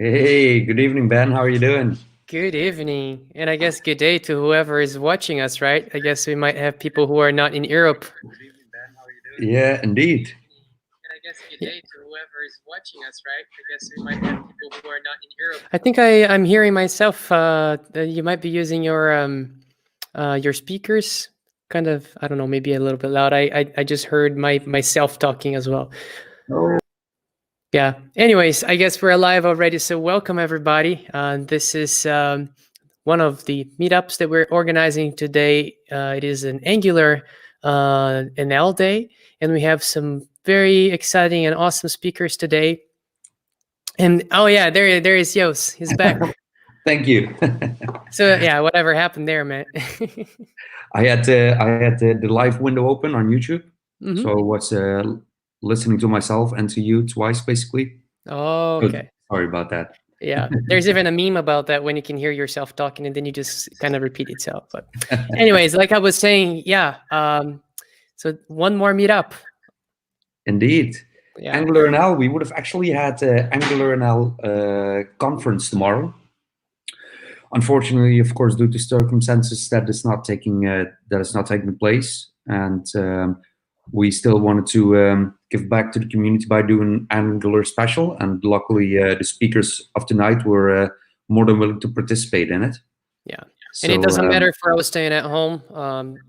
Hey, good evening, Ben. How are you doing? Good evening, and I guess good day to whoever is watching us, right? I guess we might have people who are not in Europe. Yeah, indeed. I think I'm hearing myself. You might be using your speakers, kind of. I don't know, maybe a little bit loud. I just heard myself talking as well. Oh, Yeah. Anyways, I guess we're live already. So welcome everybody. This is one of the meetups that we're organizing today. It is an Angular NL day, and we have some very exciting and awesome speakers today. And oh yeah, there is Jos. He's back. thank you. So yeah, whatever happened there, man. I had the live window open on YouTube, so I hmm was listening to myself and to you twice, basically. Oh, So okay. sorry about that. Yeah, there's even a meme about that when you can hear yourself talking and then you just kind of repeat itself. But anyways, like I was saying, yeah. So one more meetup. Indeed. Yeah. AngularNL, we would have actually had AngularNL conference tomorrow. Unfortunately, of course, due to circumstances, that is not taking place, and we still wanted to give back to the community by doing Angular special, and luckily, the speakers of tonight were more than willing to participate in it. Yeah. And it So doesn't matter if I was staying at home.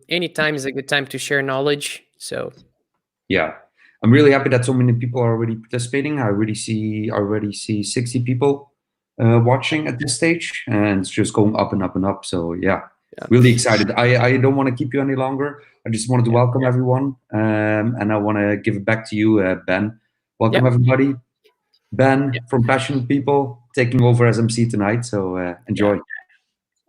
Anytime is a good time to share knowledge. So yeah, I'm really happy that so many people are already participating. I already see 60 people watching at this stage, and it's just going up and up and up. So yeah, yeah. really excited. I don't want to keep you any longer. I just wanted to welcome everyone, and I want to give it back to you, Ben. Welcome Yep. everybody. Ben from Passionate People taking over as MC tonight. So Yeah. enjoy.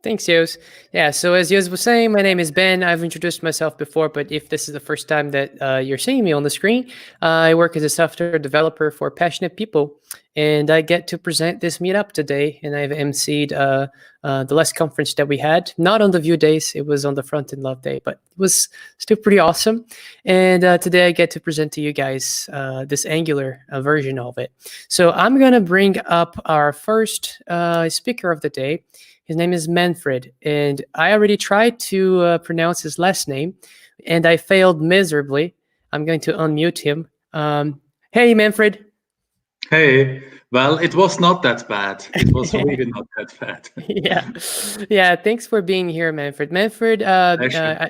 Thanks, Yos. Yeah, so as Yos was saying, my name is Ben. I've introduced myself before, but if this is the first time that you're seeing me on the screen, I work as a software developer for passionate people, and I get to present this meetup today. And I've emceed the last conference that we had, not on the Vue days, it was on the Frontend Love Day, but it was still pretty awesome. And today I get to present to you guys this Angular version of it. So I'm going to bring up our first speaker of the day. His name is Manfred, and I already tried to pronounce his last name, and I failed miserably. I'm going to unmute him. Hey, Manfred. Hey, well, it was not that bad. It was really not that bad. Yeah, yeah. Thanks for being here, Manfred. Manfred, Pleasure.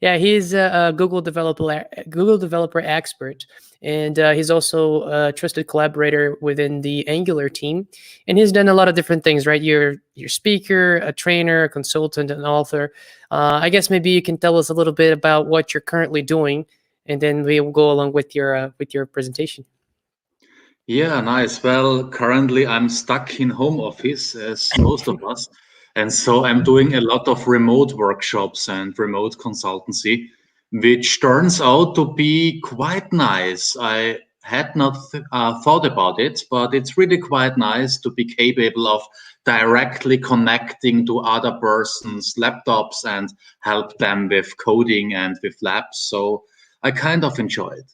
yeah, he's a Google developer expert, and he's also a trusted collaborator within the Angular team. And he's done a lot of different things, right? You're speaker, a trainer, a consultant, an author. I guess maybe you can tell us a little bit about what you're currently doing, and then we will go along with your presentation. Yeah, nice. Well, currently I'm stuck in home office, as most of us. And so I'm doing a lot of remote workshops and remote consultancy, which turns out to be quite nice. I had not thought about it, but it's really quite nice to be capable of directly connecting to other persons' laptops and help them with coding and with labs. So I kind of enjoy it.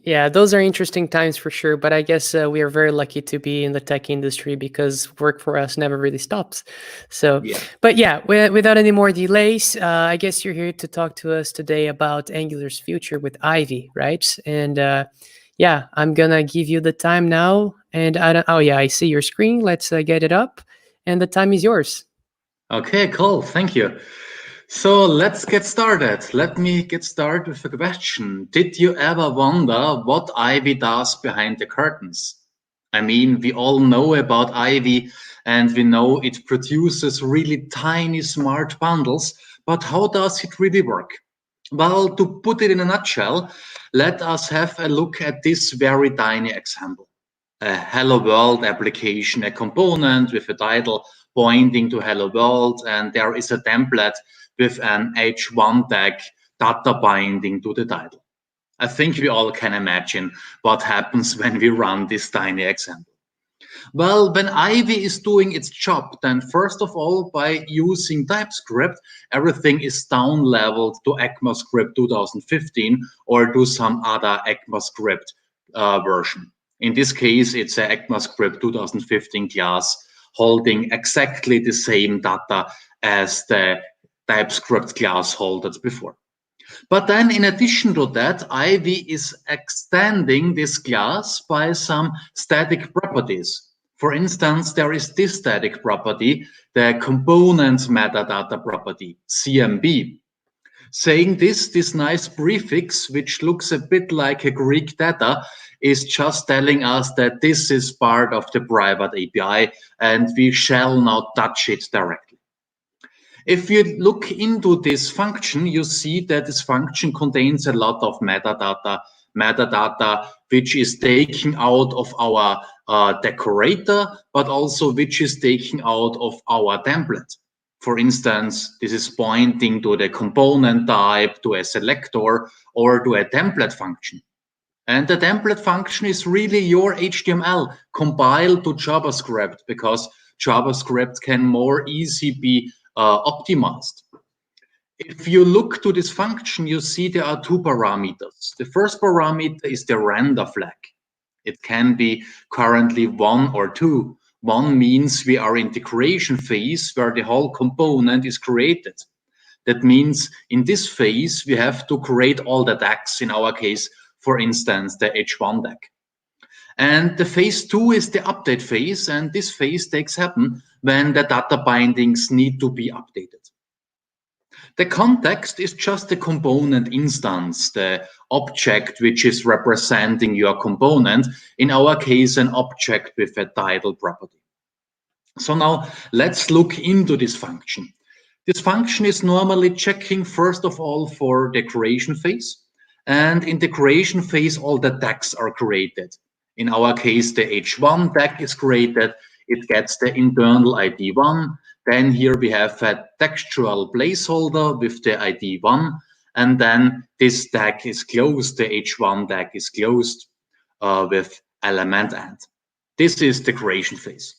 Yeah, those are interesting times for sure. But I guess we are very lucky to be in the tech industry because work for us never really stops. So, Yeah. but yeah, without any more delays, I guess you're here to talk to us today about Angular's future with Ivy, right? And yeah, I'm gonna give you the time now. And I don't. Oh yeah, I see your screen. Let's get it up, and the time is yours. Okay, cool. Thank you. So let's get started. Let me get started with a question. Did you ever wonder what Ivy does behind the curtains? I mean, we all know about Ivy and we know it produces really tiny smart bundles, but how does it really work? Well, to put it in a nutshell, let us have a look at this very tiny example. A Hello World application, a component with a title pointing to Hello World, and there is a template with an H1 tag data binding to the title. I think we all can imagine what happens when we run this tiny example. Well, when Ivy is doing its job, then first of all, by using TypeScript, everything is down leveled to ECMAScript 2015 or to some other ECMAScript version. In this case, it's a ECMAScript 2015 class holding exactly the same data as the TypeScript class held before. But then in addition to that, Ivy is extending this class by some static properties. For instance, there is this static property, the component metadata property, CMB. Saying this nice prefix, which looks a bit like a Greek data, is just telling us that this is part of the private API and we shall not touch it directly. If you look into this function, you see that this function contains a lot of metadata which is taken out of our decorator, but also which is taken out of our template. For instance, this is pointing to the component type, to a selector, or to a template function. And the template function is really your HTML compiled to JavaScript, because JavaScript can more easily be optimized. If you look to this function, you see there are two parameters. The first parameter is the render flag. It can be currently 1 or 2. 1 means we are in the creation phase where the whole component is created. That means in this phase, we have to create all the tags, in our case, for instance, the H1 tag. And the phase 2 is the update phase, and this phase takes happen when the data bindings need to be updated. The context is just the component instance, the object which is representing your component, in our case, an object with a title property. So now let's look into this function. This function is normally checking, first of all, for the creation phase. And in the creation phase, all the tags are created. In our case, the H1 tag is created. It gets the internal ID 1. Then here we have a textual placeholder with the ID 1. And then this tag is closed. The H1 tag is closed with element end. This is the creation phase.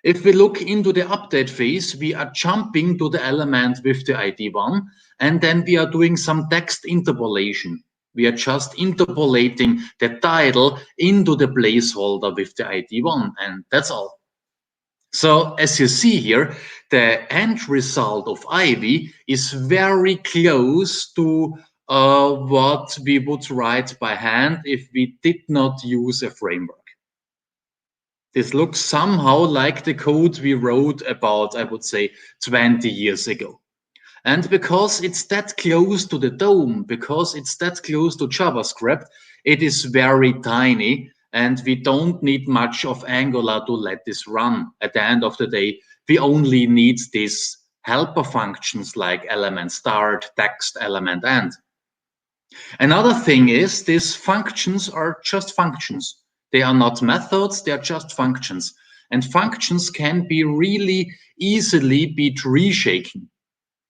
If we look into the update phase, we are jumping to the element with the ID 1. And then we are doing some text interpolation. We are just interpolating the title into the placeholder with the ID 1, and that's all. So as you see here, the end result of Ivy is very close to what we would write by hand if we did not use a framework. This looks somehow like the code we wrote about, I would say, 20 years ago. And because it's that close to the DOM, because it's that close to JavaScript, it is very tiny, and we don't need much of Angular to let this run. At the end of the day, we only need these helper functions like element start, text, element end. Another thing is these functions are just functions. They are not methods, they are just functions. And functions can be really easily be tree shaking.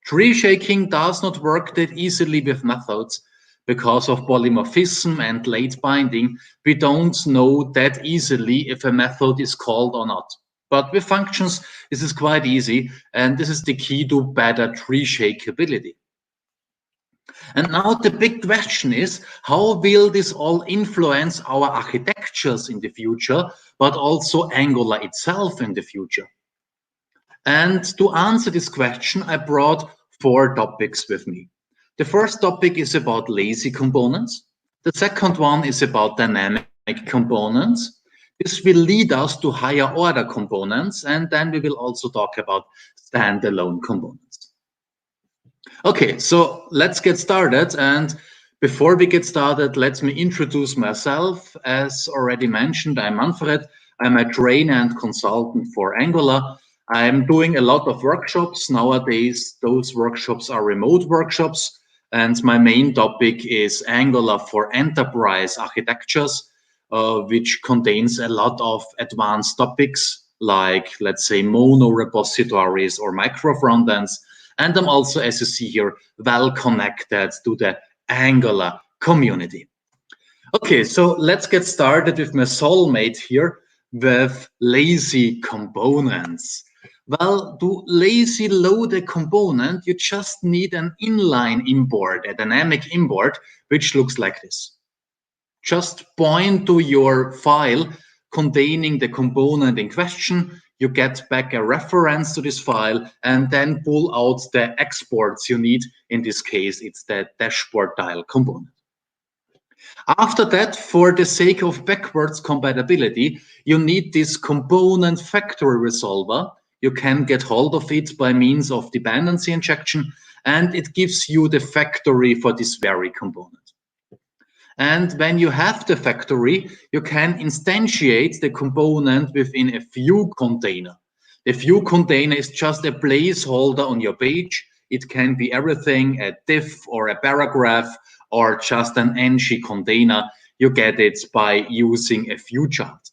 Tree shaking does not work that easily with methods because of polymorphism and late binding. We don't know that easily if a method is called or not. But with functions, this is quite easy, and this is the key to better tree shakeability. And now the big question is, how will this all influence our architectures in the future, but also Angular itself in the future? And to answer this question, I brought 4 topics with me. The first topic is about lazy components. The second one is about dynamic components. This will lead us to higher order components, and then we will also talk about standalone components. Okay, so let's get started. And before we get started, let me introduce myself. As already mentioned, I'm Manfred. I'm a trainer and consultant for Angular. I'm doing a lot of workshops nowadays. Those workshops are remote workshops, and my main topic is Angular for enterprise architectures, which contains a lot of advanced topics like, let's say, mono repositories or micro frontends. And I'm also, as you see here, well connected to the Angular community. Okay, so let's get started with my soulmate here with lazy components. Well, to lazy load a component, you just need an inline import, a dynamic import, which looks like this. Just point to your file containing the component in question. You get back a reference to this file and then pull out the exports you need. In this case, it's the dashboard tile component. After that, for the sake of backwards compatibility, you need this component factory resolver. You can get hold of it by means of dependency injection, and it gives you the factory for this very component. And when you have the factory, you can instantiate the component within a view container. The view container is just a placeholder on your page. It can be everything, a div or a paragraph or just an ng container. You get it by using a view chart.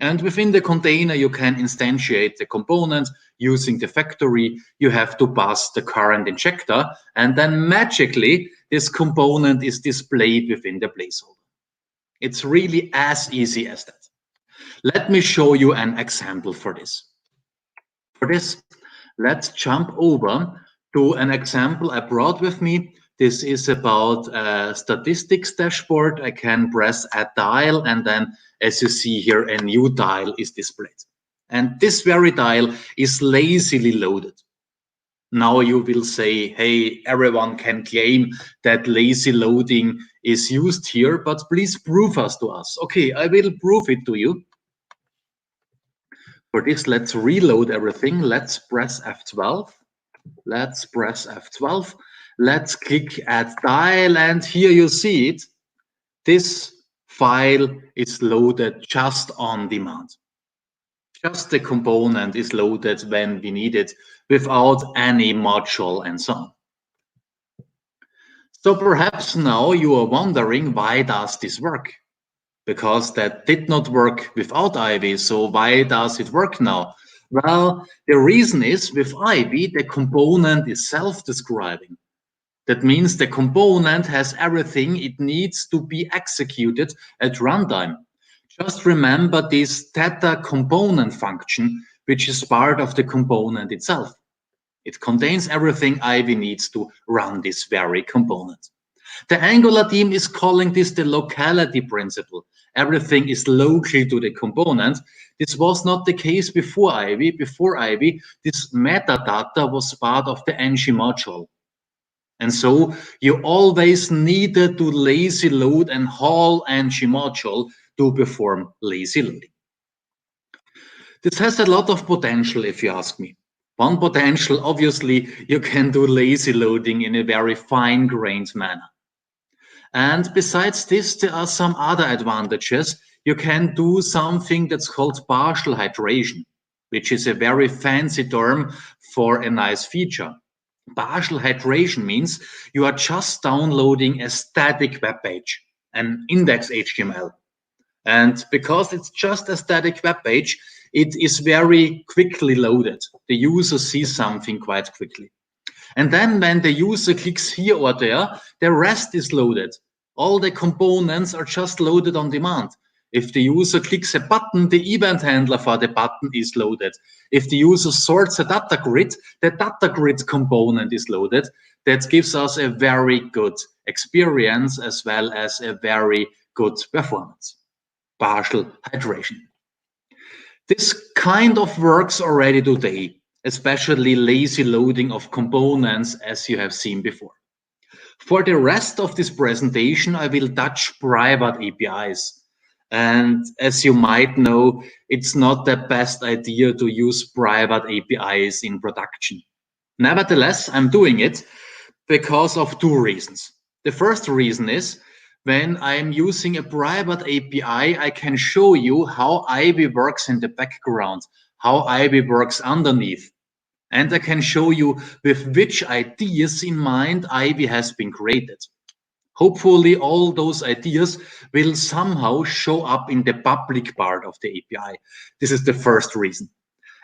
And within the container, you can instantiate the component using the factory. You have to pass the current injector, and then magically, this component is displayed within the placeholder. It's really as easy as that. Let me show you an example for this. For this, let's jump over to an example I brought with me. This is about a statistics dashboard. I can press add tile, and then as you see here, a new tile is displayed. And this very tile is lazily loaded. Now you will say, hey, everyone can claim that lazy loading is used here, but please prove us to us. Okay, I will prove it to you. For this, let's reload everything. Let's press F12. Let's press F12. Let's click add tile, and here you see it. This file is loaded just on demand. Just the component is loaded when we need it without any module and so on. So perhaps now you are wondering, why does this work? Because that did not work without Ivy, so why does it work now? Well, the reason is with Ivy, the component is self-describing. That means the component has everything it needs to be executed at runtime. Just remember this theta component function, which is part of the component itself. It contains everything Ivy needs to run this very component. The Angular team is calling this the locality principle. Everything is local to the component. This was not the case before Ivy. Before Ivy, this metadata was part of the ng module. And so you always needed to lazy load and haul ng module to perform lazy loading. This has a lot of potential, if you ask me. One potential, obviously, you can do lazy loading in a very fine-grained manner. And besides this, there are some other advantages. You can do something that's called partial hydration, which is a very fancy term for a nice feature. Partial hydration means you are just downloading a static web page, an index HTML. And because it's just a static web page, it is very quickly loaded. The user sees something quite quickly. And then when the user clicks here or there, the rest is loaded. All the components are just loaded on demand. If the user clicks a button, the event handler for the button is loaded. If the user sorts a data grid, the data grid component is loaded. That gives us a very good experience as well as a very good performance. Partial hydration. This kind of works already today, especially lazy loading of components, as you have seen before. For the rest of this presentation, I will touch private APIs. And as you might know, it's not the best idea to use private APIs in production. Nevertheless, I'm doing it because of two reasons. The first reason is, when I'm using a private API, I can show you how Ivy works in the background, how Ivy works underneath. And I can show you with which ideas in mind Ivy has been created. Hopefully, all those ideas will somehow show up in the public part of the API. This is the first reason.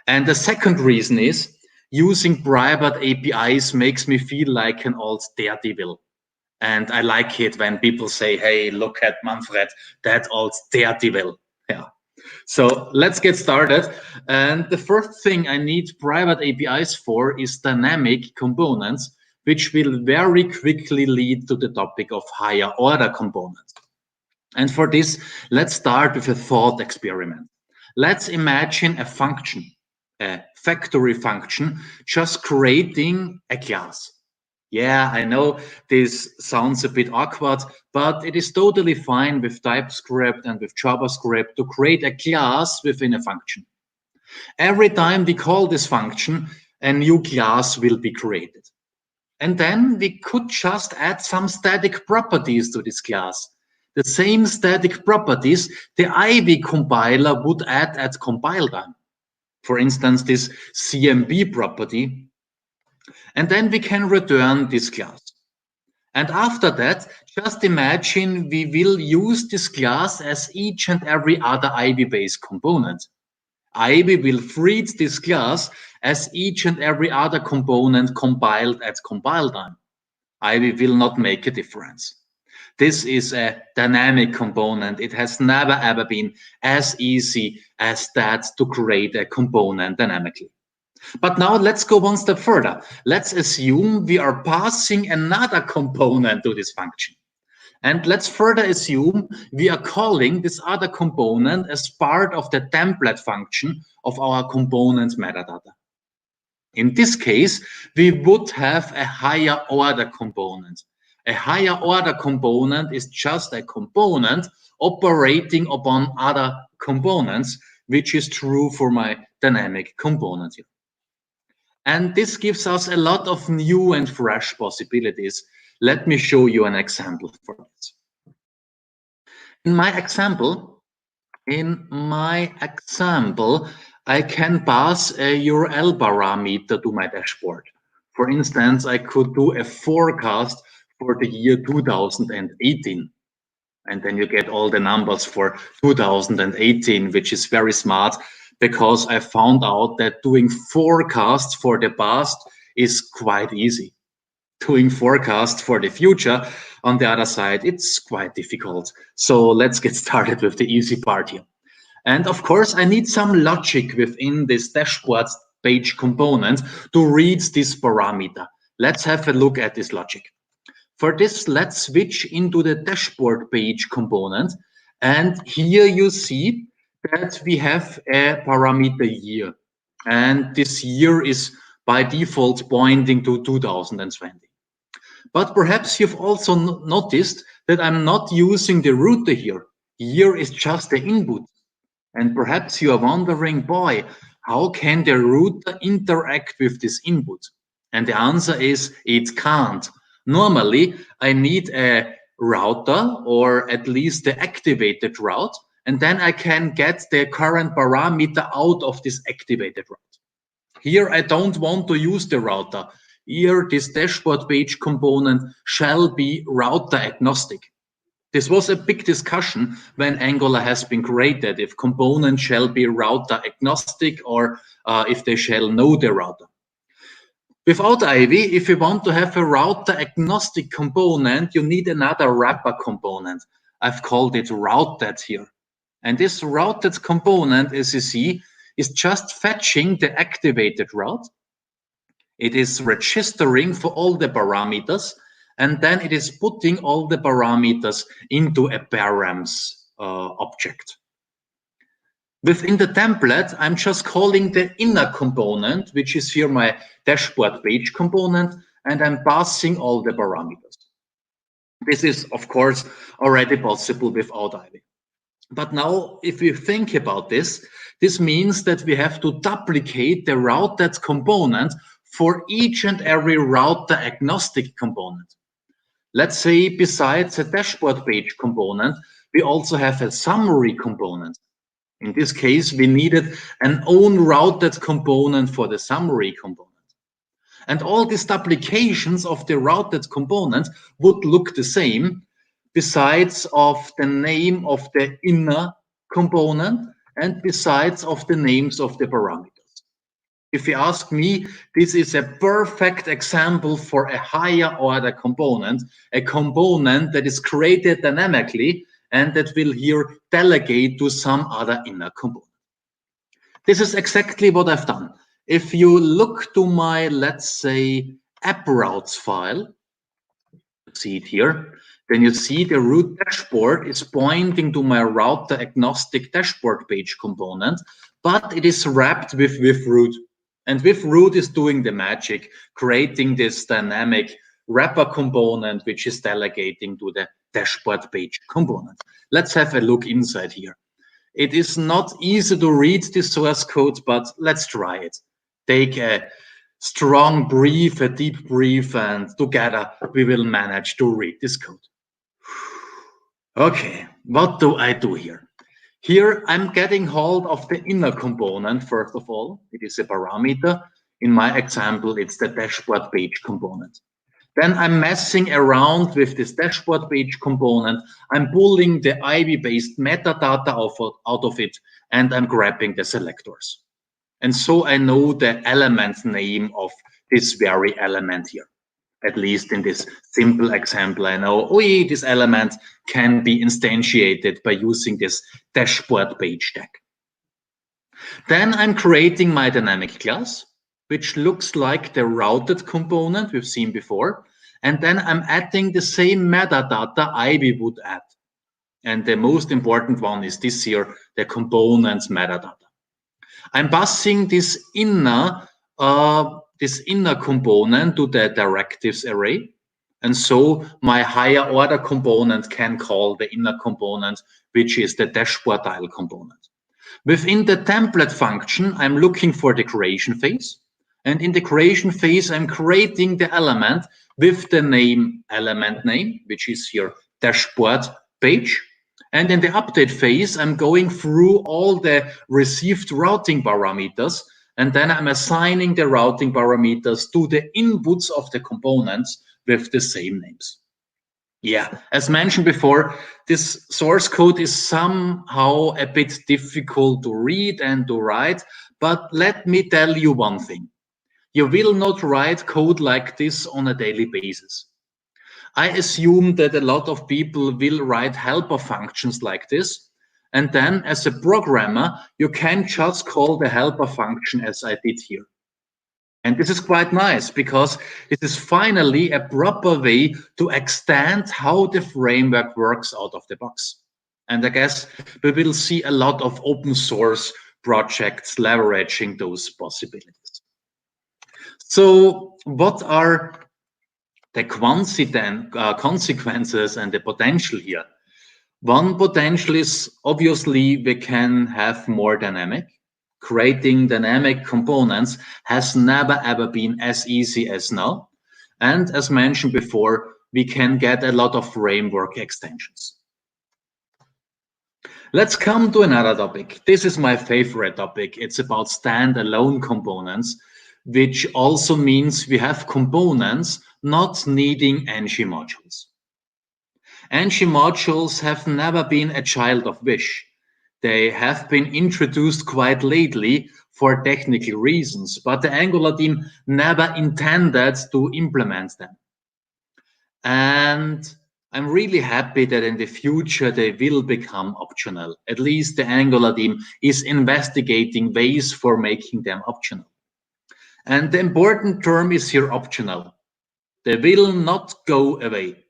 And the second reason is, using private APIs makes me feel like an old daredevil. And I like it when people say, hey, look at Manfred, that old daredevil. Yeah. So let's get started. And the first thing I need private APIs for is dynamic components, which will very quickly lead to the topic of higher order components. And for this, let's start with a thought experiment. Let's imagine a function, a factory function, just creating a class. Yeah, I know this sounds a bit awkward, but it is totally fine with TypeScript and with JavaScript to create a class within a function. Every time we call this function, a new class will be created. And then we could just add some static properties to this class. The same static properties the Ivy compiler would add at compile time. For instance, this CMB property. And then we can return this class. And after that, just imagine we will use this class as each and every other Ivy-based component. Ivy will treat this class as each and every other component compiled at compile time. Ivy will not make a difference. This is a dynamic component. It has never ever been as easy as that to create a component dynamically. But now let's go one step further. Let's assume we are passing another component to this function. And let's further assume we are calling this other component as part of the template function of our component metadata. In this case, we would have a higher order component. A higher order component is just a component operating upon other components, which is true for my dynamic component here. And this gives us a lot of new and fresh possibilities. Let me show you an example for this. In my example, I can pass a URL parameter to my dashboard. For instance, I could do a forecast for the year 2018. And then you get all the numbers for 2018, which is very smart, because I found out that doing forecasts for the past is quite easy. Doing forecasts for the future, on the other side, it's quite difficult. So let's get started with the easy part here. And of course, I need some logic within this dashboard page component to read this parameter. Let's have a look at this logic. For this, let's switch into the dashboard page component. And here you see that we have a parameter year. And this year is by default pointing to 2020. But perhaps you've also noticed that I'm not using the router here. Year is just the input. And perhaps you are wondering, boy, how can the router interact with this input? And the answer is it can't. Normally, I need a router or at least the activated route, and then I can get the current parameter out of this activated route. Here, I don't want to use the router. Here, this dashboard page component shall be router agnostic. This was a big discussion when Angular has been created, if components shall be router agnostic or if they shall know the router. Without Ivy, if you want to have a router agnostic component, you need another wrapper component. I've called it routed here. And this routed component, as you see, is just fetching the activated route. It is registering for all the parameters, and then it is putting all the parameters into a params object. Within the template, I'm just calling the inner component, which is here my dashboard page component, and I'm passing all the parameters. This is, of course, already possible without Ivy. But now, if you think about this, this means that we have to duplicate the routed component for each and every router agnostic component. Let's say besides a dashboard page component, we also have a summary component. In this case, we needed an own routed component for the summary component. And all these duplications of the routed component would look the same, besides of the name of the inner component and besides of the names of the parameters. If you ask me, this is a perfect example for a higher order component, a component that is created dynamically and that will here delegate to some other inner component. This is exactly what I've done. If you look to my, let's say, app routes file, see it here, then you see the root dashboard is pointing to my router agnostic dashboard page component, but it is wrapped with root. And with root is doing the magic, creating this dynamic wrapper component, which is delegating to the dashboard page component. Let's have a look inside here. It is not easy to read the source code, but let's try it. Take a strong breath, a deep breath, and together we will manage to read this code. Okay, what do I do here? Here I'm getting hold of the inner component, first of all. It is a parameter. In my example, it's the dashboard page component. Then I'm messing around with this dashboard page component. I'm pulling the IB-based metadata out of it, and I'm grabbing the selectors. And so I know the element name of this very element here. At least in this simple example, I know, this element can be instantiated by using this dashboard page tag. Then I'm creating my dynamic class, which looks like the routed component we've seen before. And then I'm adding the same metadata IB would add. And the most important one is this here, the components metadata. I'm passing this inner component to the directives array. And so my higher order component can call the inner component, which is the dashboard tile component. Within the template function, I'm looking for the creation phase. And in the creation phase, I'm creating the element with the name element name, which is here dashboard page. And in the update phase, I'm going through all the received routing parameters, and then I'm assigning the routing parameters to the inputs of the components with the same names. Yeah, as mentioned before, this source code is somehow a bit difficult to read and to write, but let me tell you one thing. You will not write code like this on a daily basis. I assume that a lot of people will write helper functions like this. And then as a programmer, you can just call the helper function as I did here. And this is quite nice because it is finally a proper way to extend how the framework works out of the box. And I guess we will see a lot of open source projects leveraging those possibilities. So what are the consequences and the potential here? One potential is obviously we can have more dynamic. Creating dynamic components has never ever been as easy as now. And as mentioned before, we can get a lot of framework extensions. Let's come to another topic. This is my favorite topic. It's about standalone components, which also means we have components not needing ng modules. ng modules have never been a child of Wish. They have been introduced quite lately for technical reasons, but the Angular team never intended to implement them. And I'm really happy that in the future they will become optional. At least the Angular team is investigating ways for making them optional. And the important term is here optional. They will not go away,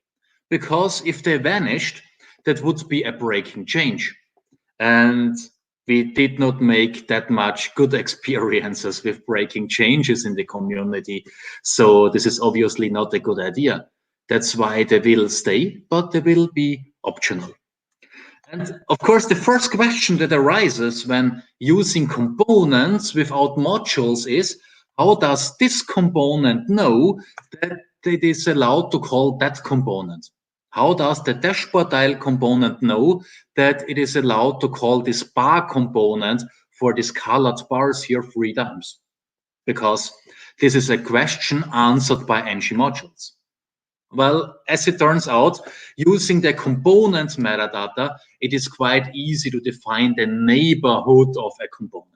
because if they vanished, that would be a breaking change. And we did not make that much good experiences with breaking changes in the community. So this is obviously not a good idea. That's why they will stay, but they will be optional. And of course, the first question that arises when using components without modules is, how does this component know that it is allowed to call that component? How does the dashboard tile component know that it is allowed to call this bar component for these colored bars here 3 times? Because this is a question answered by ng modules. Well, as it turns out, using the component metadata, it is quite easy to define the neighborhood of a component.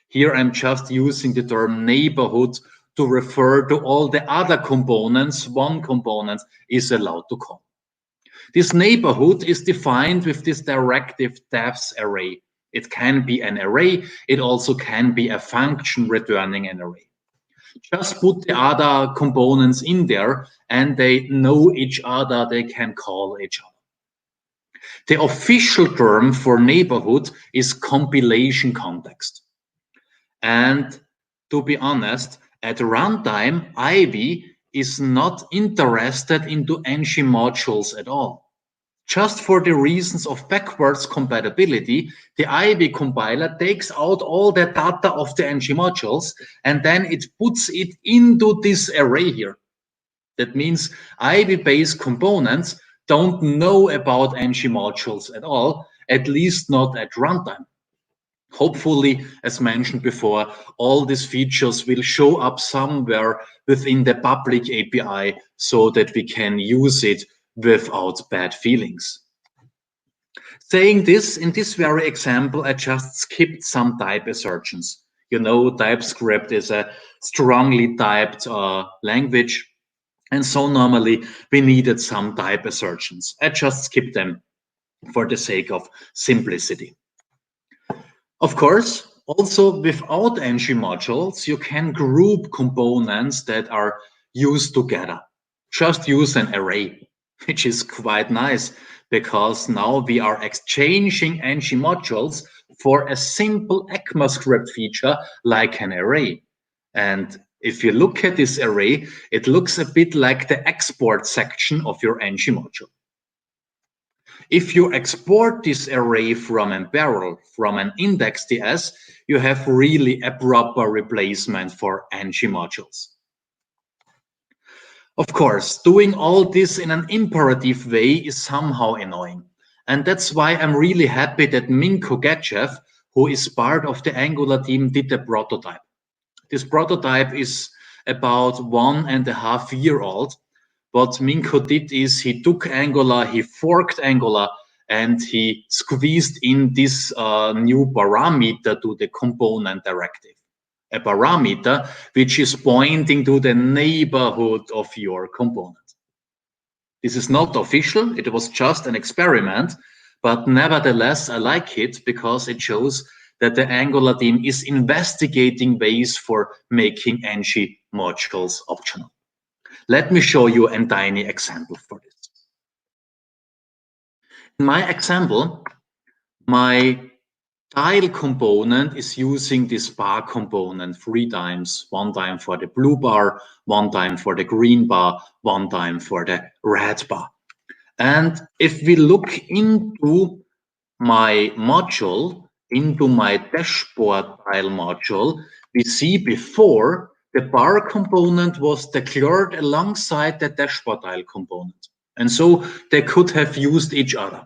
Here I'm just using the term neighborhood to refer to all the other components one component is allowed to call. This neighborhood is defined with this directive defs array. It can be an array. It also can be a function returning an array. Just put the other components in there and they know each other, they can call each other. The official term for neighborhood is compilation context. And to be honest, at runtime, Ivy is not interested into ng modules at all. Just for the reasons of backwards compatibility, the Ivy compiler takes out all the data of the ng modules and then it puts it into this array here. That means Ivy-based components don't know about ng modules at all, at least not at runtime. Hopefully, as mentioned before, all these features will show up somewhere within the public API so that we can use it without bad feelings. Saying this, in this very example, I just skipped some type assertions. You know, TypeScript is a strongly typed language, and so normally we needed some type assertions. I just skipped them for the sake of simplicity. Of course, also without ng modules, you can group components that are used together. Just use an array, which is quite nice because now we are exchanging ng modules for a simple ECMAScript feature like an array. And if you look at this array, it looks a bit like the export section of your ng module. If you export this array from a barrel, from an index.ts, you have really a proper replacement for ng modules. Of course, doing all this in an imperative way is somehow annoying. And that's why I'm really happy that Minko Getchev, who is part of the Angular team, did a prototype. This prototype is about 1.5 years old. What Minko did is he took Angular, he forked Angular, and he squeezed in this new parameter to the component directive. A parameter which is pointing to the neighborhood of your component. This is not official, it was just an experiment, but nevertheless I like it because it shows that the Angular team is investigating ways for making ng modules optional. Let me show you a tiny example for this. In my example, my tile component is using this bar component 3 times, 1 time for the blue bar, 1 time for the green bar, 1 time for the red bar. And if we look into my module, into my dashboard tile module, we see before the bar component was declared alongside the dashboard tile component. And so they could have used each other.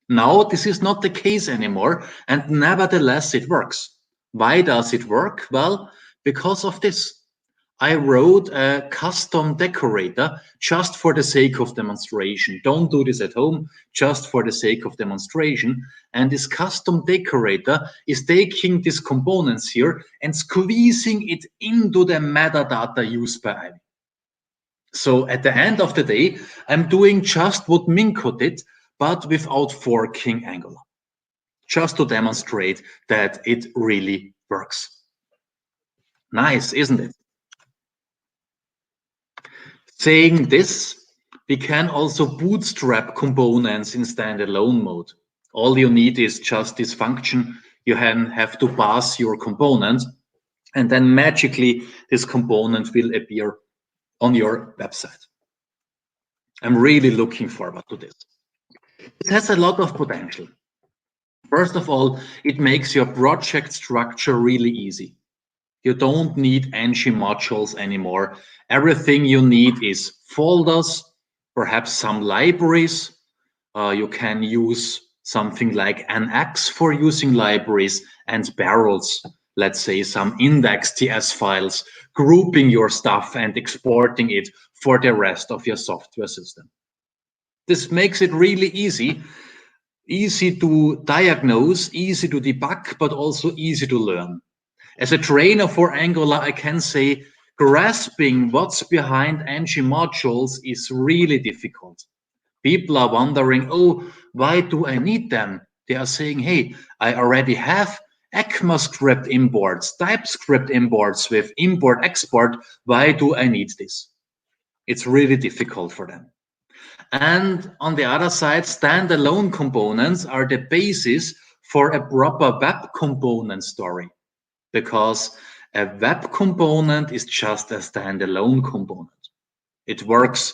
Now, this is not the case anymore, and nevertheless, it works. Why does it work? Well, because of this. I wrote a custom decorator just for the sake of demonstration. Don't do this at home, just for the sake of demonstration. And this custom decorator is taking these components here and squeezing it into the metadata used by Ivy. So at the end of the day, I'm doing just what Minko did, but without forking Angular, just to demonstrate that it really works. Nice, isn't it? Saying this, we can also bootstrap components in standalone mode. All you need is just this function. You have to pass your component, and then magically this component will appear on your website. I'm really looking forward to this. It has a lot of potential. First of all, it makes your project structure really easy. You don't need ng modules anymore. Everything you need is folders, perhaps some libraries. You can use something like NX for using libraries, and barrels, let's say some index.ts files, grouping your stuff and exporting it for the rest of your software system. This makes it really easy to diagnose, easy to debug, but also easy to learn. As a trainer for Angular, I can say grasping what's behind ng modules is really difficult. People are wondering, oh, why do I need them? They are saying, hey, I already have ECMAScript imports, TypeScript imports with import-export. Why do I need this? It's really difficult for them. And on the other side, standalone components are the basis for a proper web component story, because a web component is just a standalone component. It works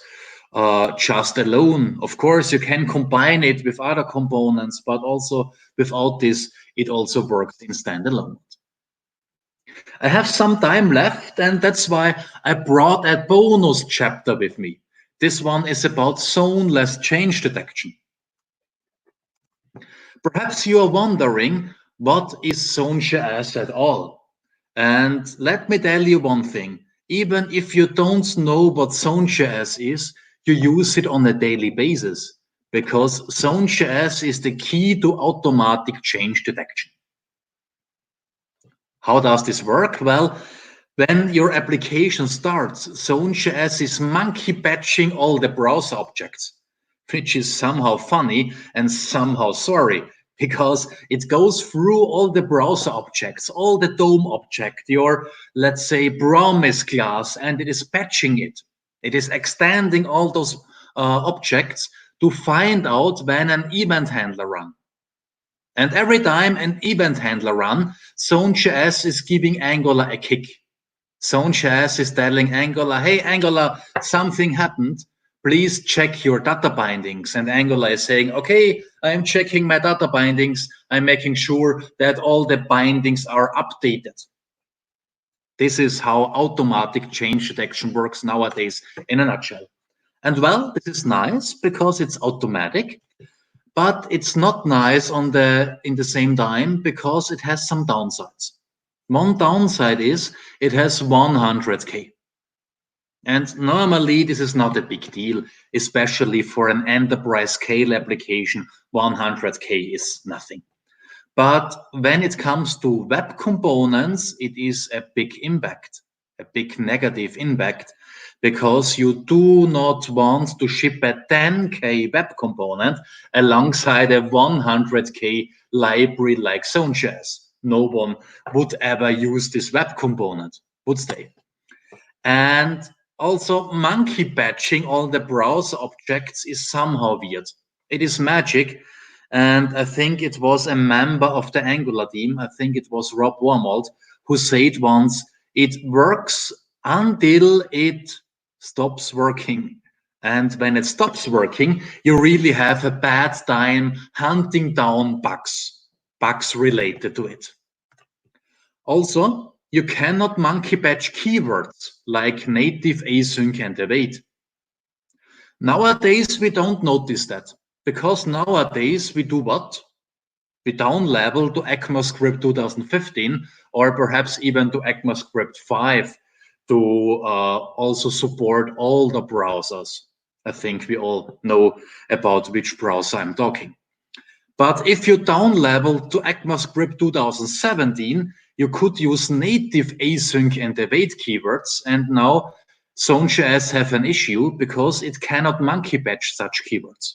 just alone. Of course, you can combine it with other components, but also without this, it also works in standalone. I have some time left, and that's why I brought a bonus chapter with me. This one is about zoneless change detection. Perhaps you are wondering, what is ZoneJS at all? And let me tell you one thing. Even if you don't know what ZoneJS is, you use it on a daily basis, because ZoneJS is the key to automatic change detection. How does this work? Well, when your application starts, ZoneJS is monkey patching all the browser objects, which is somehow funny and somehow sorry, because it goes through all the browser objects, all the DOM object, your, let's say, promise class, and it is patching it. It is extending all those objects to find out when an event handler runs. And every time an event handler runs, ZoneJS is giving Angular a kick. ZoneJS is telling Angular, hey, Angular, something happened. Please check your data bindings. And Angular is saying, okay, I'm checking my data bindings. I'm making sure that all the bindings are updated. This is how automatic change detection works nowadays in a nutshell. And well, this is nice because it's automatic, but it's not nice in the same time because it has some downsides. One downside is it has 100K. And normally this is not a big deal, especially for an enterprise scale application. 100K is nothing. But when it comes to web components, it is a big impact, a big negative impact, because you do not want to ship a 10K web component alongside a 100K library like ZoneJS. No one would ever use this web component, would they? And also, monkey patching all the browser objects is somehow weird. It is magic, and I think it was a member of the Angular team, I think it was Rob Wormold, who said once, it works until it stops working. And when it stops working, you really have a bad time hunting down bugs related to it. Also, you cannot monkey patch keywords like native, async, and await. Nowadays, we don't notice that, because nowadays we do what? We down level to ECMAScript 2015, or perhaps even to ECMAScript 5 to also support all the browsers. I think we all know about which browser I'm talking. But if you down level to ECMAScript 2017, you could use native async and await keywords, and now ZoneJS have an issue because it cannot monkey patch such keywords.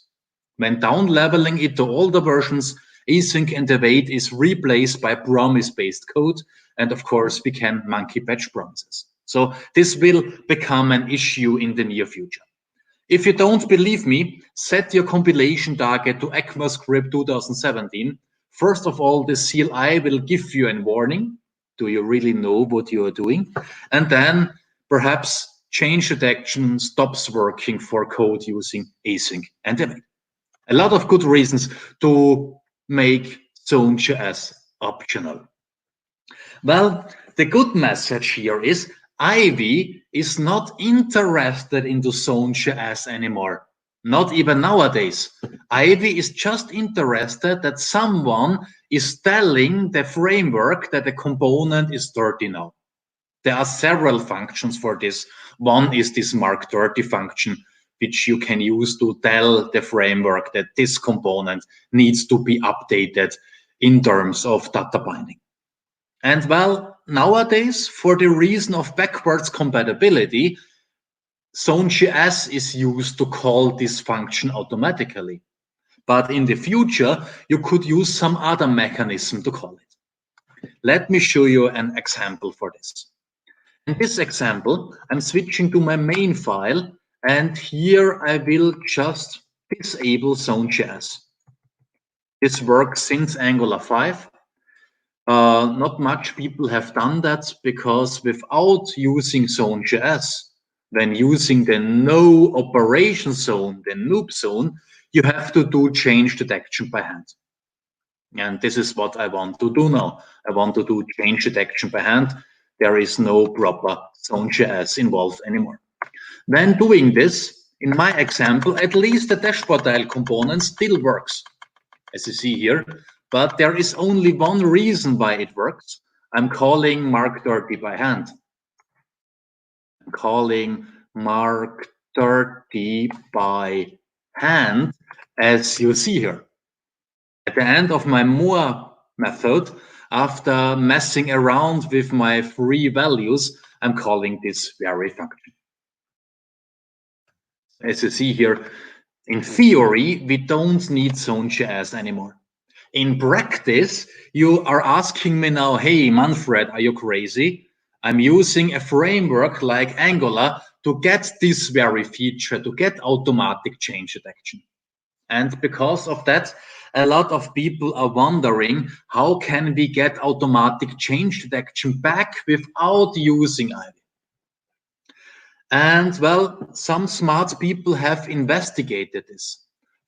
When down leveling it to older versions, async and await is replaced by promise-based code, and of course we can monkey patch promises. So this will become an issue in the near future. If you don't believe me, set your compilation target to ECMAScript 2017. First of all, the CLI will give you a warning. Do you really know what you are doing? And then perhaps change detection stops working for code using async and await. A lot of good reasons to make ZoneJS optional. Well, the good message here is Ivy is not interested into ZoneJS anymore. Not even nowadays. Ivy is just interested that someone is telling the framework that the component is dirty now. There are several functions for this. One is this mark dirty function, which you can use to tell the framework that this component needs to be updated in terms of data binding. And well, nowadays, for the reason of backwards compatibility, ZoneJS is used to call this function automatically. But in the future, you could use some other mechanism to call it. Let me show you an example for this. In this example, I'm switching to my main file, and here I will just disable Zone.js. This works since Angular 5. Not much people have done that, because without using Zone.js, when using the no operation zone, the noob zone, you have to do change detection by hand. And this is what I want to do now. I want to do change detection by hand. There is no proper Zone.js involved anymore. When doing this, in my example, at least the dashboard tile component still works, as you see here. But there is only one reason why it works. I'm calling mark30 by hand. I'm calling mark30 by hand, as you see here. At the end of my more method, after messing around with my free values, I'm calling this very function. As you see here, in theory, we don't need Zone.js anymore. In practice, you are asking me now, hey, Manfred, are you crazy? I'm using a framework like Angular to get this very feature, to get automatic change detection. And because of that, a lot of people are wondering, how can we get automatic change detection back without using Ivy? And well, some smart people have investigated this.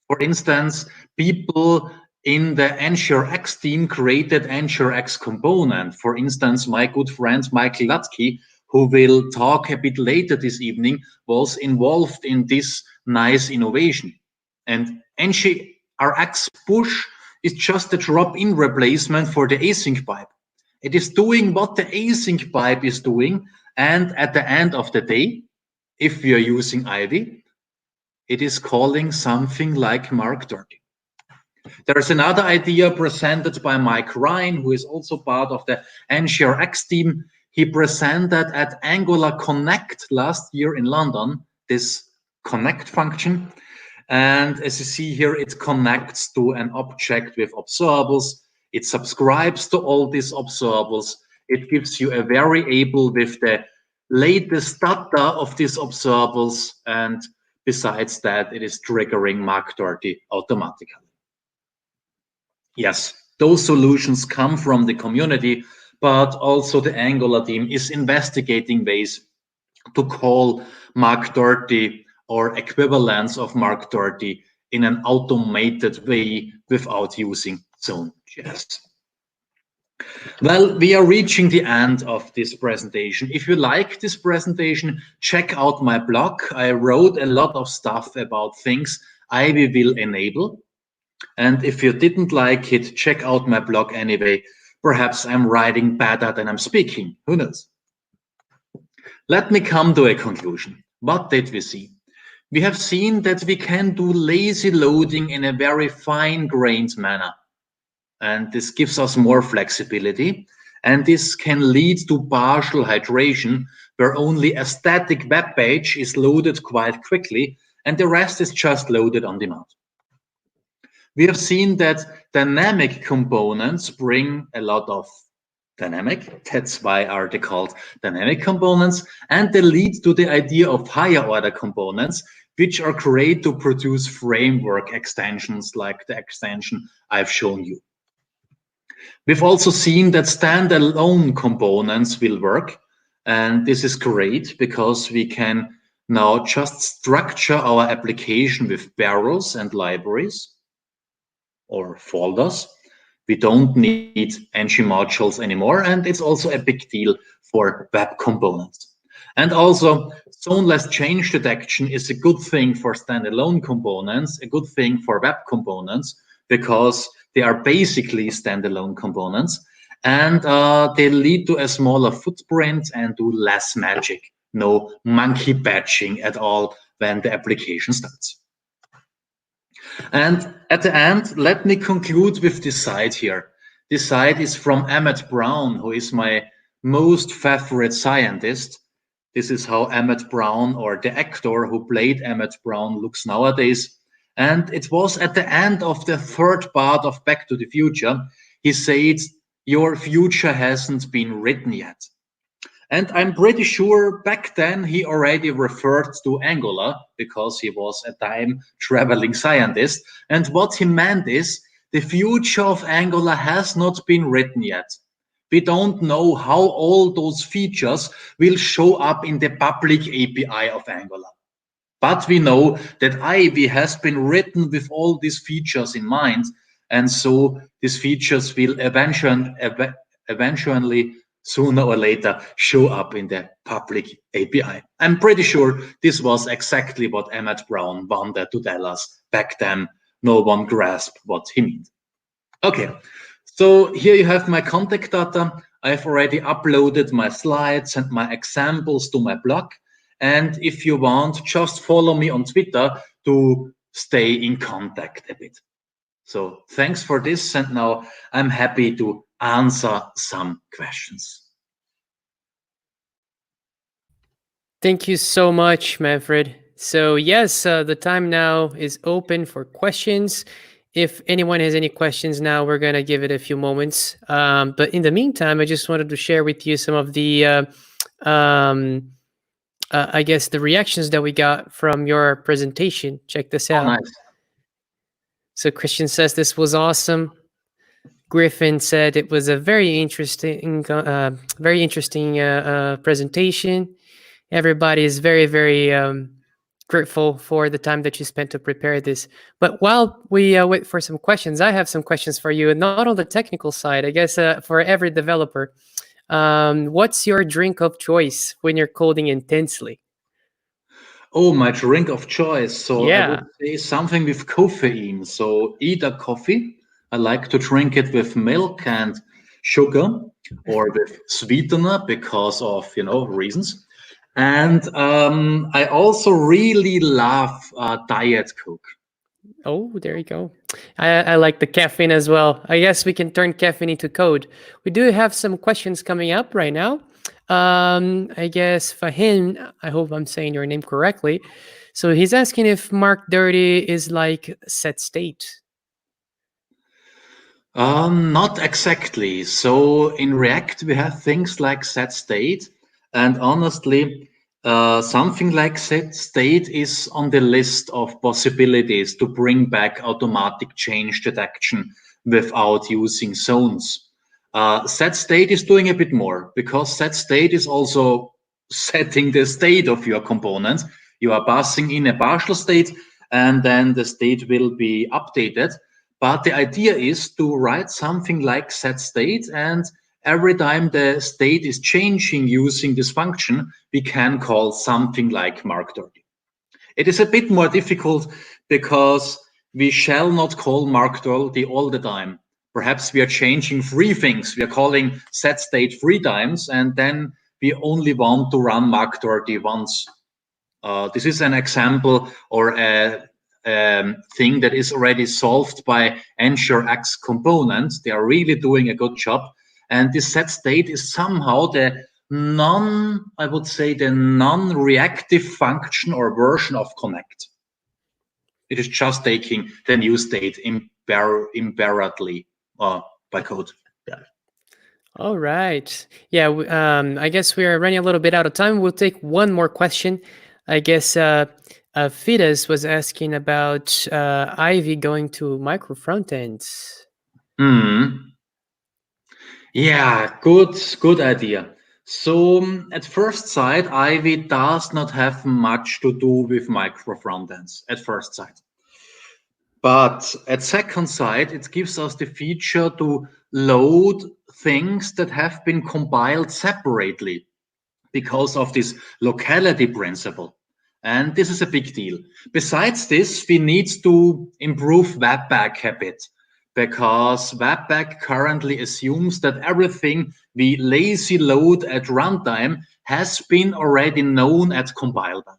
For instance, people in the NSureX team created NSureX component. For instance, my good friend Michael Hladky, who will talk a bit later this evening, was involved in this nice innovation. And NSureX push is just a drop-in replacement for the async pipe. It is doing what the async pipe is doing, and at the end of the day, if we are using Ivy, it is calling something like mark30. There's another idea presented by Mike Ryan, who is also part of the NSureX team. He presented at Angular Connect last year in London, this connect function. And as you see here, it connects to an object with observables. It subscribes to all these observables. It gives you a variable with the latest data of these observables. And besides that, it is triggering mark30 automatically. Yes, those solutions come from the community, but also the Angular team is investigating ways to call mark30 or equivalents of mark30 in an automated way without using Zone.js. Well, we are reaching the end of this presentation. If you like this presentation, check out my blog. I wrote a lot of stuff about things Ivy will enable. And if you didn't like it, check out my blog anyway. Perhaps I'm writing better than I'm speaking. Who knows? Let me come to a conclusion. What did we see? We have seen that we can do lazy loading in a very fine-grained manner. And this gives us more flexibility. And this can lead to partial hydration, where only a static web page is loaded quite quickly, and the rest is just loaded on demand. We have seen that dynamic components bring a lot of dynamic. That's why are they called dynamic components. And they lead to the idea of higher order components, which are great to produce framework extensions like the extension I've shown you. We've also seen that standalone components will work. And this is great because we can now just structure our application with barrels and libraries or folders. We don't need ng modules anymore, and it's also a big deal for web components. And also, zoneless change detection is a good thing for standalone components, a good thing for web components, because they are basically standalone components, and they lead to a smaller footprint and do less magic, no monkey batching at all when the application starts. And at the end, let me conclude with this site here. This site is from Emmett Brown, who is my most favorite scientist. This is how Emmett Brown, or the actor who played Emmett Brown, looks nowadays. And it was at the end of the third part of Back to the Future. He said, your future hasn't been written yet. And I'm pretty sure back then he already referred to Angular because he was a time-traveling scientist. And what he meant is the future of Angular has not been written yet. We don't know how all those features will show up in the public API of Angular. But we know that Ivy has been written with all these features in mind. And so these features will eventually sooner or later show up in the public API. I'm pretty sure this was exactly what Emmett Brown wanted to tell us back then. No one grasped what he meant. Okay, so here you have my contact data. I've already uploaded my slides and my examples to my blog. And if you want, just follow me on Twitter to stay in contact a bit. So thanks for this. And now I'm happy to answer some questions. Thank you so much, Manfred. So yes, the time now is open for questions. If anyone has any questions now, we're going to give it a few moments. But in the meantime, I just wanted to share with you some of the, I guess, the reactions that we got from your presentation. Check this out. Nice. So Christian says this was awesome. Griffin said it was a very interesting presentation. Everybody is very, very grateful for the time that you spent to prepare this. But while we wait for some questions, I have some questions for you, and not on the technical side, I guess for every developer. What's your drink of choice when you're coding intensely? Oh, my drink of choice. So Yeah. I would say something with caffeine. So either coffee, I like to drink it with milk and sugar or with sweetener because of, reasons. And I also really love Diet Coke. Oh, there you go. I like the caffeine as well. I guess we can turn caffeine into code. We do have some questions coming up right now. I guess Fahim, I hope I'm saying your name correctly. So he's asking if Mark Dirty is like set state. Not exactly. So in React, we have things like set state. And honestly, something like set state is on the list of possibilities to bring back automatic change detection without using zones. Set state is doing a bit more because set state is also setting the state of your component. You are passing in a partial state and then the state will be updated. But the idea is to write something like set state, and every time the state is changing using this function, we can call something like mark30. It is a bit more difficult because we shall not call mark30 all the time. Perhaps we are changing 3 things. We are calling set state 3 times, and then we only want to run mark30 once. This is an example or a thing that is already solved by NSureX components. They are really doing a good job. And this set state is somehow the non-reactive function or version of connect. It is just taking the new state invariantly by code. Yeah. All right. Yeah, I guess we are running a little bit out of time. We'll take one more question. I guess Fides was asking about Ivy going to micro frontends. Yeah, good idea. So at first sight, Ivy does not have much to do with micro frontends at first sight. But at second sight, it gives us the feature to load things that have been compiled separately because of this locality principle. And this is a big deal. Besides this, we need to improve Webpack a bit because Webpack currently assumes that everything we lazy load at runtime has been already known at compile time.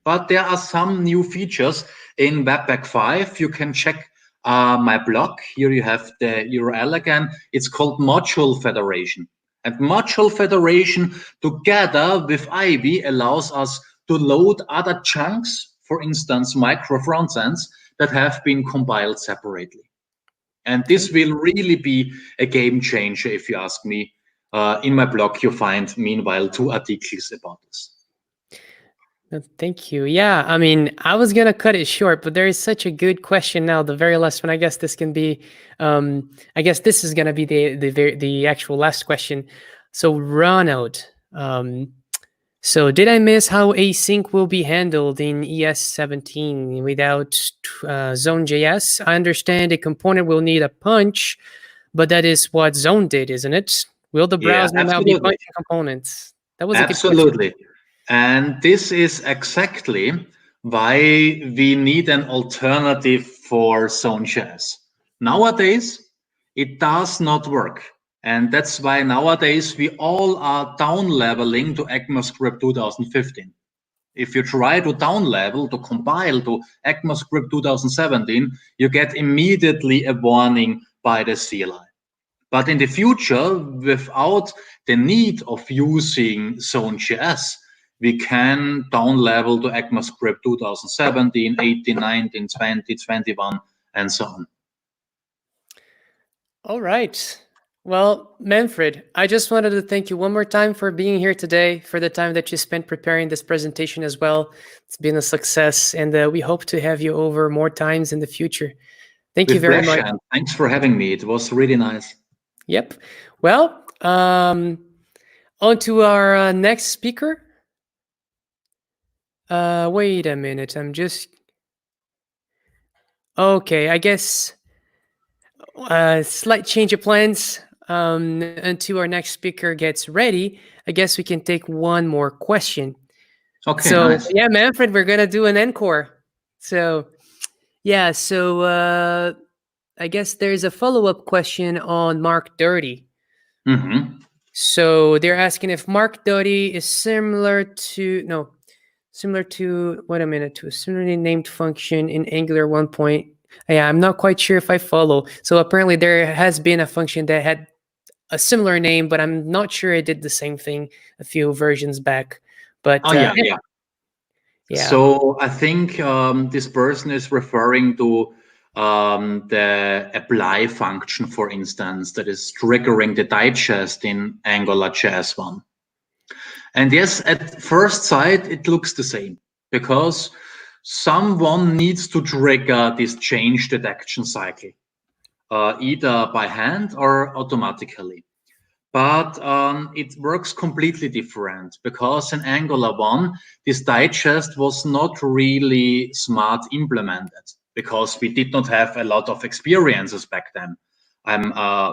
But there are some new features in Webpack 5. You can check my blog. Here you have the URL again. It's called Module Federation. And Module Federation together with Ivy allows us to load other chunks, for instance, micro frontends that have been compiled separately. And this will really be a game changer, if you ask me. In my blog, you find, meanwhile, 2 articles about this. Thank you. Yeah, I mean, I was gonna cut it short, but there is such a good question now. The very last one. I guess this can be. I guess this is gonna be the actual last question. So Ronald, so did I miss how async will be handled in ES17 without Zone.js? I understand a component will need a punch, but that is what Zone did, isn't it? Will the browser now be punching components? That was a good question. Absolutely. And this is exactly why we need an alternative for Zone.js. Nowadays, it does not work. And that's why nowadays we all are down leveling to ECMAScript 2015. If you try to down level, to compile to ECMAScript 2017, you get immediately a warning by the CLI. But in the future, without the need of using Zone.js, we can down level to ECMAScript 2017, 18, 19, 20, 21, and so on. All right. Well, Manfred, I just wanted to thank you one more time for being here today, for the time that you spent preparing this presentation as well. It's been a success, and we hope to have you over more times in the future. Thank you very much. And thanks for having me. It was really nice. Yep. Well, on to our next speaker. Wait a minute. I'm just... Okay, I guess slight change of plans. Until our next speaker gets ready, I guess we can take one more question. Okay, so nice. Yeah, Manfred, we're gonna do an encore. So yeah, so I guess there's a follow-up question on Mark Dirty. Mm-hmm. So they're asking if Mark Dirty is similar to wait a minute, to a similarly named function in Angular 1. Yeah, I'm not quite sure if I follow. So apparently there has been a function that had a similar name, but I'm not sure it did the same thing a few versions back. But yeah. Yeah. So I think this person is referring to the apply function, for instance, that is triggering the digest in AngularJS 1. And yes, at first sight, it looks the same because someone needs to trigger this change detection cycle, either by hand or automatically. But it works completely different because in Angular 1, this digest was not really smart implemented because we did not have a lot of experiences back then. I'm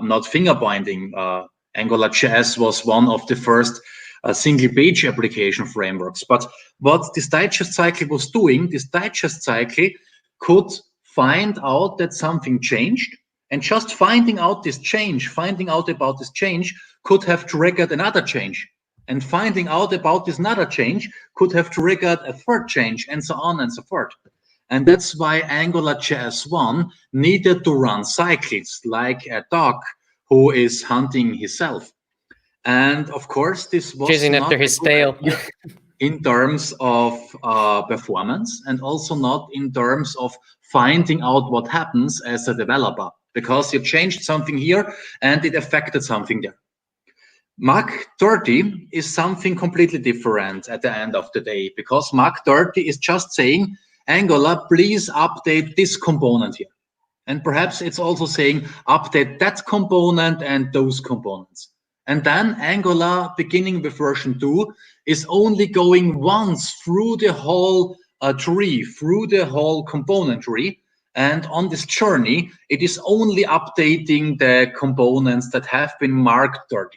not finger pointing. AngularJS was one of the first single page application frameworks. But what this digest cycle was doing, this digest cycle could find out that something changed, and just finding out about this change could have triggered another change. And finding out about this another change could have triggered a third change, and so on and so forth. And that's why AngularJS 1 needed to run cycles like a dog who is hunting himself. And of course, this was chasing after his tail in terms of performance, and also not in terms of finding out what happens as a developer, because you changed something here and it affected something there. Mach 30 is something completely different at the end of the day, because Mach 30 is just saying, Angular, please update this component here. And perhaps it's also saying, update that component and those components. And then Angular, beginning with version 2, is only going once through the whole tree, through the whole component tree. And on this journey, it is only updating the components that have been marked 30.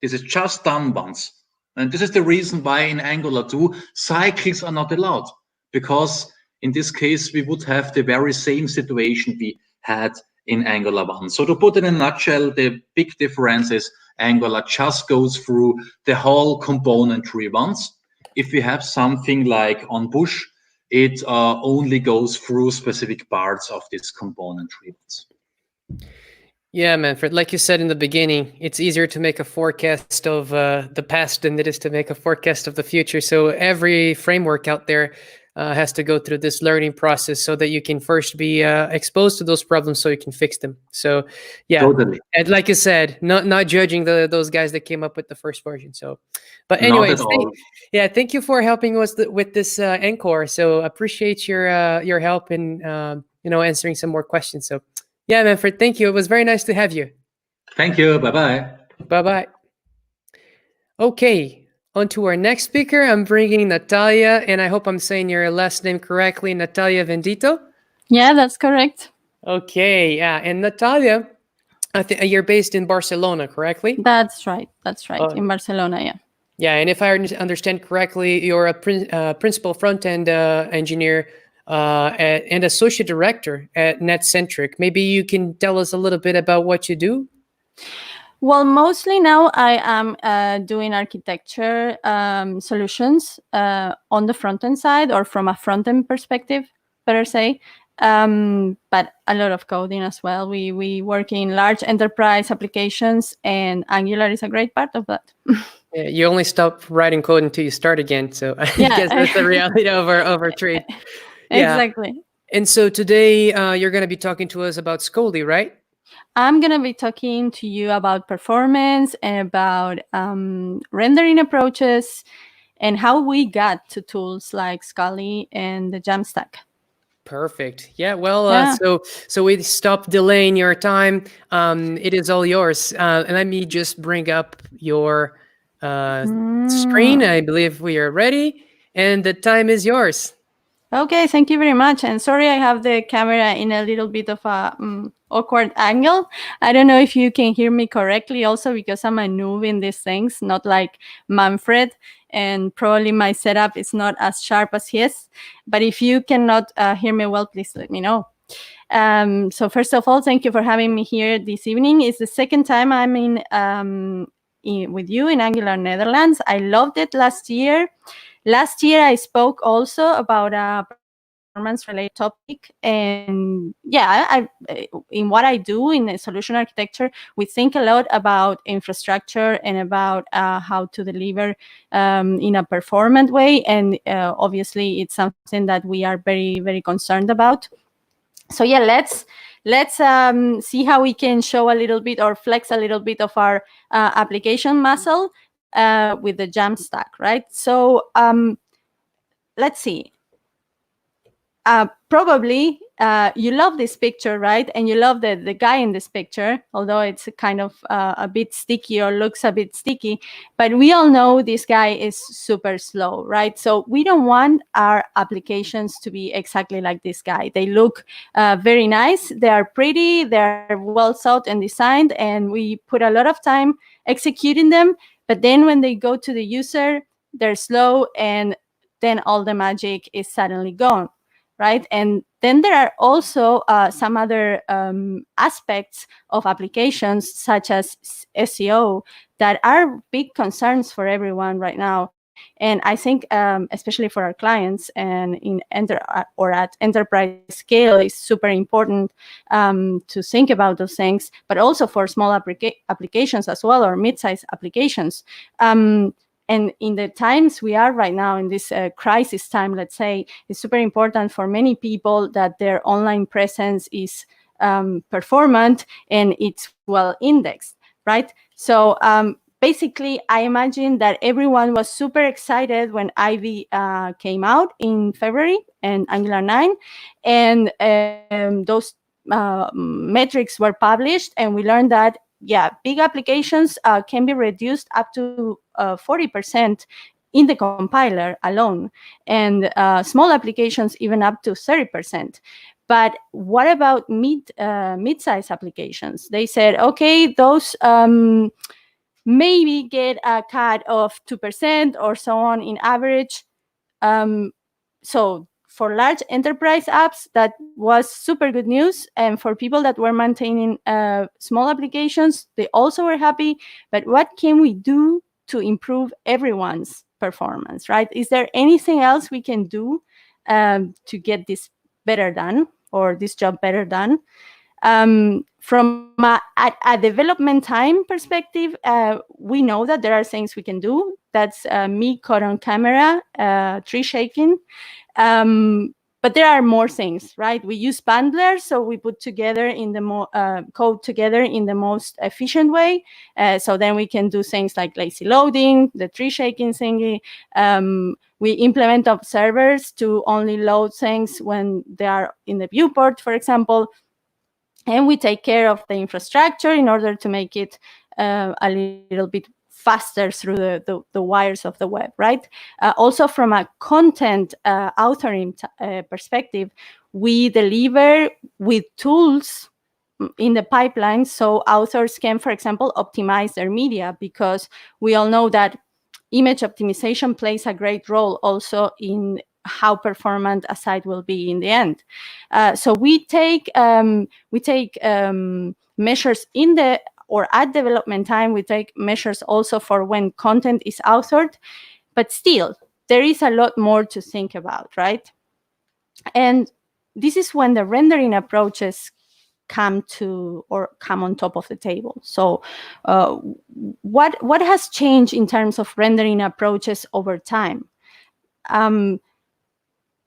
This is just done once. And this is the reason why in Angular 2, cycles are not allowed. Because in this case, we would have the very same situation we had in Angular 1. So to put it in a nutshell, the big difference is Angular just goes through the whole component tree once. If we have something like on push, it only goes through specific parts of this component tree once. Yeah, Manfred, like you said in the beginning, it's easier to make a forecast of the past than it is to make a forecast of the future. So every framework out there has to go through this learning process so that you can first be exposed to those problems so you can fix them. So yeah, Totally. and like you said, not judging those guys that came up with the first version. So, but anyways, Not at all. thank you for helping us with this encore. So appreciate your help in answering some more questions. So yeah, Manfred, thank you. It was very nice to have you. Thank you. Bye-bye. Bye-bye. Okay, on to our next speaker. I'm bringing Natalia, and I hope I'm saying your last name correctly, Natalia Venditto. Yeah, that's correct. Okay, yeah, and Natalia, I think you're based in Barcelona, correctly? That's right. In Barcelona, yeah. Yeah, and if I understand correctly, you're a principal front-end engineer and associate director at Netcentric. Maybe you can tell us a little bit about what you do? Well, mostly now I am doing architecture solutions on the front-end side, or from a front-end perspective, better say. But a lot of coding as well. We work in large enterprise applications, and Angular is a great part of that. Yeah, you only stop writing code until you start again. So I guess that's the reality of our trade. Yeah. Exactly. And so today you're going to be talking to us about Scholly, right? I'm going to be talking to you about performance and about rendering approaches and how we got to tools like Scholly and the Jamstack. Perfect. Yeah. Well, so we stop delaying your time. It is all yours. And let me just bring up your screen. I believe we are ready, and the time is yours. Okay, thank you very much. And sorry, I have the camera in a little bit of a awkward angle. I don't know if you can hear me correctly also, because I'm a noob in these things, not like Manfred. And probably my setup is not as sharp as his. But if you cannot hear me well, please let me know. So first of all, thank you for having me here this evening. It's the second time I'm with you in Angular Netherlands. I loved it last year. Last year, I spoke also about a performance-related topic. And yeah, in what I do in solution architecture, we think a lot about infrastructure and about how to deliver in a performant way. And obviously, it's something that we are very, very concerned about. So yeah, let's see how we can show a little bit or flex a little bit of our application muscle with the Jamstack, right? So let's see. Probably you love this picture, right? And you love the guy in this picture, although it's kind of a bit sticky or looks a bit sticky. But we all know this guy is super slow, right? So we don't want our applications to be exactly like this guy. They look very nice. They are pretty. They're well thought and designed. And we put a lot of time executing them. But then when they go to the user, they're slow. And then all the magic is suddenly gone. Right. And then there are also some other aspects of applications, such as SEO, that are big concerns for everyone right now. And I think, especially for our clients and at enterprise scale, is super important to think about those things, but also for small applications as well, or mid-sized applications. And in the times we are right now, in this crisis time, let's say, it's super important for many people that their online presence is performant and it's well indexed, right? So basically, I imagine that everyone was super excited when Ivy came out in February and Angular 9, and those metrics were published, and we learned that big applications can be reduced up to 40% in the compiler alone, and small applications even up to 30%. But what about mid-size applications? They said, okay, those maybe get a cut of 2% or so on in average. So for large enterprise apps, that was super good news. And for people that were maintaining small applications, they also were happy. But what can we do to improve everyone's performance, right? Is there anything else we can do to get this better done, or this job better done? From a development time perspective, we know that there are things we can do. That's me caught on camera, tree shaking. But there are more things, right? We use bundlers, so we put together in the code together in the most efficient way. So then we can do things like lazy loading, the tree shaking thingy. We implement observers to only load things when they are in the viewport, for example. And we take care of the infrastructure in order to make it a little bit faster through the wires of the web, right? Also, from a content authoring perspective, we deliver with tools in the pipeline so authors can, for example, optimize their media, because we all know that image optimization plays a great role also in how performant a site will be in the end. So we take measures in the or at development time. We take measures also for when content is authored, but still there is a lot more to think about, right? And this is when the rendering approaches come on top of the table. So what has changed in terms of rendering approaches over time?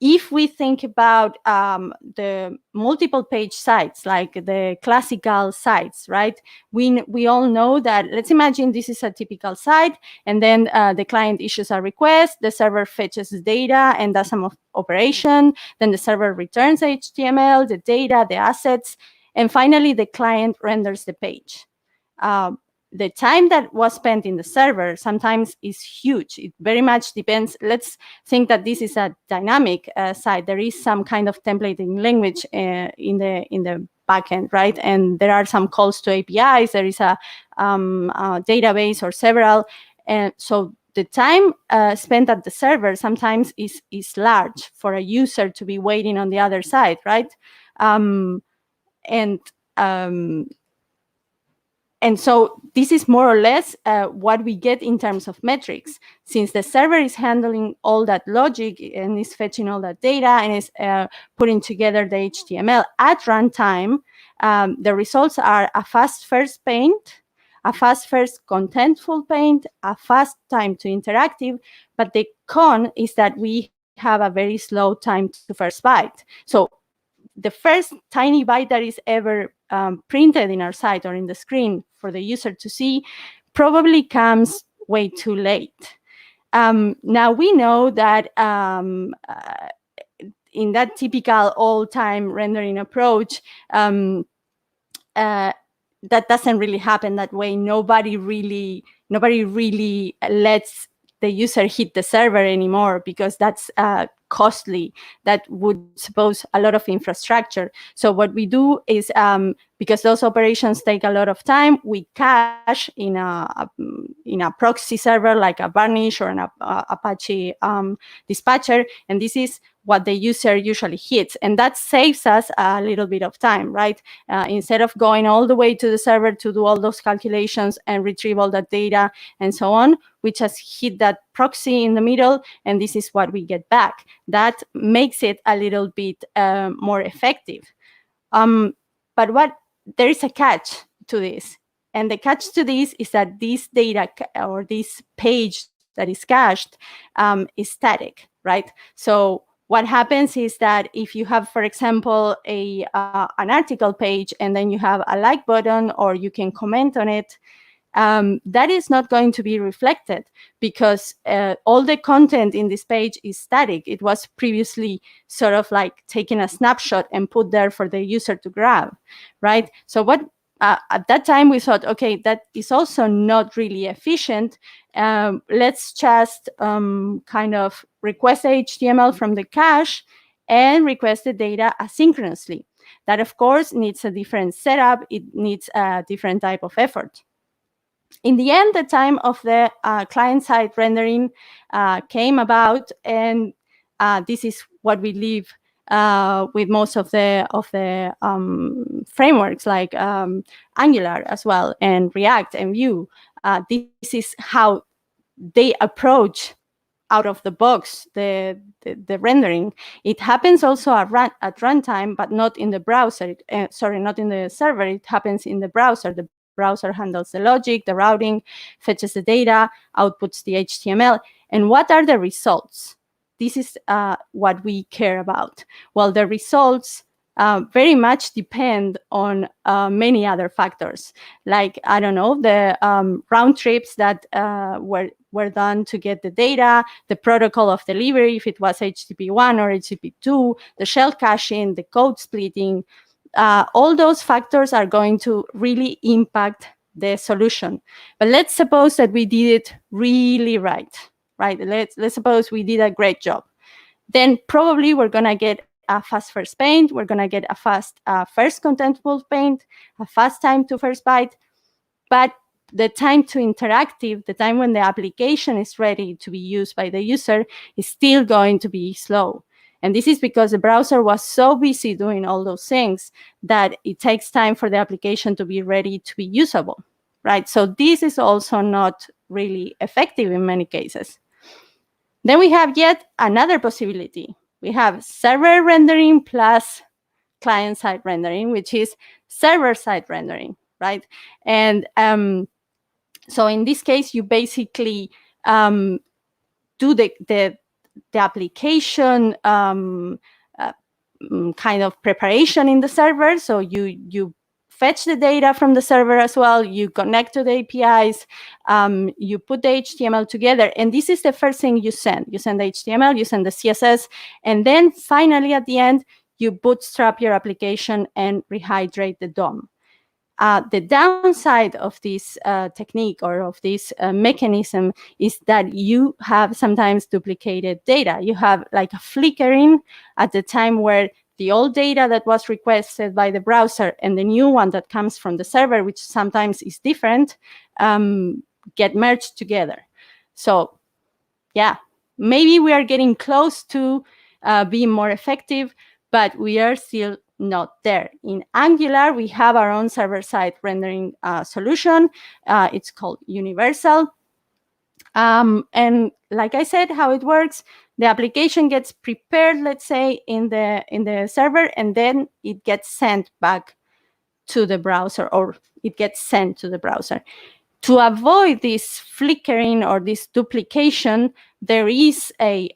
If we think about the multiple page sites, like the classical sites, right? We all know that, let's imagine this is a typical site, and then the client issues a request, the server fetches data and does some operation, then the server returns HTML, the data, the assets, and finally the client renders the page. The time that was spent in the server sometimes is huge. It very much depends. Let's think that this is a dynamic site. There is some kind of templating language in the backend, right? And there are some calls to APIs. There is a database or several. And so the time spent at the server sometimes is large for a user to be waiting on the other side, right? And so this is more or less what we get in terms of metrics. Since the server is handling all that logic and is fetching all that data and is putting together the HTML at runtime, the results are a fast first paint, a fast first contentful paint, a fast time to interactive. But the con is that we have a very slow time to first byte. So the first tiny byte that is ever printed in our site or in the screen for the user to see probably comes way too late. Now we know that in that typical all-time rendering approach, that doesn't really happen that way. Nobody really lets the user hit the server anymore, because that's costly. That would suppose a lot of infrastructure. So what we do is, because those operations take a lot of time, we cache in a proxy server like a Varnish or an Apache dispatcher, and this is what the user usually hits, and that saves us a little bit of time, right? Instead of going all the way to the server to do all those calculations and retrieve all that data and so on, we just hit that proxy in the middle, and this is what we get back. That makes it a little bit more effective. But there is a catch to this, and the catch to this is that this data or this page that is cached is static, right? So what happens is that if you have, for example, an article page, and then you have a like button or you can comment on it, that is not going to be reflected, because all the content in this page is static. It was previously sort of like taking a snapshot and put there for the user to grab, right? So at that time we thought, okay, that is also not really efficient. Let's just kind of request HTML from the cache and request the data asynchronously. That, of course, needs a different setup. It needs a different type of effort. In the end, the time of the client-side rendering came about, and this is what we leave with most of the frameworks like Angular as well, and React and Vue. This is how they approach out of the box the rendering. It happens also at runtime, but not in the browser. Not in the server. It happens in the browser. The browser handles the logic, the routing, fetches the data, outputs the HTML. And what are the results? This is what we care about. Well, the results very much depend on many other factors, like, I don't know, the round trips that were done to get the data, the protocol of delivery, if it was HTTP1 or HTTP2, the shell caching, the code splitting. All those factors are going to really impact the solution. But let's suppose that we did it really right? Let's suppose we did a great job. Then probably we're going to get a fast first paint, we're going to get a fast first contentful paint, a fast time to first byte, but the time to interactive, the time when the application is ready to be used by the user, is still going to be slow. And this is because the browser was so busy doing all those things that it takes time for the application to be ready to be usable, right? So this is also not really effective in many cases. Then we have yet another possibility. We have server rendering plus client-side rendering, which is server-side rendering, right? And so in this case, you basically do the application kind of preparation in the server. So you fetch the data from the server as well, you connect to the APIs, you put the HTML together, and this is the first thing you send. You send the HTML, you send the CSS, and then finally at the end, you bootstrap your application and rehydrate the DOM. The downside of this technique or of this mechanism is that you have sometimes duplicated data. You have like a flickering at the time where the old data that was requested by the browser and the new one that comes from the server, which sometimes is different, get merged together. So yeah, maybe we are getting close to being more effective, but we are still not there. In Angular, we have our own server-side rendering solution. It's called Universal. And like I said, how it works, the application gets prepared, let's say, in the server, and then it gets sent back to the browser, or it gets sent to the browser. To avoid this flickering or this duplication, there is an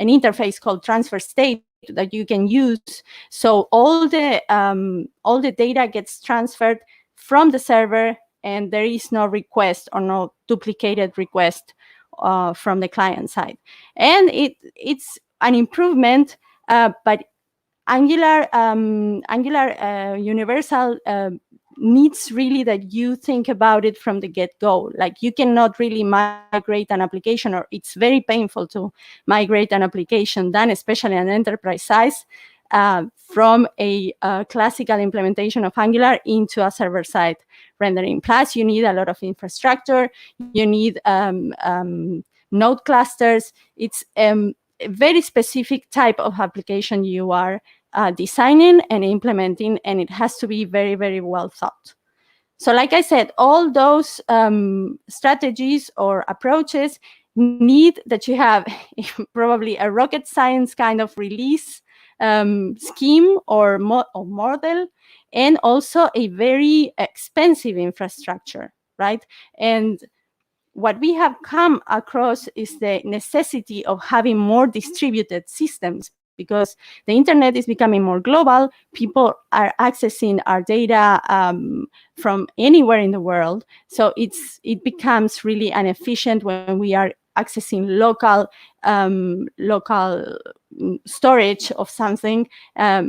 interface called transfer state that you can use. So all the data gets transferred from the server, and there is no request or no duplicated request from the client side. And it's an improvement, but Angular Universal needs really that you think about it from the get-go. Like, you cannot really migrate an application, or it's very painful to migrate an application done, especially an enterprise size, from a classical implementation of Angular into a server-side rendering. Plus, you need a lot of infrastructure. You need node clusters. It's a very specific type of application you are designing and implementing, and it has to be very, very well thought. So like I said, all those strategies or approaches need that you have probably a rocket science kind of release scheme or model, and also a very expensive infrastructure, right? And what we have come across is the necessity of having more distributed systems, because the internet is becoming more global. People are accessing our data from anywhere in the world. So it becomes really inefficient when we are accessing local storage of something.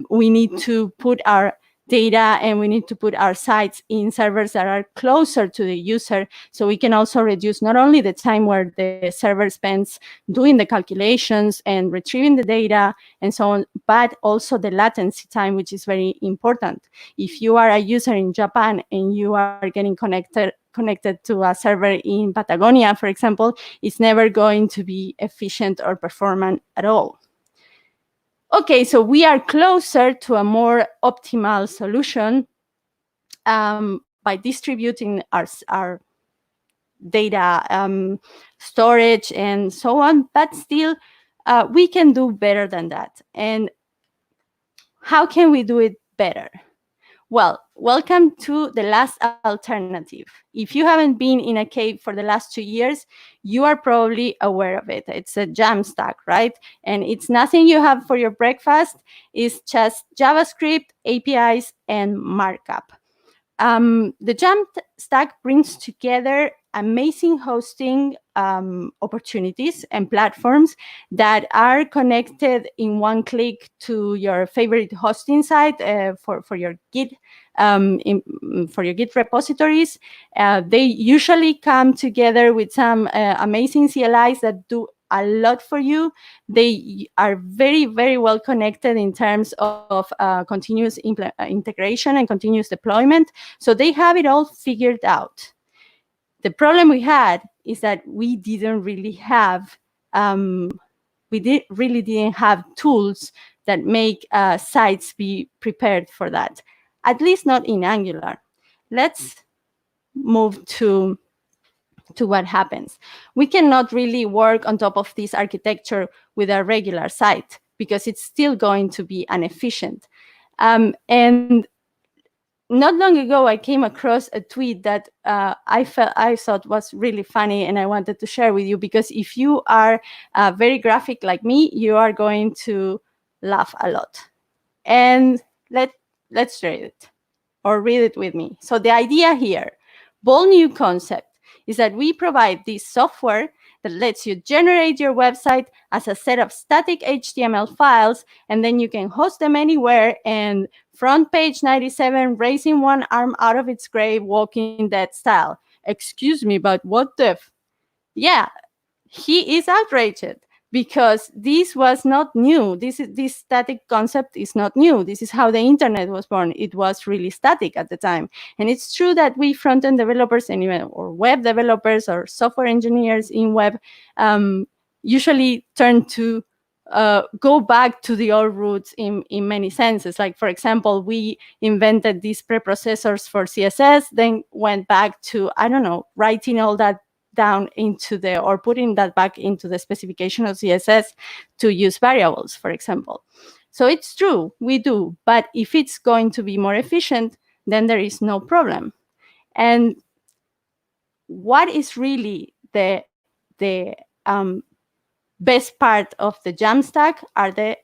We need to put our data, and we need to put our sites in servers that are closer to the user, so we can also reduce not only the time where the server spends doing the calculations and retrieving the data and so on, but also the latency time, which is very important. If you are a user in Japan and you are getting connected to a server in Patagonia, for example, it's never going to be efficient or performant at all. Okay, so we are closer to a more optimal solution by distributing our data storage and so on, but still we can do better than that. And how can we do it better? Well, welcome to the last alternative. If you haven't been in a cave for the last 2 years, you are probably aware of it. It's a Jamstack, right? And it's nothing you have for your breakfast. It's just JavaScript, APIs, and markup. The Jamstack brings together amazing hosting opportunities and platforms that are connected in one click to your favorite hosting site for your Git for your Git repositories. They usually come together with some amazing CLIs that do a lot for you. They are very, very well connected in terms of continuous integration and continuous deployment. So they have it all figured out. The problem we had is that we didn't really have really didn't have tools that make sites be prepared for that, at least not in Angular. Let's move to what happens. We cannot really work on top of this architecture with a regular site because it's still going to be inefficient. And not long ago, I came across a tweet that I thought was really funny, and I wanted to share with you, because if you are very graphic like me, you are going to laugh a lot. And let's read it, or read it with me. So the idea here, bold new concept, is that we provide this software that lets you generate your website as a set of static HTML files, and then you can host them anywhere, and front page 97 raising one arm out of its grave, Walking Dead style. Excuse me, but what the yeah, he is outraged because this was not new. This static concept is not new. This is how the internet was born. It was really static at the time. And it's true that we front-end developers and even or web developers or software engineers in web usually turn to go back to the old roots in many senses. Like, for example, we invented these preprocessors for CSS, then went back to, I don't know, writing all that down into or putting that back into the specification of CSS to use variables, for example. So it's true, we do, but if it's going to be more efficient, then there is no problem. And what is really the best part of the Jamstack are the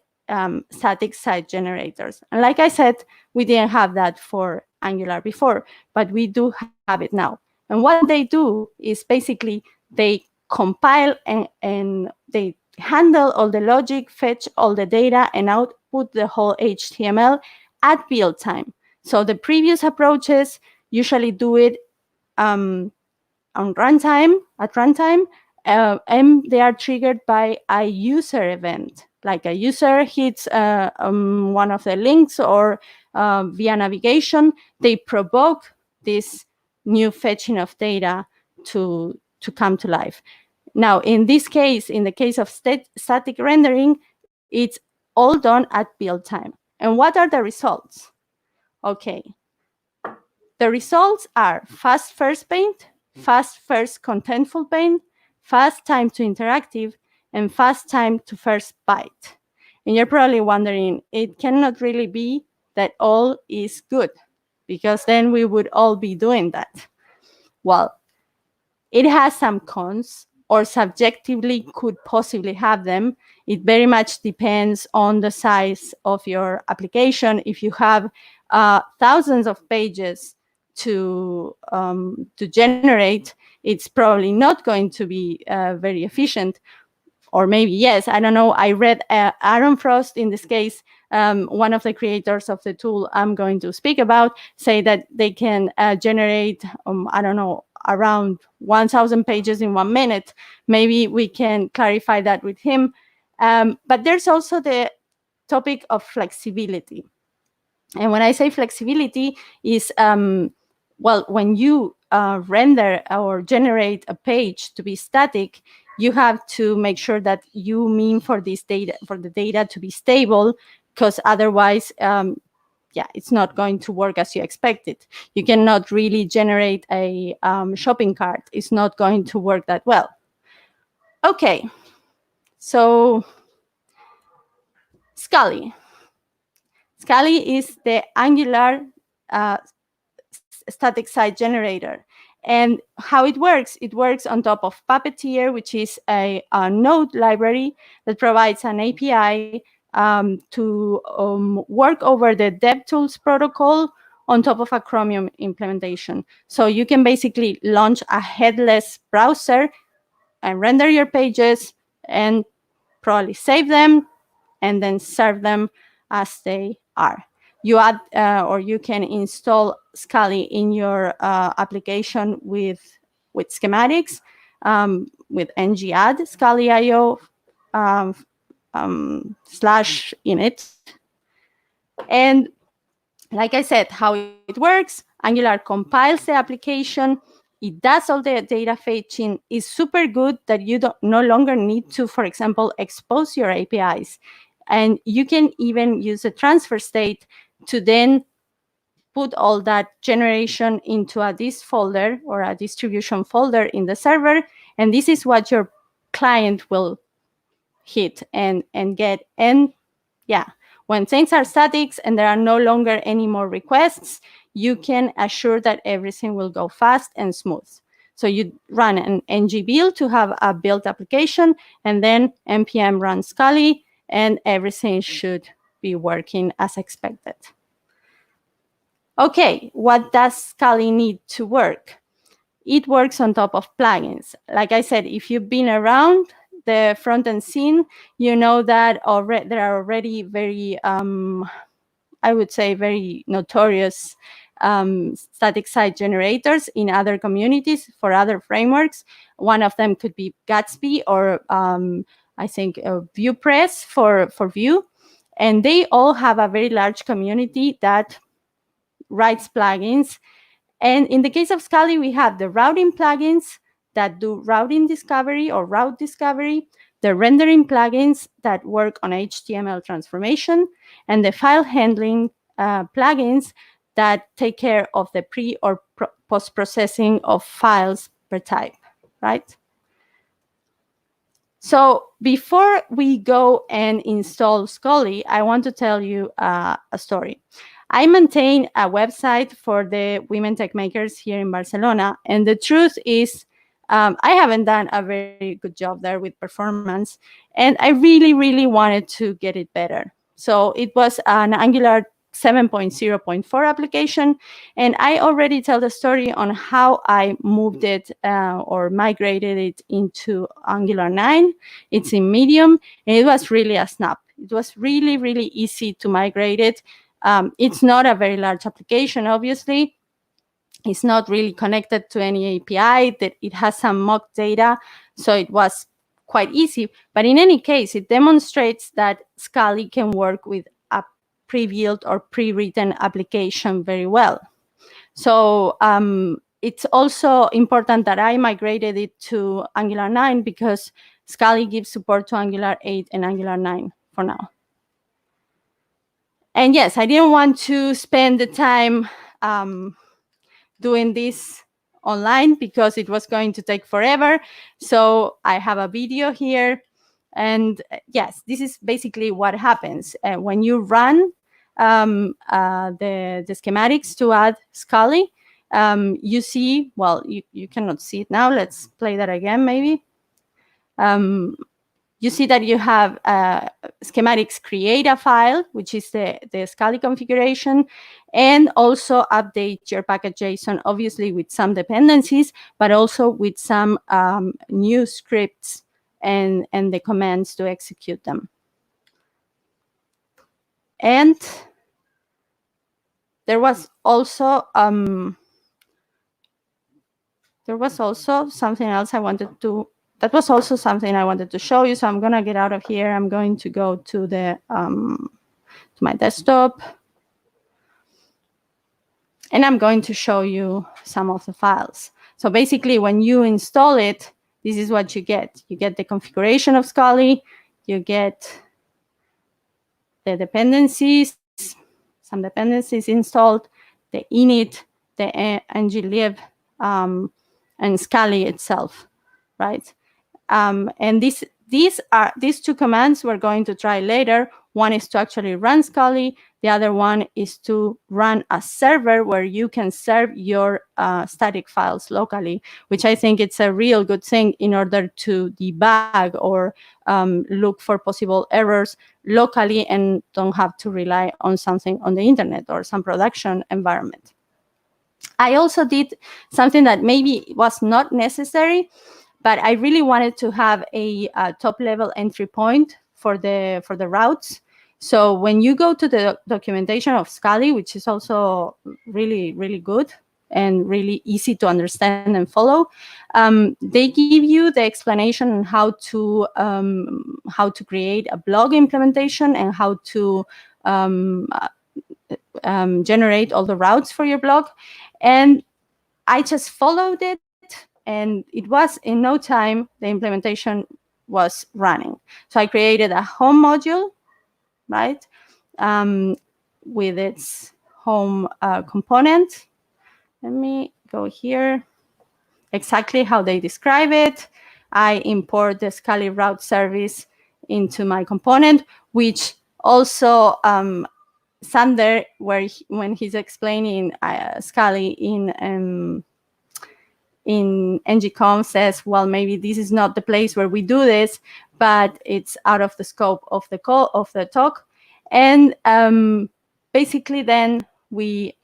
static site generators. And like I said, we didn't have that for Angular before, but we do have it now. And what they do is basically they compile and they handle all the logic, fetch all the data, and output the whole HTML at build time. So the previous approaches usually do it on runtime, at runtime, and they are triggered by a user event. Like a user hits one of the links or via navigation, they provoke this new fetching of data to come to life. Now, in this case, in the case of static rendering, it's all done at build time. And what are the results? Okay. The results are fast first paint, fast first contentful paint, fast time to interactive, and fast time to first byte. And you're probably wondering, it cannot really be that all is good, because then we would all be doing that. Well, it has some cons, or subjectively could possibly have them. It very much depends on the size of your application. If you have thousands of pages to generate, it's probably not going to be very efficient. Or maybe yes, I don't know. I read Aaron Frost, in this case, one of the creators of the tool I'm going to speak about, say that they can generate, I don't know, around 1,000 pages in 1 minute. Maybe we can clarify that with him. But there's also the topic of flexibility. And when I say flexibility is, well, when you render or generate a page to be static, you have to make sure that you mean for this data, for the data to be stable, because otherwise, yeah, it's not going to work as you expected. You cannot really generate a shopping cart. It's not going to work that well. Okay, so Scully. Scully is the Angular static site generator. And how it works on top of Puppeteer, which is a Node library that provides an API to work over the DevTools protocol on top of a Chromium implementation. So you can basically launch a headless browser and render your pages and probably save them and then serve them as they are. You add or you can install Scali in your application with schematics, with ng-add Scali.io /init. And like I said, how it works, Angular compiles the application. It does all the data fetching. Is super good that you no longer need to, for example, expose your APIs. And you can even use a transfer state to then put all that generation into a dist folder or a distribution folder in the server. And this is what your client will hit and get. And yeah, when things are statics and there are no longer any more requests, you can assure that everything will go fast and smooth. So you run an ng build to have a built application, and then npm run Scali, and everything should be working as expected. Okay, what does Scali need to work? It works on top of plugins. Like I said, if you've been around the front-end scene, you know that there are already very, I would say, very notorious static site generators in other communities for other frameworks. One of them could be Gatsby, or I think VuePress for Vue. And they all have a very large community that writes plugins. And in the case of Scali, we have the routing plugins that do routing discovery or route discovery, the rendering plugins that work on HTML transformation, and the file handling plugins that take care of the pre or post-processing of files per type, right? So before we go and install Scali, I want to tell you a story. I maintain a website for the women tech makers here in Barcelona. And the truth is, I haven't done a very good job there with performance. And I really, really wanted to get it better. So it was an Angular 7.0.4 application. And I already tell the story on how I moved it or migrated it into Angular 9. It's in Medium. And it was really a snap. It was really, really easy to migrate it. It's not a very large application, obviously. It's not really connected to any API. That it has some mock data, so it was quite easy. But in any case, it demonstrates that Scali can work with a pre-built or pre-written application very well. So it's also important that I migrated it to Angular 9 because Scali gives support to Angular 8 and Angular 9 for now. And yes, I didn't want to spend the time doing this online because it was going to take forever. So I have a video here. And yes, this is basically what happens. When you run the schematics to add Scali, you see, well, you cannot see it now. Let's play that again, maybe. You see that you have schematics create a file, which is the Scali configuration, and also update your package.json, obviously with some dependencies, but also with some new scripts and the commands to execute them. And there was also something else I wanted to. That was also something I wanted to show you. So I'm going to get out of here. I'm going to go to the to my desktop. And I'm going to show you some of the files. So basically, when you install it, this is what you get. You get the configuration of Scali. You get the dependencies, some dependencies installed, the init, the ng-lib, and Scali itself, right? And these two commands we're going to try later One is to actually run Scali. The other one is to run a server where you can serve your static files locally, which I think it's a real good thing in order to debug or look for possible errors locally and don't have to rely on something on the internet or some production environment. I also did something that maybe was not necessary, but I really wanted to have a top-level entry point for the routes. So when you go to the documentation of Scali, which is also really, really good and really easy to understand and follow, they give you the explanation on how to create a blog implementation and how to generate all the routes for your blog. And I just followed it, and it was in no time the implementation was running. So I created a home module, right, with its home component. Let me go here. Exactly how they describe it. I import the Scali route service into my component, which also Sander, when he's explaining Scali in ngConf, says, well, maybe this is not the place where we do this, but it's out of the scope of the talk. And basically, then we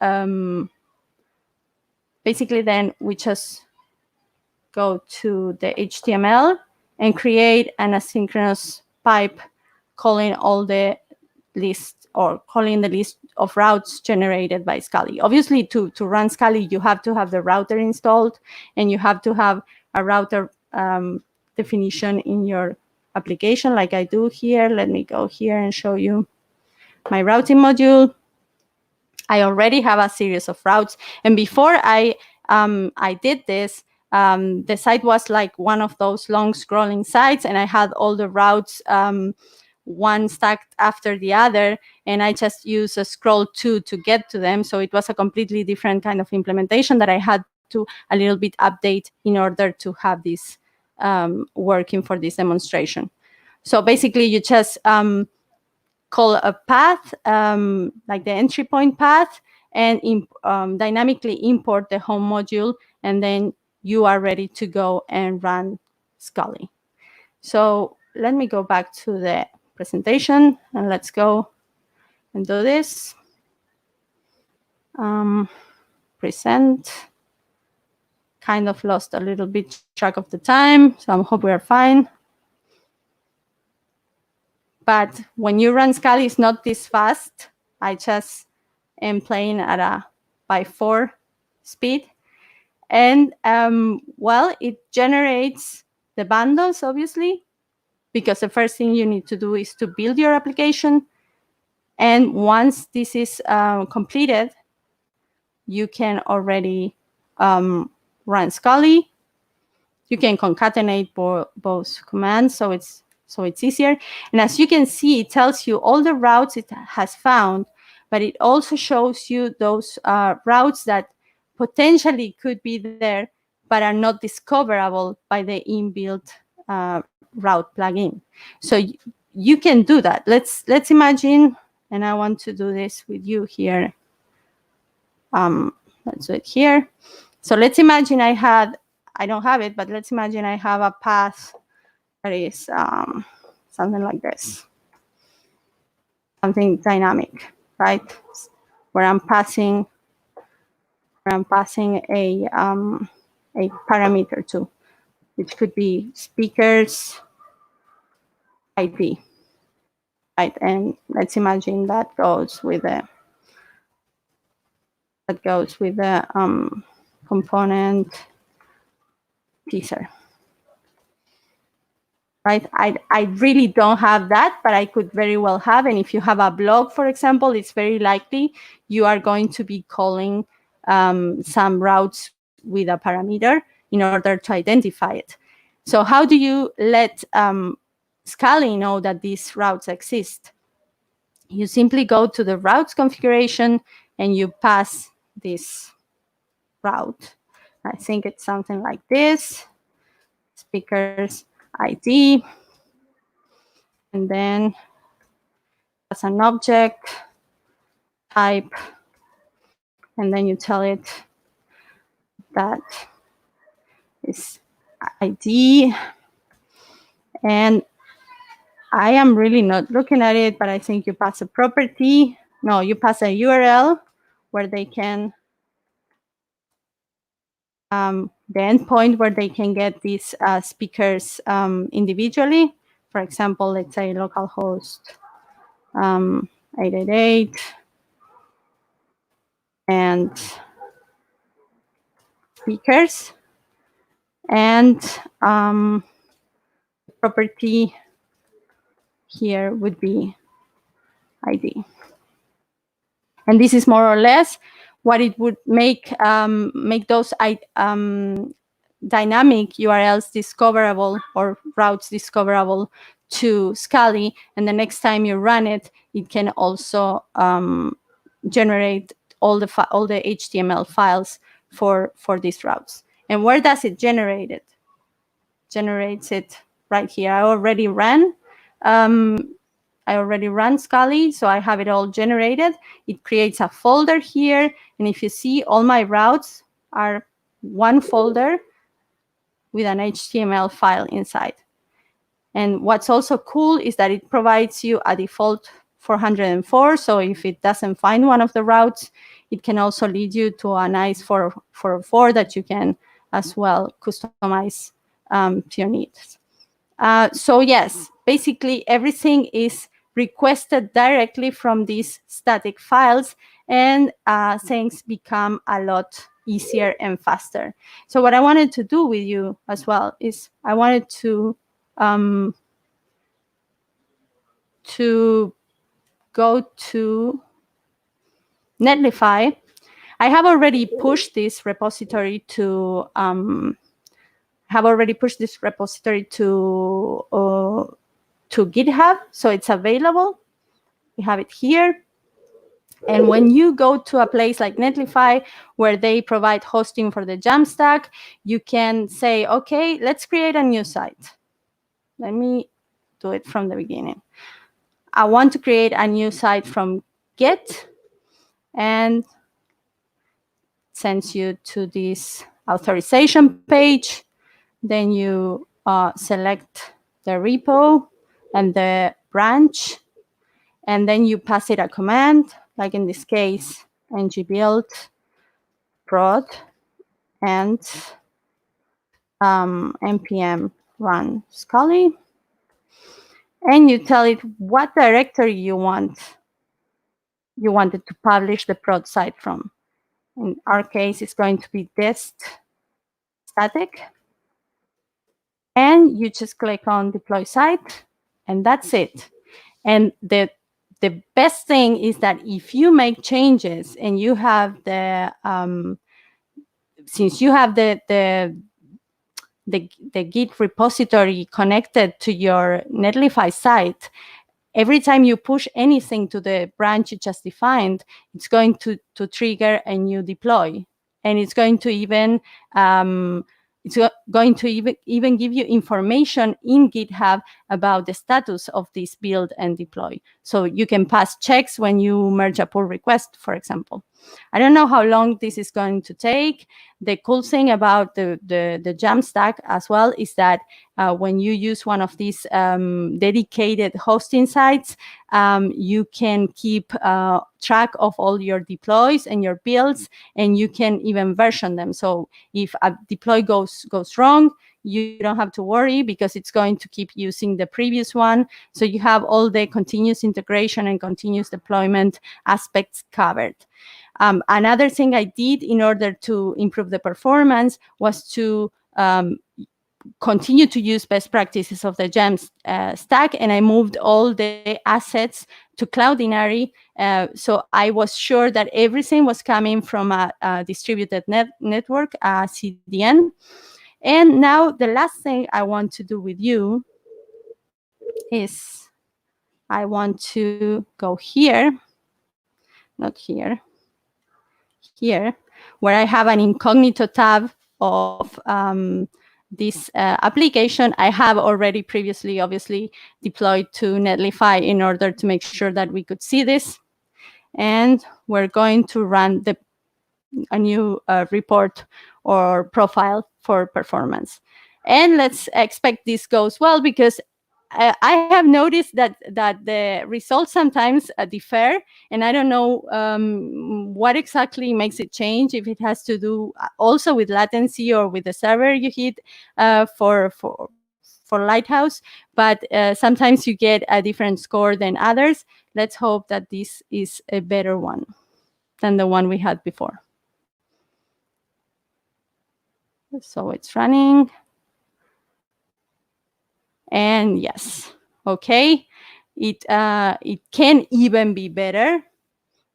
just go to the HTML and create an asynchronous pipe calling all the list, or calling the list of routes generated by Scali. Obviously, to run Scali, you have to have the router installed, and you have to have a router definition in your application, like I do here. Let me go here and show you my routing module. I already have a series of routes, and before I did this, the site was like one of those long scrolling sites, and I had all the routes one stacked after the other, and I just used a scroll to get to them. So it was a completely different kind of implementation that I had to a little bit update in order to have this working for this demonstration. So basically, you just call a path, like the entry point path, and dynamically import the home module, and then you are ready to go and run Scali. So let me go back to the presentation, and let's go and do this. Present. Kind of lost a little bit track of the time, so I hope we are fine. But when you run Scali, it's not this fast. I just am playing at a by 4 speed. And well, it generates the bundles, obviously, because the first thing you need to do is to build your application. And once this is completed, you can already run Scali. You can concatenate both commands, so it's easier. And as you can see, it tells you all the routes it has found, but it also shows you those routes that potentially could be there, but are not discoverable by the inbuilt route plugin. So you can do that. Let's imagine, and I want to do this with you here. Let's do it here. So let's imagine I don't have it, but let's imagine I have a path that is something like this, something dynamic, right? Where I'm passing a parameter to, which could be speakers ID, right? And let's imagine that goes with the component teaser. Right, I really don't have that, but I could very well have. And if you have a blog, for example, it's very likely you are going to be calling some routes with a parameter in order to identify it. So how do you let Scali know that these routes exist? You simply go to the routes configuration and you pass this route. I think it's something like this, speakers ID, and then as an object type, and then you tell it that is ID. And I am really not looking at it, but I think you pass a property. No, you pass a URL where they can, the endpoint where they can get these speakers individually. For example, let's say localhost 888 and speakers. And property here would be ID. And this is more or less what it would make those dynamic URLs discoverable or routes discoverable to Scali. And the next time you run it, it can also generate all the HTML files for these routes. And where does it generate it? Generates it right here. I already ran Scali, so I have it all generated. It creates a folder here, and if you see, all my routes are one folder with an HTML file inside. And what's also cool is that it provides you a default 404, so if it doesn't find one of the routes, it can also lead you to a nice 404 that you can as well customize to your needs. So yes, basically everything is requested directly from these static files, and things become a lot easier and faster. So what I wanted to do with you as well is I wanted to go to Netlify. I have already pushed this repository to GitHub, so it's available. We have it here. And when you go to a place like Netlify, where they provide hosting for the Jamstack, you can say, okay, let's create a new site. Let me do it from the beginning. I want to create a new site from Git, and sends you to this authorization page. Then you select the repo and the branch, and then you pass it a command, like in this case, ng-build prod and npm run Scali, and you tell it what directory you wanted to publish the prod site from. In our case, it's going to be dist static. And you just click on deploy site, and that's it. And the best thing is that if you make changes and you have the since you have the Git repository connected to your Netlify site, every time you push anything to the branch you just defined, it's going to trigger a new deploy, and it's going to even even give you information in GitHub about the status of this build and deploy. So you can pass checks when you merge a pull request, for example. I don't know how long this is going to take. The cool thing about the Jamstack as well is that when you use one of these dedicated hosting sites, you can keep track of all your deploys and your builds, and you can even version them. So if a deploy goes wrong, you don't have to worry, because it's going to keep using the previous one. So you have all the continuous integration and continuous deployment aspects covered. Another thing I did in order to improve the performance was to continue to use best practices of the Jamstack, and I moved all the assets to Cloudinary. So I was sure that everything was coming from a distributed network, CDN. And now the last thing I want to do with you is I want to go here, not here, here, where I have an incognito tab of this application. I have already previously, obviously, deployed to Netlify in order to make sure that we could see this. And we're going to run a new report or profile for performance. And let's expect this goes well, because I have noticed that the results sometimes differ, and I don't know what exactly makes it change, if it has to do also with latency or with the server you hit for Lighthouse, but sometimes you get a different score than others. Let's hope that this is a better one than the one we had before. So it's running. And yes, okay, it can even be better.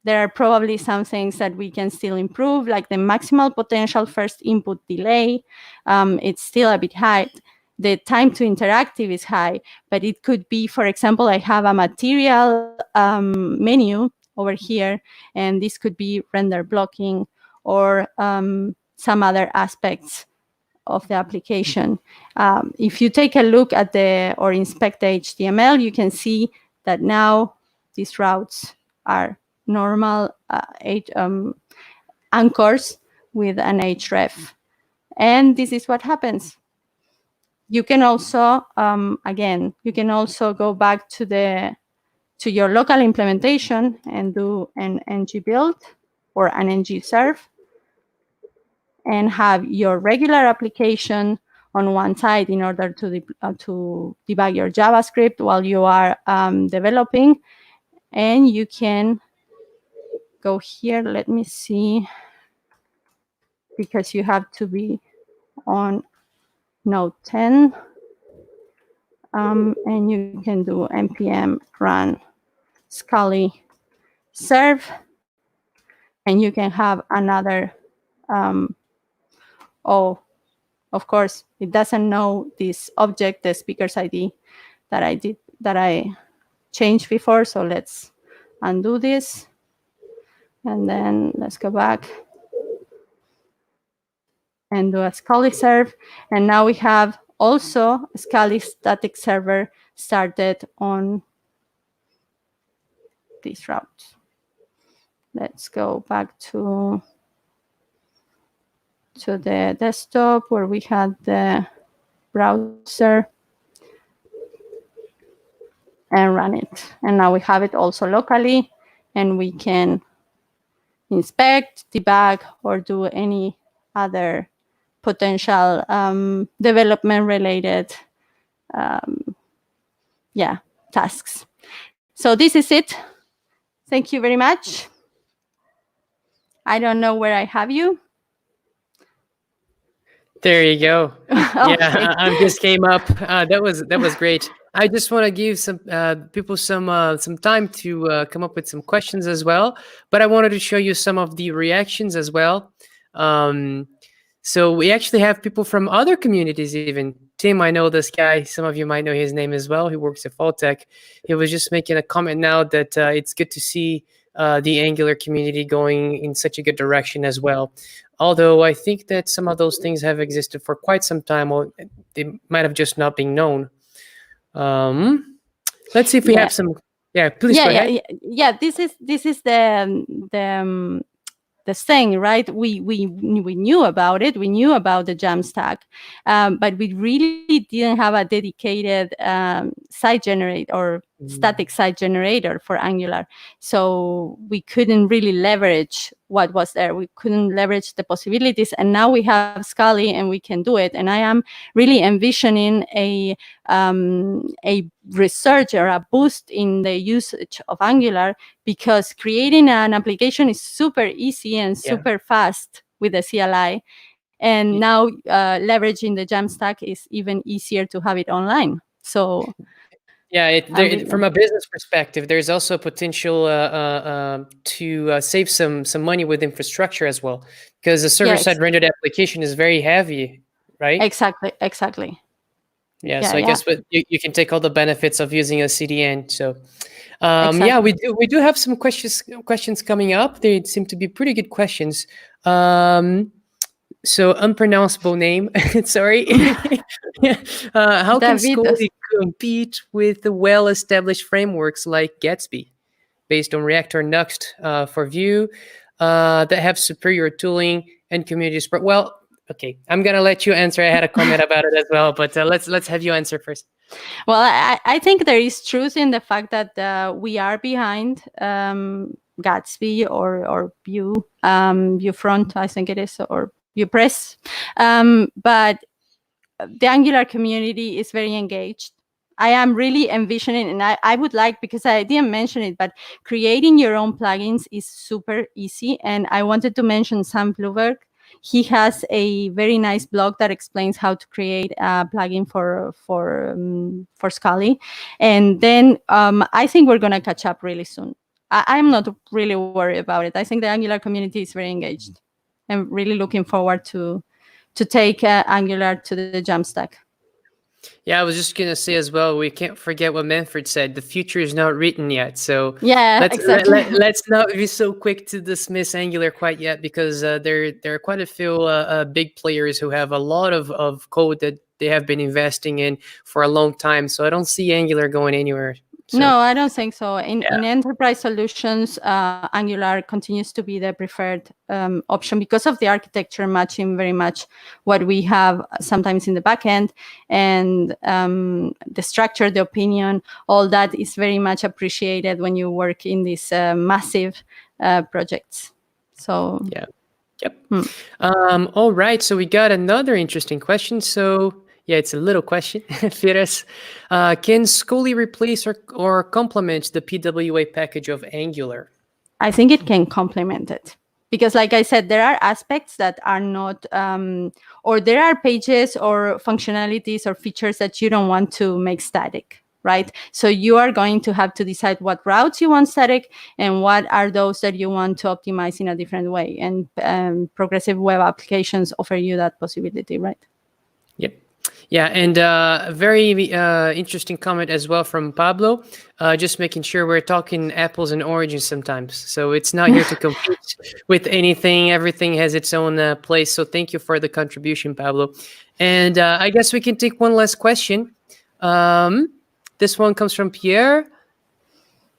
There are probably some things that we can still improve, like the maximal potential first input delay. It's still a bit high. The time to interactive is high, but it could be, for example, I have a material menu over here, and this could be render blocking or some other aspects of the application. If you take a look at or inspect the HTML, you can see that now these routes are normal anchors with an href. And this is what happens. You can also, again, you can also go back to your local implementation and do an ng build or an ng serve, and have your regular application on one side in order to debug your JavaScript while you are developing. And you can go here. Let me see, because you have to be on node 10. And you can do npm run Scully serve, and you can have another. Of course, it doesn't know this object, the speaker's ID that I changed before. So let's undo this, and then let's go back and do a Scully serve. And now we have also a Scully static server started on this route. Let's go back to the desktop where we had the browser and run it. And now we have it also locally, and we can inspect, debug, or do any other potential development-related tasks. So this is it. Thank you very much. I don't know where I have you. There you go. Okay. Yeah, I just came up. That was great. I just want to give some people some time to come up with some questions as well. But I wanted to show you some of the reactions as well. So we actually have people from other communities even. Tim, I know this guy. Some of you might know his name as well. He works at Falltech. He was just making a comment now that it's good to see the Angular community going in such a good direction as well. Although I think that some of those things have existed for quite some time, or they might have just not been known. Let's see if we have some. Yeah, please go ahead. Yeah. This is the thing, right? We knew about it. We knew about the Jamstack, but we really didn't have a dedicated site generator or static site generator for Angular. So we couldn't really leverage what was there. We couldn't leverage the possibilities. And now we have Scully and we can do it. And I am really envisioning a resurge or a boost in the usage of Angular, because creating an application is super easy and super fast with the CLI. And now leveraging the Jamstack is even easier to have it online. So yeah, from a business perspective, there's also potential to save some money with infrastructure as well, because the server-side rendered application is very heavy, right? Exactly. Yeah, so I guess you can take all the benefits of using a CDN. So, yeah, we do have some questions coming up. They seem to be pretty good questions. So unpronounceable name. Sorry. How can David. Scully compete with the well-established frameworks like Gatsby, based on React or Nuxt for Vue, that have superior tooling and community support? Well, okay, I'm gonna let you answer. I had a comment about it as well, but let's have you answer first. Well, I think there is truth in the fact that we are behind Gatsby or Vue Front, I think it is, or Vue Press. But the Angular community is very engaged. I am really envisioning, and I would like, because I didn't mention it, but creating your own plugins is super easy. And I wanted to mention Sam Bluberg. He has a very nice blog that explains how to create a plugin for Scully. And then I think we're going to catch up really soon. I'm not really worried about it. I think the Angular community is very engaged. I'm really looking forward to take Angular to the Jamstack. Yeah, I was just going to say as well, we can't forget what Manfred said. The future is not written yet. So yeah, exactly. Let's not be so quick to dismiss Angular quite yet, because there are quite a few big players who have a lot of code that they have been investing in for a long time. So I don't see Angular going anywhere. So. No, I don't think so. In enterprise solutions, Angular continues to be the preferred option because of the architecture matching very much what we have sometimes in the backend, and the structure, the opinion, all that is very much appreciated when you work in these massive projects. So yeah, yep. All right. So we got another interesting question. So. Yeah, it's a little question. Firas, can Scully replace or complement the PWA package of Angular? I think it can complement it. Because like I said, there are aspects that are not, or there are pages or functionalities or features that you don't want to make static, right? So you are going to have to decide what routes you want static and what are those that you want to optimize in a different way. And progressive web applications offer you that possibility, right? Yep. Yeah, and a very interesting comment as well from Pablo, just making sure we're talking apples and oranges sometimes. So it's not here to compete with anything. Everything has its own place. So thank you for the contribution, Pablo. And I guess we can take one last question. This one comes from Pierre.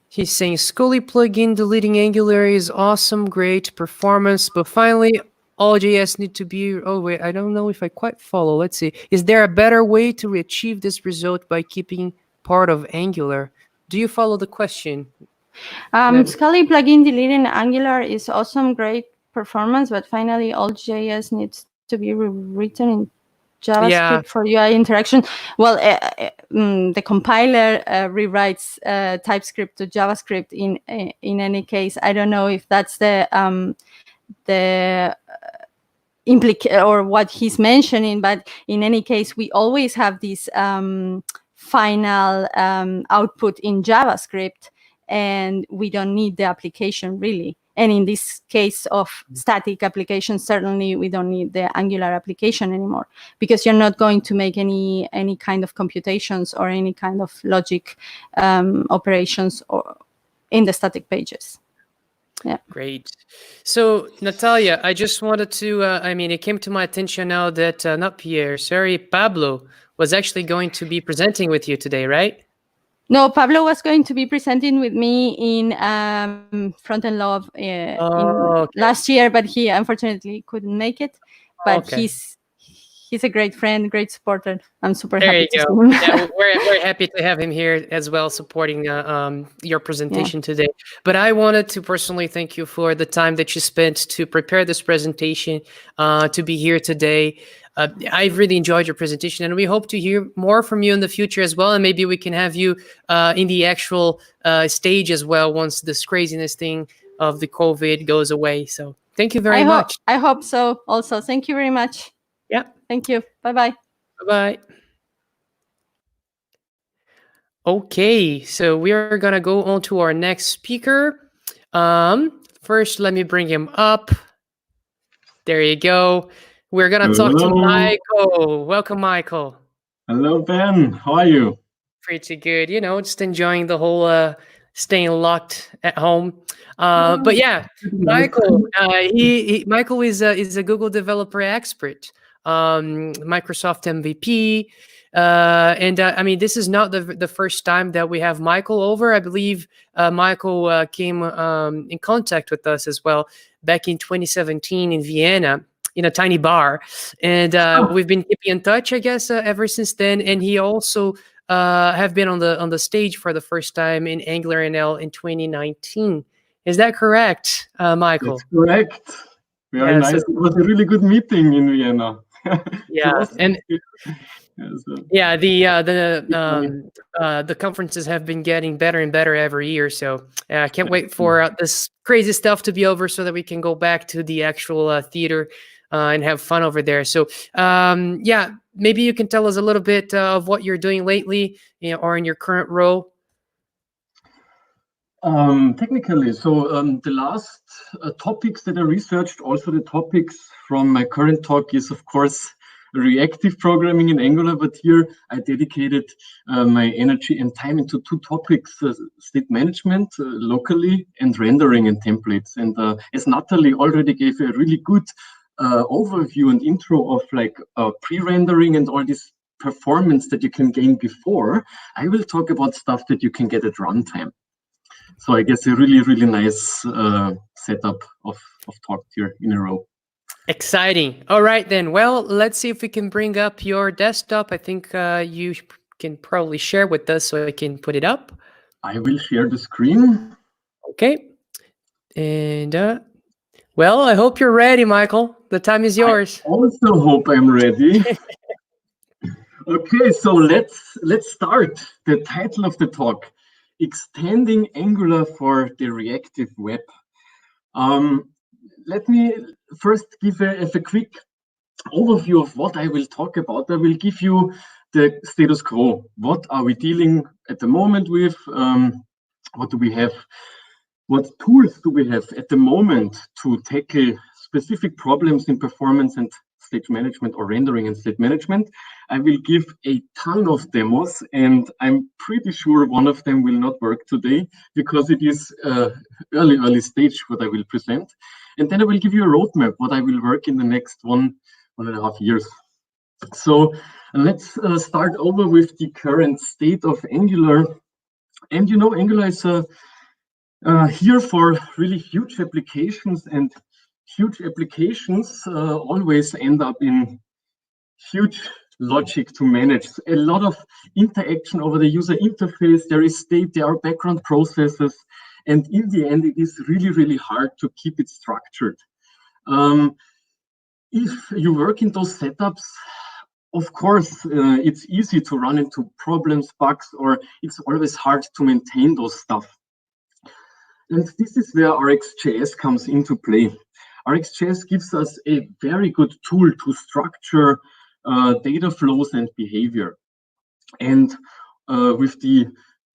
He's saying, Scully plugin deleting Angular is awesome, great performance, but finally, all JS need to be, oh wait, I don't know if I quite follow. Let's see. Is there a better way to achieve this result by keeping part of Angular? Do you follow the question? Scully plugin deleting Angular is awesome, great performance, but finally all JS needs to be rewritten in JavaScript for UI interaction. Well, the compiler rewrites TypeScript to JavaScript in any case. I don't know if that's the or what he's mentioning, but in any case, we always have this final output in JavaScript, and we don't need the application really. And in this case of static applications, certainly we don't need the Angular application anymore, because you're not going to make any kind of computations or any kind of logic operations or in the static pages. Yeah. Great. So, Natalia, I just wanted to, it came to my attention now that, not Pierre, sorry, Pablo was actually going to be presenting with you today, right? No, Pablo was going to be presenting with me in Frontend Love last year, but he unfortunately couldn't make it. But he's a great friend, great supporter. I'm super happy to see him. Yeah, we're happy to have him here as well, supporting your presentation today. But I wanted to personally thank you for the time that you spent to prepare this presentation, to be here today. I've really enjoyed your presentation, and we hope to hear more from you in the future as well. And maybe we can have you in the actual stage as well once this craziness thing of the COVID goes away. So thank you very much. I hope so also. Thank you very much. Yeah. Thank you. Bye-bye. Bye-bye. Okay, so we are going to go on to our next speaker. First, let me bring him up. There you go. We're going to talk to Michael. Welcome, Michael. Hello, Ben. How are you? Pretty good. You know, just enjoying the whole staying locked at home. But yeah, Michael, Michael is a Google developer expert, Microsoft MVP. And I mean, this is not the first time that we have Michael over. I believe Michael came in contact with us as well back in 2017 in Vienna in a tiny bar. And we've been keeping in touch, I guess, ever since then. And he also have been on the stage for the first time in AngularNL in 2019. Is that correct, Michael? That's correct. Very nice. So, it was a really good meeting in Vienna. Yeah, and yeah, the conferences have been getting better and better every year. So I can't wait for this crazy stuff to be over so that we can go back to the actual theater and have fun over there. So yeah, maybe you can tell us a little bit of what you're doing lately, or in your current role. Technically, so the last topics that I researched, also the topics from my current talk, is of course reactive programming in Angular, but here I dedicated my energy and time into two topics: state management locally and rendering and templates. And as Natalie already gave a really good overview and intro of like pre-rendering and all this performance that you can gain before, I will talk about stuff that you can get at runtime. So I guess a really, really nice setup of talks here in a row. Exciting. All right, then. Well, let's see if we can bring up your desktop. I think you can probably share with us so I can put it up. I will share the screen. Okay. And well, I hope you're ready, Michael. The time is yours. I also hope I'm ready. Okay, so let's start. The title of the talk: Extending Angular for the Reactive Web. Let me first give a quick overview of what I will talk about. I will give you the status quo. What are we dealing at the moment with? What do we have? What tools do we have at the moment to tackle specific problems in performance and state management, or rendering and state management? I will give a ton of demos, and I'm pretty sure one of them will not work today because it is early stage what I will present. And then I will give you a roadmap what I will work in the next 1.5 years. So let's start over with the current state of Angular. And Angular is here for really huge applications, and huge applications always end up in huge logic to manage. A lot of interaction over the user interface. There is state, there are background processes, and in the end, it is really, really hard to keep it structured. If you work in those setups, of course, it's easy to run into problems, bugs, or it's always hard to maintain those stuff. And this is where RxJS comes into play. RxJS gives us a very good tool to structure data flows and behavior. And with the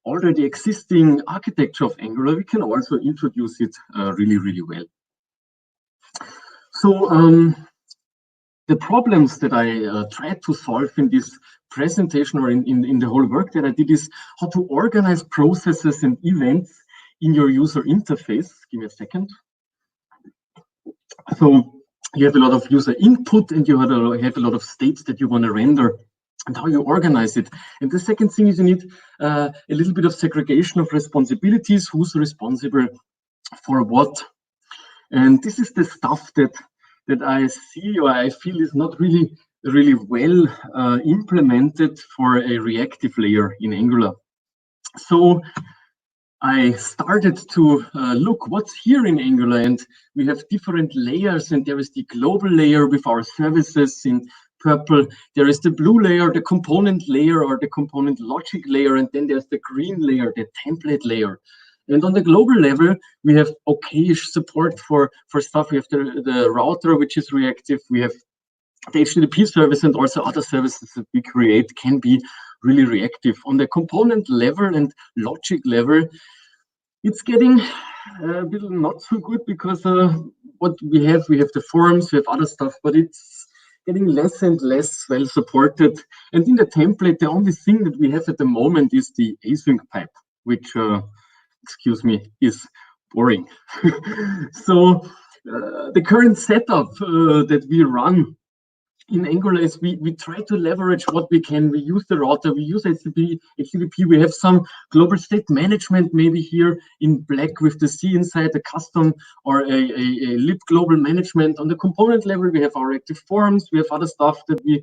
already existing architecture of Angular, we can also introduce it really, really well. So the problems that I tried to solve in this presentation, or in the whole work that I did, is how to organize processes and events in your user interface. Give me a second. So you have a lot of user input, and you have a lot of states that you want to render, and how you organize it. And the second thing is you need a little bit of segregation of responsibilities, who's responsible for what. And this is the stuff that I see, or I feel, is not really well implemented for a reactive layer in Angular. So I started to look what's here in Angular, and we have different layers, and there is the global layer with our services in purple. There is the blue layer, the component layer, or the component logic layer, and then there's the green layer, the template layer. And on the global level, we have okay-ish support for stuff. We have the router, which is reactive. We have the HTTP service, and also other services that we create can be really reactive. On the component level and logic level, it's getting a bit not so good, because what we have the forms, we have other stuff, but it's getting less and less well supported. And in the template, the only thing that we have at the moment is the async pipe, which excuse me, is boring. So the current setup that we run in Angular is we try to leverage what we can. We use the router, we use HTTP, we have some global state management maybe here in black with the C inside, a custom or a lib global management. On the component level, we have our reactive forms, we have other stuff that we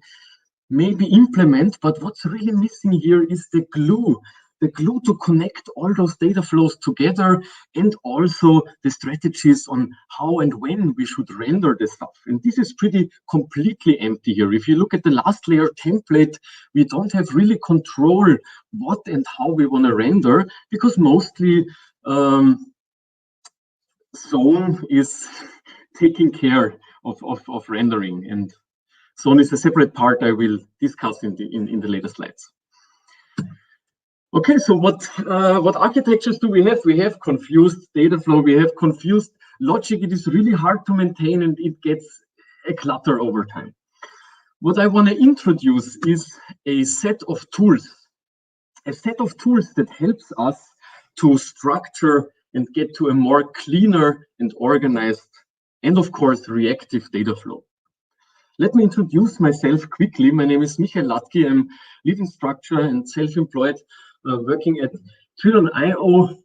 maybe implement, but what's really missing here is the glue to connect all those data flows together, and also the strategies on how and when we should render the stuff. And this is pretty completely empty here. If you look at the last layer template, we don't have really control what and how we want to render, because mostly Zone is taking care of rendering, and Zone is a separate part I will discuss in the later slides. Okay, so what architectures do we have? We have confused data flow, we have confused logic. It is really hard to maintain, and it gets a clutter over time. What I want to introduce is a set of tools that helps us to structure and get to a more cleaner and organized, and of course, reactive data flow. Let me introduce myself quickly. My name is Hladky. I'm lead instructor and self-employed, working at Trilon.io,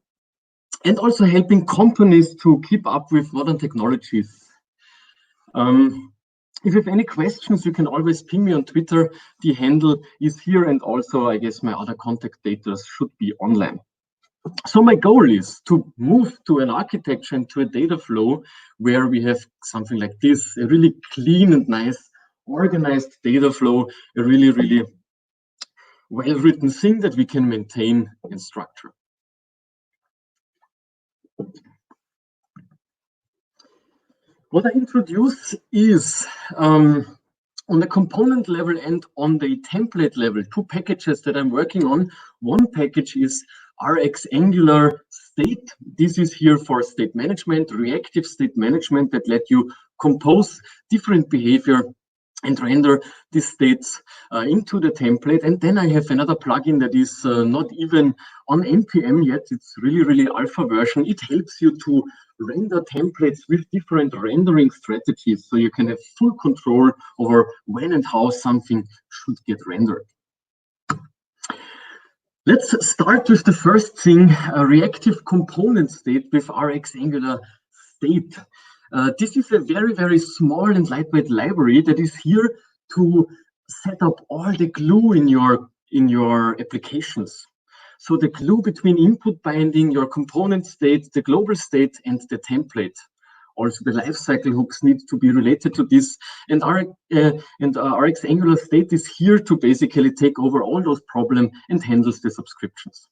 and also helping companies to keep up with modern technologies. If you have any questions, you can always ping me on Twitter. The handle is here, and also I guess my other contact data should be online. So my goal is to move to an architecture and to a data flow where we have something like this, a really clean and nice organized data flow, a really, really well-written thing that we can maintain and structure. What I introduce is on the component level and on the template level, two packages that I'm working on. One package is RxAngular state. This is here for state management, reactive state management that let you compose different behavior and render these states into the template. And then I have another plugin that is not even on NPM yet. It's really, really alpha version. It helps you to render templates with different rendering strategies, so you can have full control over when and how something should get rendered. Let's start with the first thing, a reactive component state with RxAngular state. This is a very, very small and lightweight library that is here to set up all the glue in your applications. So the glue between input binding, your component state, the global state, and the template. Also, the lifecycle hooks need to be related to this. And RxAngular state is here to basically take over all those problems and handles the subscriptions.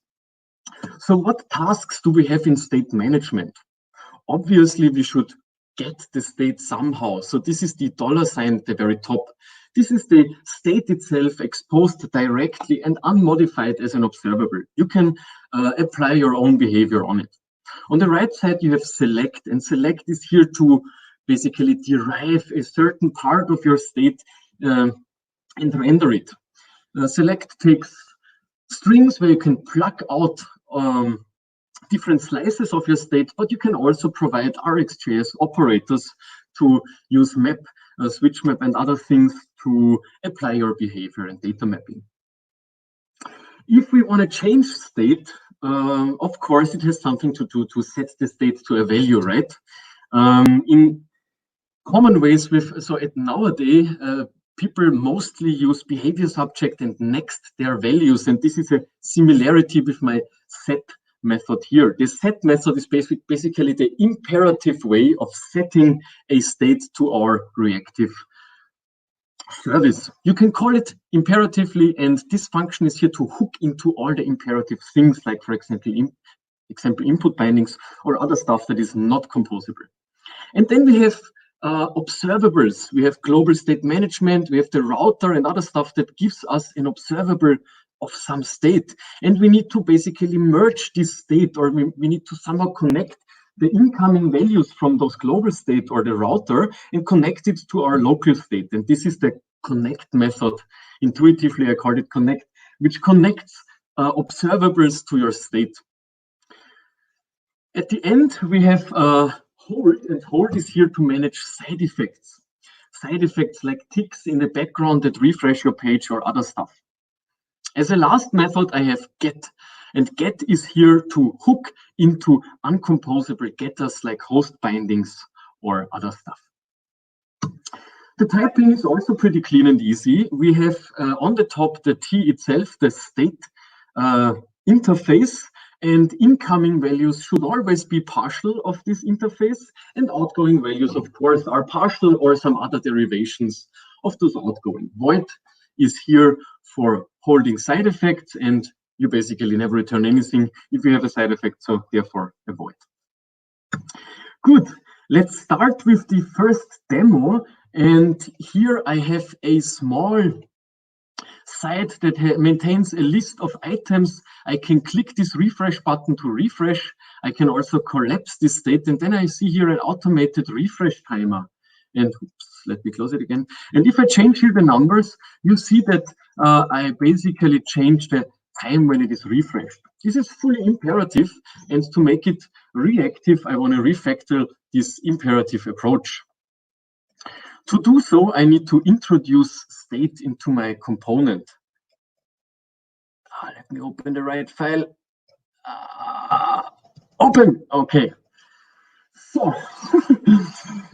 So what tasks do we have in state management? Obviously, we should get the state somehow. So this is the $sign at the very top. This is the state itself exposed directly and unmodified as an observable. You can apply your own behavior on it. On the right side, you have select, and select is here to basically derive a certain part of your state and render it. Select takes strings where you can plug out different slices of your state, but you can also provide RxJS operators to use map, switch map, and other things to apply your behavior and data mapping. If we want to change state, of course, it has something to do to set the state to a value, right? In common ways nowadays, people mostly use behavior subject and next their values, and this is a similarity with my set method here. The set method is basically the imperative way of setting a state to our reactive service. You can call it imperatively, and this function is here to hook into all the imperative things, like, for example, input bindings or other stuff that is not composable. And then we have observables. We have global state management, we have the router and other stuff that gives us an observable of some state. And we need to basically merge this state, or we need to somehow connect the incoming values from those global state or the router and connect it to our local state. And this is the connect method. Intuitively, I call it connect, which connects observables to your state. At the end, we have hold, and hold is here to manage side effects. Side effects like ticks in the background that refresh your page or other stuff. As a last method, I have get. And get is here to hook into uncomposable getters like host bindings or other stuff. The typing is also pretty clean and easy. We have on the top the T itself, the state interface, and incoming values should always be partial of this interface, and outgoing values, of course, are partial or some other derivations of those outgoing. Void is here for holding side effects, and you basically never return anything if you have a side effect, so therefore a void. Good, let's start with the first demo, and here I have a small site that maintains a list of items. I can click this refresh button to refresh. I can also collapse this state, and then I see here an automated refresh timer. And oops, let me close it again. And if I change here the numbers, you see that I basically change the time when it is refreshed. This is fully imperative, and to make it reactive, I want to refactor this imperative approach. To do so, I need to introduce state into my component. Let me open the right file. Open, okay. So,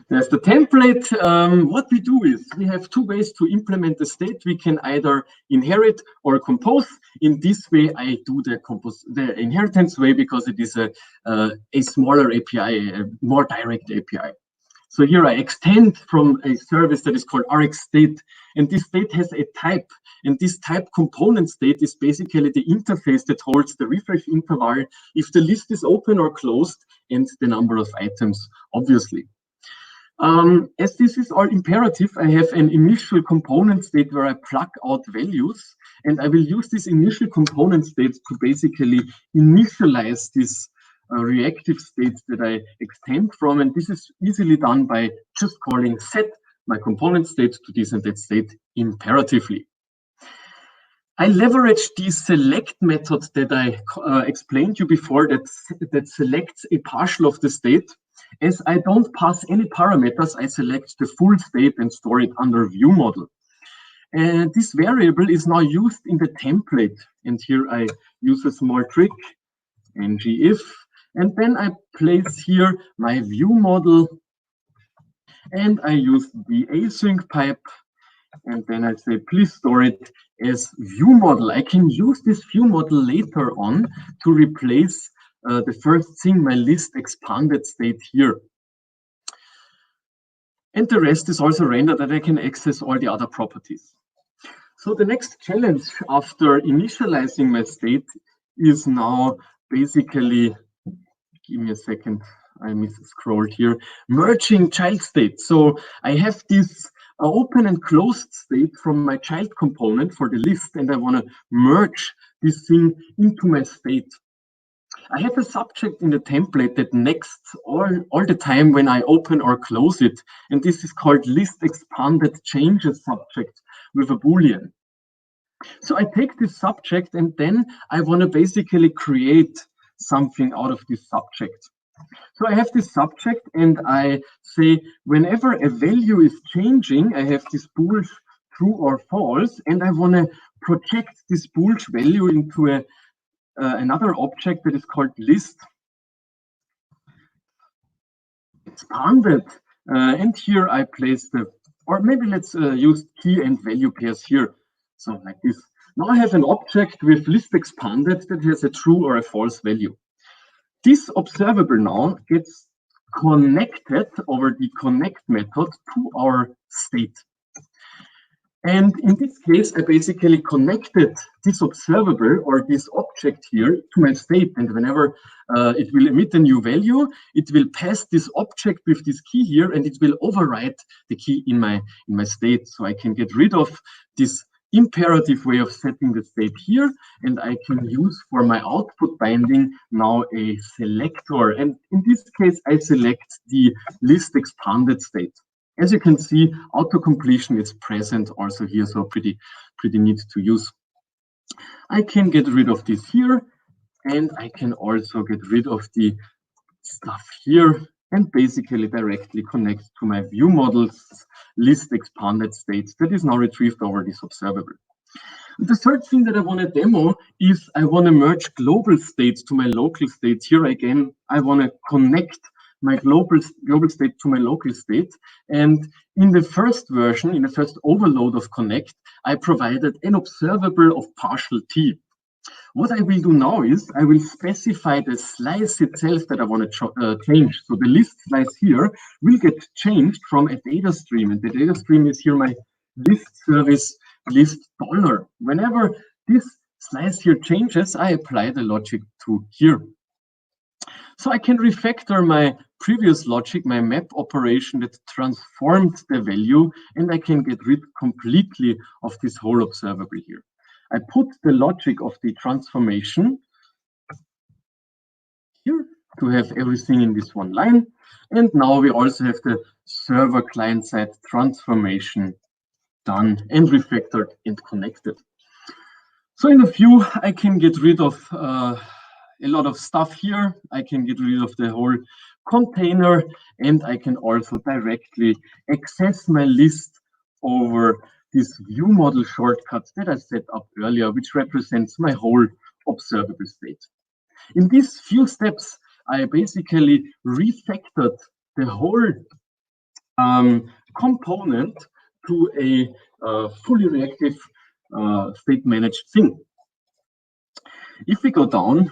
there's the template. What we do is, we have two ways to implement the state. We can either inherit or compose. In this way, I do the inheritance way because it is a smaller API, a more direct API. So here I extend from a service that is called RxState, and this state has a type, and this type component state is basically the interface that holds the refresh interval if the list is open or closed, and the number of items, obviously. As this is all imperative, I have an initial component state where I plug out values, and I will use this initial component state to basically initialize this reactive states that I extend from, and this is easily done by just calling set my component state to this and that state imperatively. I leverage the select method that I explained to you before that selects a partial of the state. As I don't pass any parameters, I select the full state and store it under view model. And this variable is now used in the template, and here I use a small trick, ngIf. And then I place here my view model, and I use the async pipe, and then I say, please store it as view model. I can use this view model later on to replace the first thing, my list expanded state here. And the rest is also rendered that I can access all the other properties. So the next challenge after initializing my state is now basically, give me a second, I scrolled here, merging child state. So I have this open and closed state from my child component for the list, and I want to merge this thing into my state. I have a subject in the template that next all the time when I open or close it, and this is called list expanded changes subject with a Boolean. So I take this subject, and then I want to basically create something out of this subject. So I have this subject, and I say whenever a value is changing, I have this bool true or false, and I want to project this bool value into another object that is called list expanded. And here I place or maybe let's use key and value pairs here. So like this. Now I have an object with list expanded that has a true or a false value. This observable now gets connected over the connect method to our state. And in this case, I basically connected this observable or this object here to my state. And whenever it will emit a new value, it will pass this object with this key here, and it will overwrite the key in my state. So I can get rid of this imperative way of setting the state here, and I can use for my output binding now a selector. And in this case, I select the list expanded state. As you can see, auto-completion is present also here, so pretty neat to use. I can get rid of this here, and I can also get rid of the stuff here, and basically directly connect to my view models list expanded state that is now retrieved over this observable. The third thing that I want to demo is I want to merge global states to my local states. Here again, I want to connect my global state to my local state. And in the first version, in the first overload of connect, I provided an observable of partial t. What I will do now is I will specify the slice itself that I want to change. So the list slice here will get changed from a data stream, and the data stream is here my list service list $. Whenever this slice here changes, I apply the logic to here. So I can refactor my previous logic, my map operation that transformed the value, and I can get rid completely of this whole observable here. I put the logic of the transformation here to have everything in this one line. And now we also have the server client-side transformation done and refactored and connected. So in a few, I can get rid of a lot of stuff here. I can get rid of the whole container, and I can also directly access my list over this view model shortcut that I set up earlier, which represents my whole observable state. In these few steps, I basically refactored the whole component to a fully reactive state managed thing. If we go down,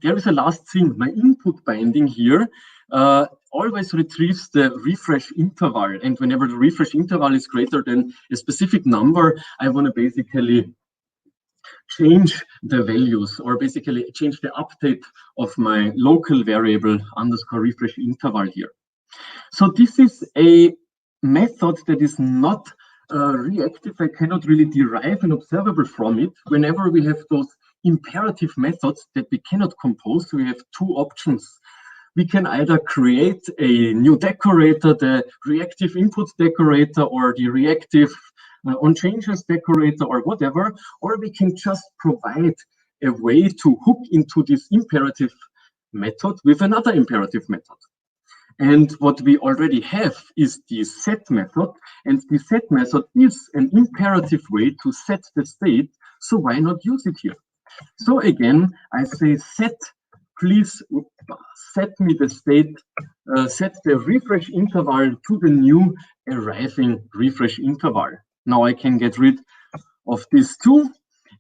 there is a last thing. My input binding here always retrieves the refresh interval. And whenever the refresh interval is greater than a specific number, I want to basically change the values, or basically change the update of my local variable underscore refresh interval here. So this is a method that is not reactive. I cannot really derive an observable from it. Whenever we have those imperative methods that we cannot compose, we have two options. We can either create a new decorator, the reactive input decorator, or the reactive on changes decorator, or whatever, or we can just provide a way to hook into this imperative method with another imperative method. And what we already have is the set method, and the set method is an imperative way to set the state, so why not use it here? So again, I say set, please set me the state, set the refresh interval to the new arriving refresh interval. Now I can get rid of this too.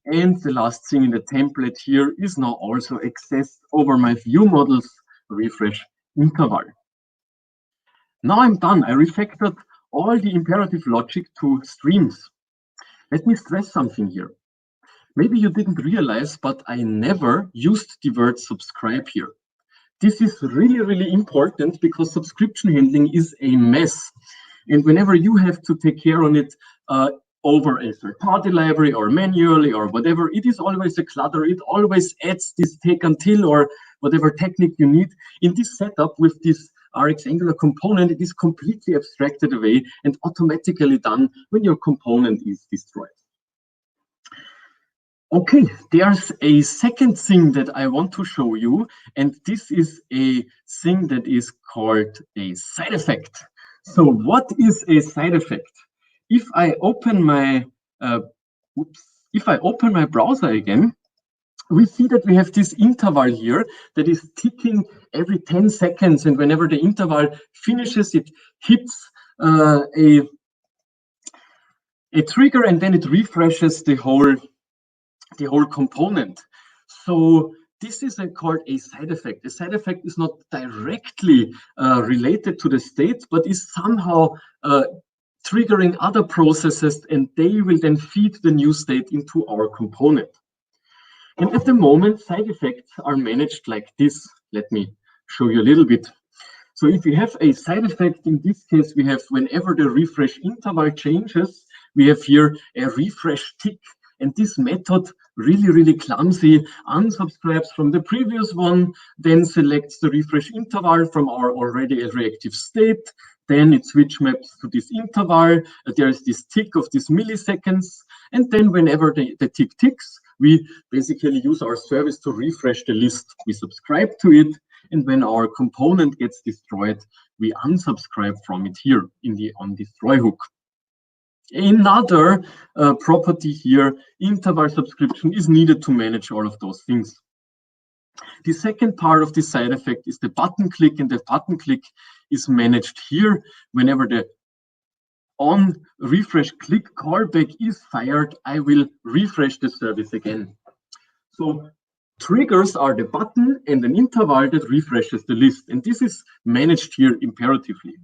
And the last thing in the template here is now also accessed over my view models refresh interval. Now I'm done. I refactored all the imperative logic to streams. Let me stress something here. Maybe you didn't realize, but I never used the word subscribe here. This is really, really important because subscription handling is a mess. And whenever you have to take care on it over a third-party library or manually or whatever, it is always a clutter. It always adds this take until or whatever technique you need. In this setup with this RxAngular component, it is completely abstracted away and automatically done when your component is destroyed. Okay, there's a second thing that I want to show you, and this is a thing that is called a side effect. So what is a side effect? If I open my browser again, we see that we have this interval here that is ticking every 10 seconds, and whenever the interval finishes, it hits a trigger, and then it refreshes the whole component. So this is called a side effect. A side effect is not directly related to the state, but is somehow triggering other processes, and they will then feed the new state into our component. And at the moment, side effects are managed like this. Let me show you a little bit. So if we have a side effect, in this case, we have whenever the refresh interval changes, we have here a refresh tick. And this method, really, really clumsy, unsubscribes from the previous one, then selects the refresh interval from our already reactive state, then it switch maps to this interval, there is this tick of this milliseconds, and then whenever the tick ticks, we basically use our service to refresh the list. We subscribe to it, And when our component gets destroyed, we unsubscribe from it here on destroy hook. Another property here, interval subscription, is needed to manage all of those things. The second part of this side effect is the button click, and the button click is managed here. Whenever the on refresh click callback is fired, I will refresh the service again. So triggers are the button and an interval that refreshes the list, and this is managed here imperatively.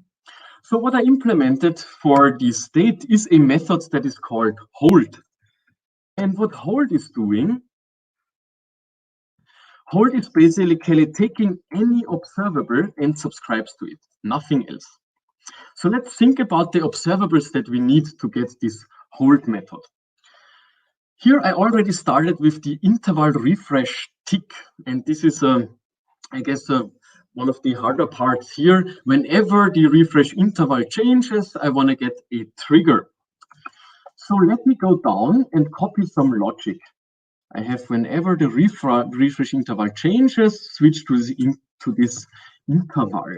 So what I implemented for this state is a method that is called hold. And what hold is doing, hold is basically taking any observable and subscribes to it, nothing else. So let's think about the observables that we need to get this hold method. Here I already started with the interval refresh tick, and this is, I guess, one of the harder parts here. Whenever the refresh interval changes, I want to get a trigger. So let me go down and copy some logic. I have whenever the refresh interval changes, switch to this interval.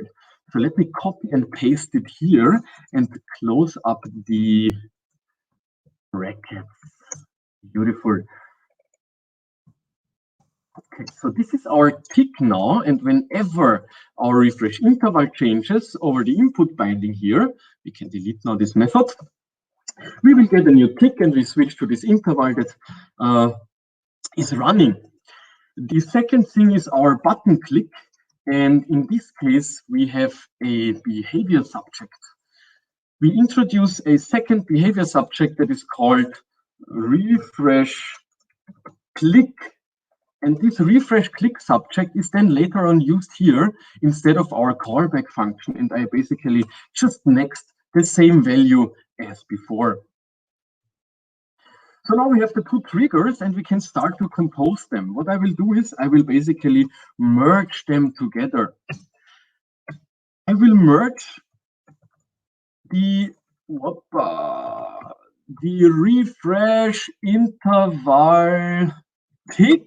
So let me copy and paste it here and close up the brackets. Beautiful. Okay, so this is our tick now, and whenever our refresh interval changes over the input binding here, we can delete now this method. We will get a new tick, and we switch to this interval that is running. The second thing is our button click, and in this case, we have a behavior subject. We introduce a second behavior subject that is called refresh click. And this refresh click subject is then later on used here instead of our callback function. And I basically just next the same value as before. So now we have the two triggers and we can start to compose them. What I will do is I will basically merge them together. I will merge the refresh interval tick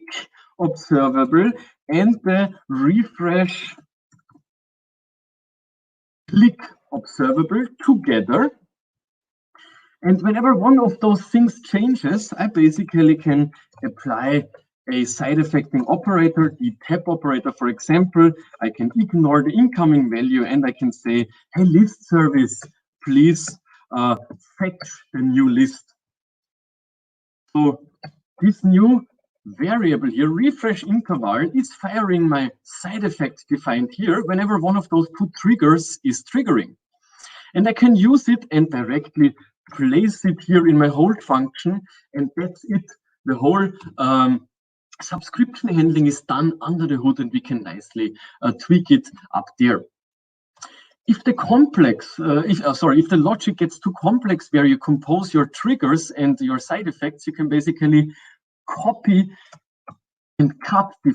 observable and the refresh click observable together. And whenever one of those things changes, I basically can apply a side effecting operator, the tab operator, for example. I can ignore the incoming value and I can say, hey, list service, please fetch the new list. So this new variable here, refresh interval, is firing my side effect defined here whenever one of those two triggers is triggering. And I can use it and directly place it here in my hold function, and that's it. The whole subscription handling is done under the hood, and we can nicely tweak it up there. If the if the logic gets too complex where you compose your triggers and your side effects, you can basically copy and cut the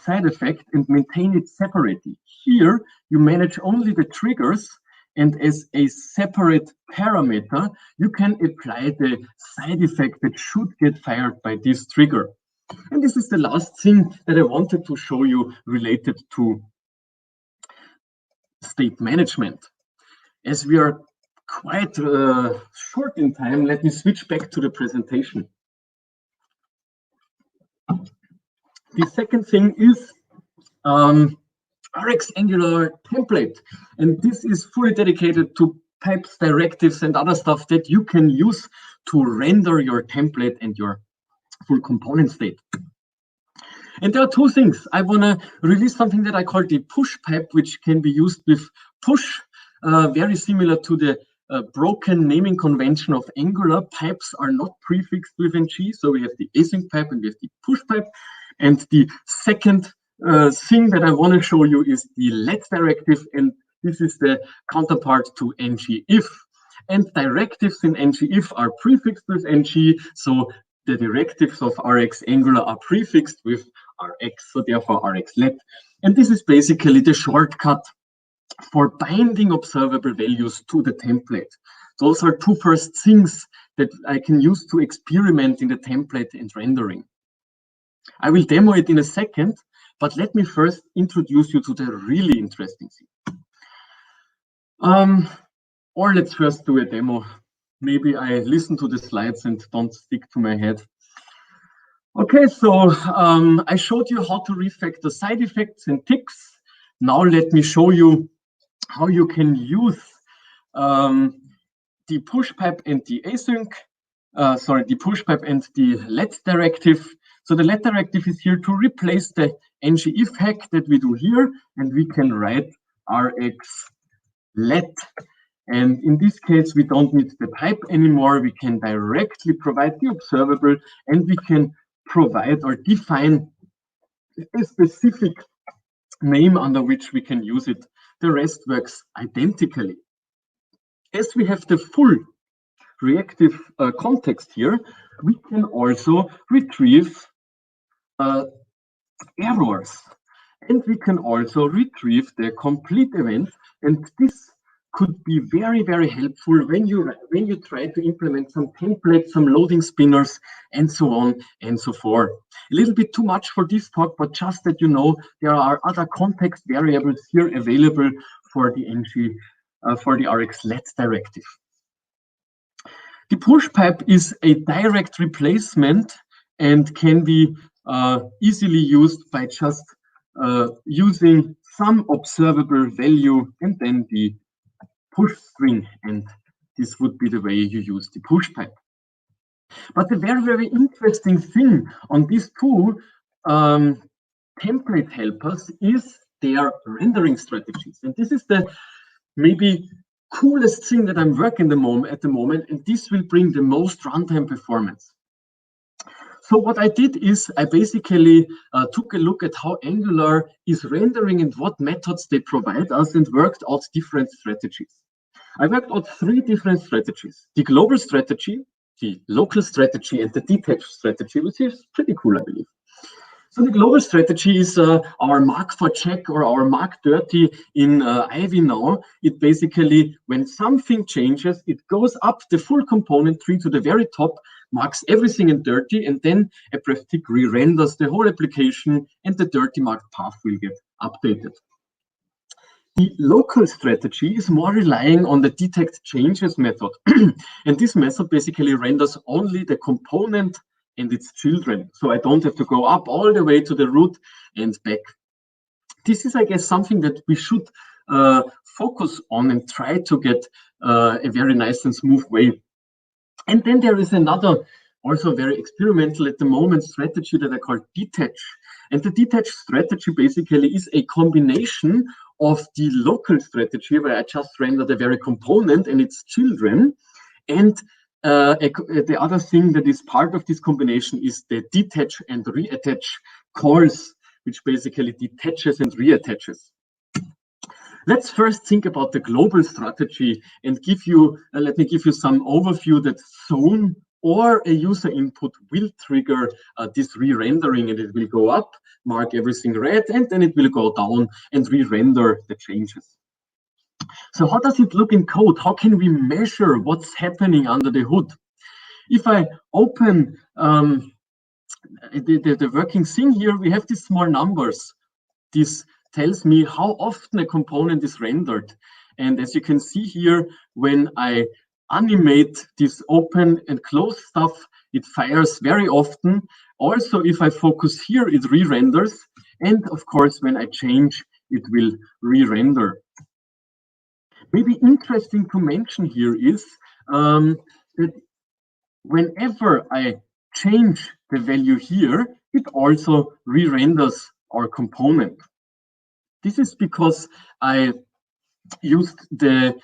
side effect and maintain it separately. Here, you manage only the triggers, and as a separate parameter, you can apply the side effect that should get fired by this trigger. And this is the last thing that I wanted to show you related to state management. As we are quite short in time, let me switch back to the presentation. The second thing is RxAngular template, and this is fully dedicated to pipes, directives, and other stuff that you can use to render your template and your full component state. And there are two things. I want to release something that I call the push pipe, which can be used with push, very similar to the broken naming convention of Angular. Pipes are not prefixed with ng, so we have the async pipe and we have the push pipe. And the second thing that I want to show you is the let directive, and this is the counterpart to ngIf. And directives in ngIf are prefixed with ng, so the directives of RxAngular are prefixed with Rx, so therefore RxLet. And this is basically the shortcut for binding observable values to the template. Those are two first things that I can use to experiment in the template and rendering. I will demo it in a second, But let me first introduce you to the really interesting thing. Or let's first do a demo. Maybe I listen to the slides and don't stick to my head. Okay, so I showed you how to refactor side effects and ticks. Now let me show you how you can use the push pipe and the async, the push pipe and the let directive. So the let directive is here to replace the ngIf hack that we do here, and we can write RxLet. And in this case, we don't need the pipe anymore. We can directly provide the observable, and we can provide or define a specific name under which we can use it. The rest works identically. As we have the full reactive context here, we can also retrieve errors, and we can also retrieve the complete event. And this could be very, very helpful when you try to implement some templates, some loading spinners, and so on and so forth. A little bit too much for this talk, but just that you know, there are other context variables here available for the for the RxLet directive. The push pipe is a direct replacement and can be easily used by just using some observable value and then the push string, and this would be the way you use the push pipe. But the very, very interesting thing on these two template helpers is their rendering strategies. And this is the maybe coolest thing that I'm working at the moment, and this will bring the most runtime performance. So what I did is I basically took a look at how Angular is rendering and what methods they provide us, and worked out different strategies. I worked out 3 different strategies: the global strategy, the local strategy, and the detached strategy, which is pretty cool, I believe. So the global strategy is our mark for check, or our mark dirty in Ivy now. It basically, when something changes, it goes up the full component tree to the very top, marks everything in dirty, and then a pref tick re-renders the whole application, and the dirty marked path will get updated. The local strategy is more relying on the detect changes method. And this method basically renders only the component and its children. So I don't have to go up all the way to the root and back. This is, I guess, something that we should focus on and try to get a very nice and smooth way. And then there is another, also very experimental at the moment, strategy that I call detach. And the detach strategy basically is a combination of the local strategy, where I just render the very component and its children, and the other thing that is part of this combination is the detach and reattach calls, which basically detaches and reattaches. Let's first think about the global strategy and give you, let me give you some overview that zone or a user input will trigger this re-rendering, and it will go up, mark everything red, and then it will go down and re-render the changes. So how does it look in code? How can we measure what's happening under the hood? If I open the working thing here, we have these small numbers. This tells me how often a component is rendered. And as you can see here, when I animate this open and close stuff, it fires very often. Also, if I focus here, it re-renders. And of course, when I change, it will re-render. Maybe interesting to mention here is that whenever I change the value here, it also re-renders our component. This is because I used the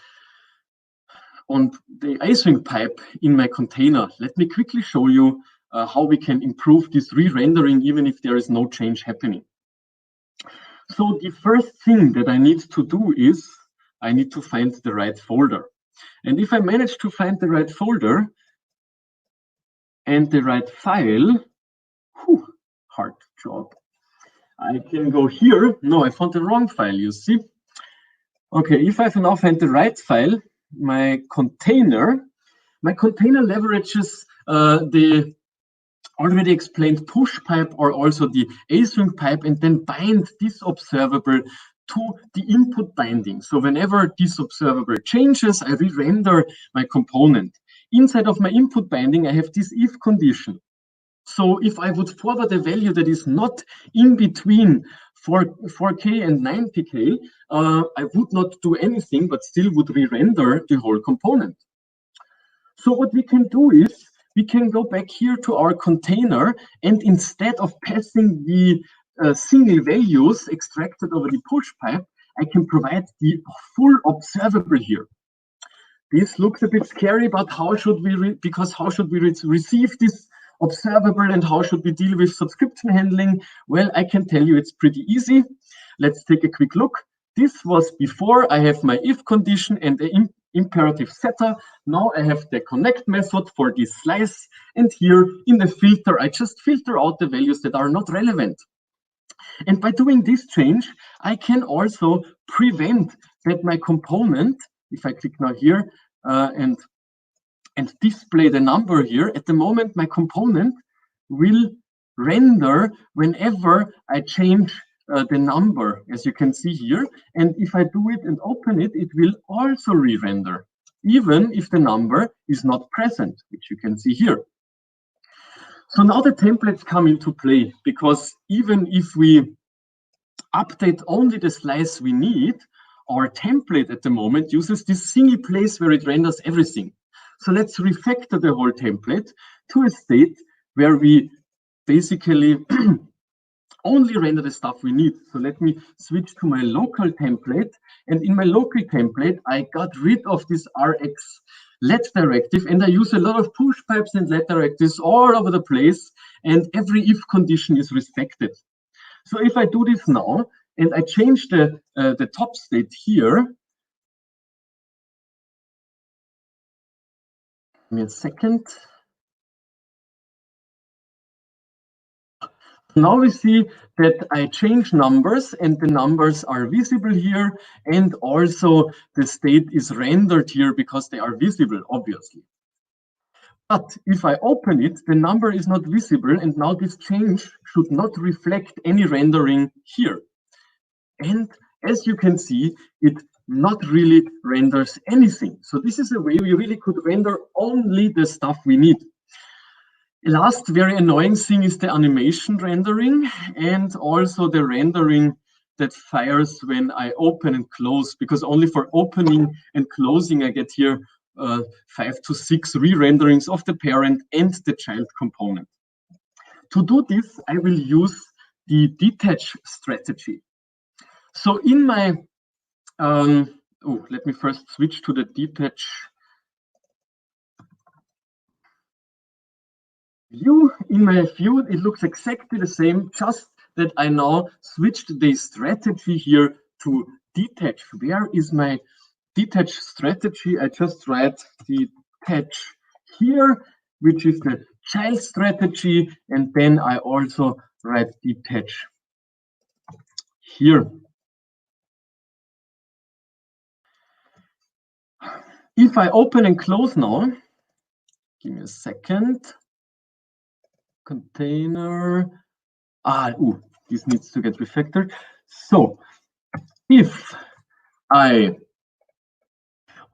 async pipe in my container. Let me quickly show you how we can improve this re-rendering even if there is no change happening. So the first thing that I need to do is I need to find the right folder. And if I manage to find the right folder and the right file, hard job. I can go here. No, I found the wrong file, you see. Okay, if I've now found the right file, my container leverages the already explained push pipe or also the async pipe, and then bind this observable to the input binding. So whenever this observable changes, I re-render my component. Inside of my input binding, I have this if condition. So if I would forward a value that is not in between 4K and 90K, I would not do anything, but still would re-render the whole component. So what we can do is, we can go back here to our container, and instead of passing the single values extracted over the push pipe, I can provide the full observable here. This looks a bit scary, but how should we receive this observable, and how should we deal with subscription handling? Well, I can tell you it's pretty easy. Let's take a quick look. This was before I have my if condition and the imperative setter. Now I have the connect method for this slice, and here in the filter, I just filter out the values that are not relevant. And by doing this change, I can also prevent that my component, if I click now here and display the number here, at the moment my component will render whenever I change the number, as you can see here. And if I do it and open it, it will also re-render, even if the number is not present, which you can see here. So now the templates come into play, because even if we update only the slice we need, our template at the moment uses this single place where it renders everything. So let's refactor the whole template to a state where we basically only render the stuff we need. So let me switch to my local template. And in my local template, I got rid of this Rx let directive, and I use a lot of push pipes and let directives all over the place, and every if condition is respected. So if I do this now, and I change the top state here, give me a second. Now we see that I change numbers, and the numbers are visible here, and also the state is rendered here because they are visible, obviously. But if I open it, the number is not visible, and now this change should not reflect any rendering here. And as you can see, it not really renders anything. So this is a way we really could render only the stuff we need. The last very annoying thing is the animation rendering, and also the rendering that fires when I open and close, because only for opening and closing I get here 5 to 6 re-renderings of the parent and the child component. To do this, I will use the detach strategy. So in my, let me first switch to the detach view. In my view, it looks exactly the same, just that I now switched the strategy here to detach. Where is my detach strategy? I just write detach here, which is the child strategy, and then I also write detach here. If I open and close now, give me a second. Container. This needs to get refactored. So if I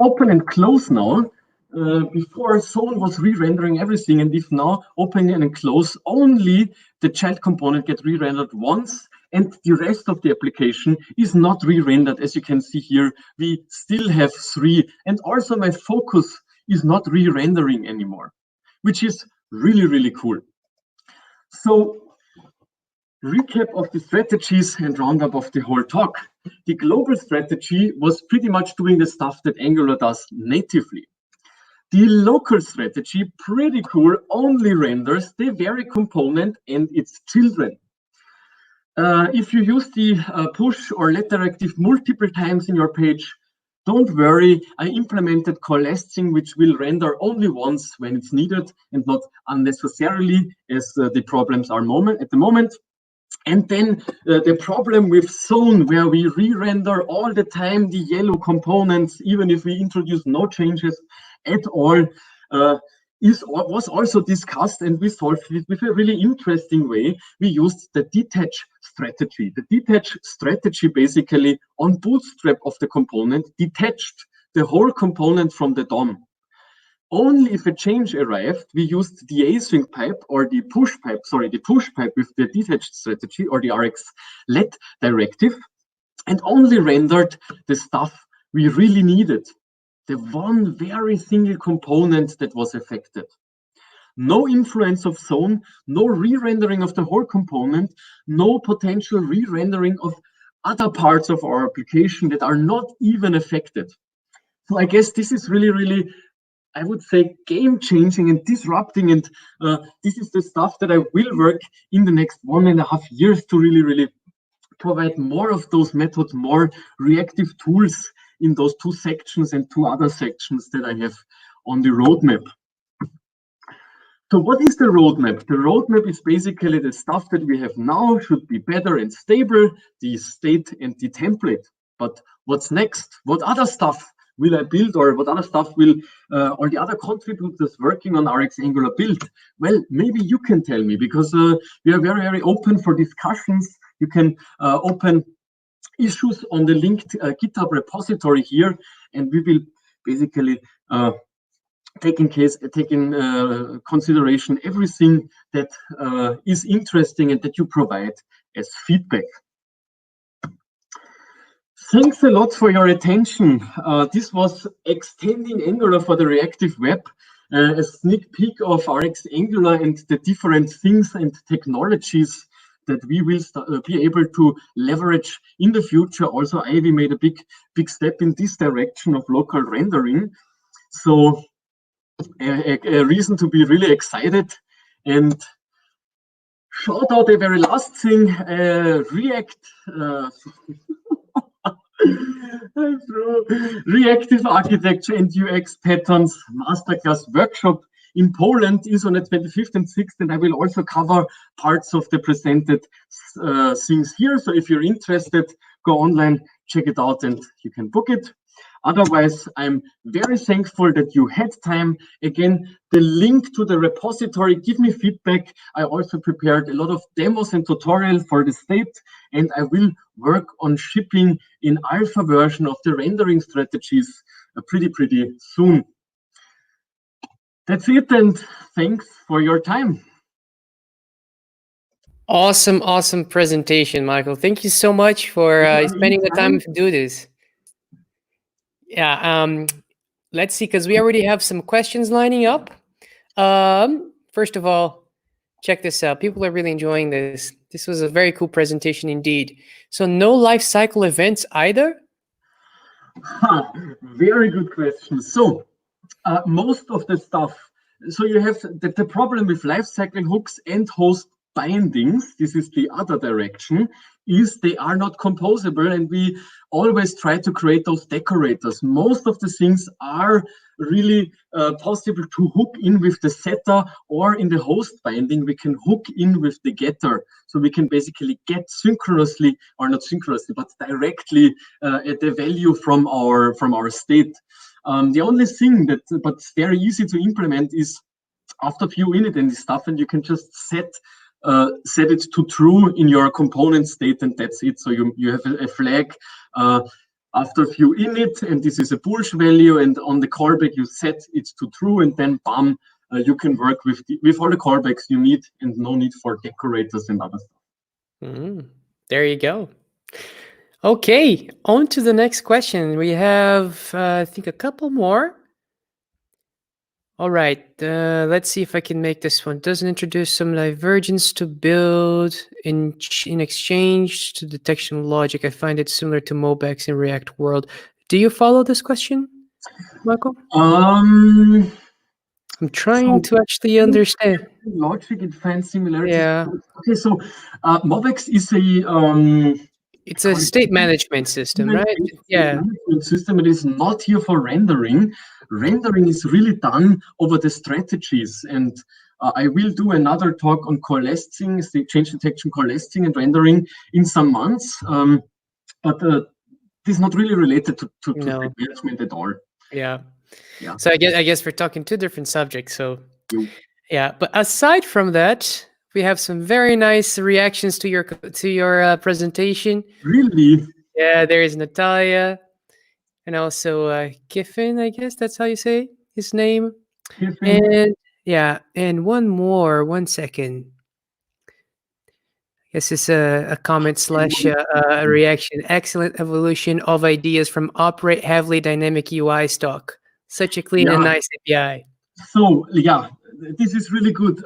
open and close now, before Zone was re-rendering everything, and if now open and close, only the child component gets re-rendered once, and the rest of the application is not re-rendered. As you can see here, we still have 3, and also my focus is not re-rendering anymore, which is really, really cool. So, recap of the strategies and roundup of the whole talk. The global strategy was pretty much doing the stuff that Angular does natively. The local strategy, pretty cool, only renders the very component and its children. If you use the push or let directive multiple times in your page, don't worry, I implemented coalescing, which will render only once when it's needed and not unnecessarily, as the problems are at the moment. And then the problem with Zone, where we re-render all the time the yellow components, even if we introduce no changes at all, was also discussed, and we solved it with a really interesting way. We used the detach strategy. The detach strategy basically on bootstrap of the component detached the whole component from the DOM. Only if a change arrived, we used the async pipe or the push pipe with the detached strategy or the RxLet directive, and only rendered the stuff we really needed. The one very single component that was affected. No influence of zone, no re-rendering of the whole component, no potential re-rendering of other parts of our application that are not even affected. So I guess this is really, I would say, game-changing and disrupting, and this is the stuff that I will work in the next 1.5 years to really provide more of those methods, more reactive tools in those 2 sections and 2 other sections that I have on the roadmap. So what is the roadmap? The roadmap is basically the stuff that we have now should be better and stable, the state and the template. But what's next? What other stuff will I build, or what other stuff will or the other contributors working on RxAngular build? Well, maybe you can tell me, because we are very open for discussions. You can open issues on the linked GitHub repository here, and we will basically take in consideration everything that is interesting and that you provide as feedback. Thanks a lot for your attention. This was Extending Angular for the Reactive Web, a sneak peek of RxAngular and the different things and technologies that we will be able to leverage in the future. Also, Ivy made a big step in this direction of local rendering. So a reason to be really excited. And shout out a very last thing, Reactive Architecture and UX Patterns Masterclass Workshop in Poland is on the 25th and 6th, and I will also cover parts of the presented things here. So if you're interested, go online, check it out, and you can book it. Otherwise, I'm very thankful that you had time. Again, the link to the repository, give me feedback. I also prepared a lot of demos and tutorials for the state, and I will work on shipping in alpha version of the rendering strategies pretty soon. That's it, and thanks for your time. Awesome presentation, Michael. Thank you so much for spending the time to do this. Yeah, let's see, because we already have some questions lining up. First of all, check this out. People are really enjoying this. This was a very cool presentation indeed. So no life cycle events either? Very good question. So most of the stuff, so you have the problem with lifecycle hooks and host bindings, this is the other direction, is they are not composable, and we always try to create those decorators. Most of the things are really possible to hook in with the setter, or in the host binding we can hook in with the getter, so we can basically get synchronously, or not synchronously, but directly at the value from our state. The only thing that, but it's very easy to implement, is after few init and stuff, and you can just set it to true in your component state, and that's it. So you have a flag after few init, and this is a Boolsch value, and on the callback you set it to true, and then bam, you can work with all the callbacks you need, and no need for decorators and other stuff. There you go. Okay, on to the next question. We have, I think, a couple more. All right, let's see if I can make this one. Doesn't introduce some divergence to build in exchange to detection logic. I find it similar to MOBEX in React world. Do you follow this question, Michael? I'm trying to actually understand. Logic, it finds similarities. Yeah. Okay, so MOBEX is a it's a state management system, right? Yeah. Management system. It is not here for rendering. Rendering is really done over the strategies, and I will do another talk on coalescing, change detection, coalescing, and rendering in some months. But this is not really related to state management at all. Yeah. So I guess we're talking two different subjects. So Yeah, but aside from that, we have some very nice reactions to your presentation. Really? Yeah, there is Natalia, and also Kiffin, I guess that's how you say his name. Kiffin. And yeah, and one more. 1 second. This is a comment slash a reaction. Excellent evolution of ideas from operate heavily dynamic UI stock. Such a clean and nice API. So yeah, this is really good.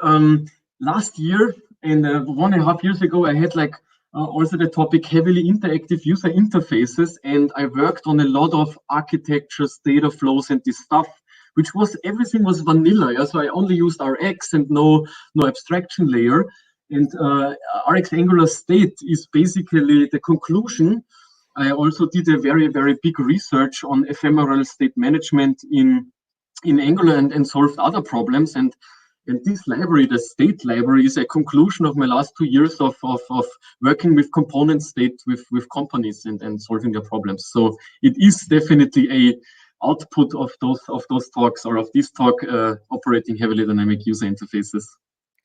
Last year and 1.5 years ago, I had like also the topic heavily interactive user interfaces, and I worked on a lot of architectures, data flows, and this stuff, which was everything was vanilla. Yeah? So I only used Rx and no abstraction layer. And RxAngular state is basically the conclusion. I also did a very, very big research on ephemeral state management in Angular and solved other problems. And this library, the state library, is a conclusion of my last 2 years of working with component state with companies and solving their problems. So it is definitely a output of those talks, or of this talk, operating heavily dynamic user interfaces.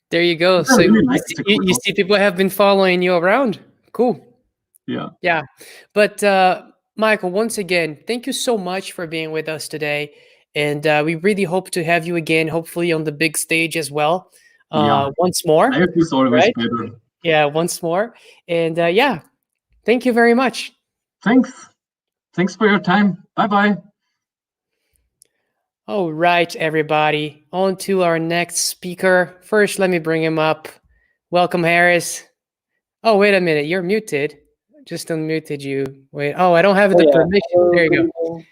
There you go. So really you see people have been following you around. Cool. Yeah. Yeah. But Michael, once again, thank you so much for being with us today. And we really hope to have you again, hopefully on the big stage as well. Once more. Life is always better. Yeah, once more. And yeah, thank you very much. Thanks for your time. Bye-bye. All right, everybody. On to our next speaker. First, let me bring him up. Welcome, Harris. Oh, wait a minute. You're muted. Just unmuted you. Wait. Oh, I don't have the permission. There you go.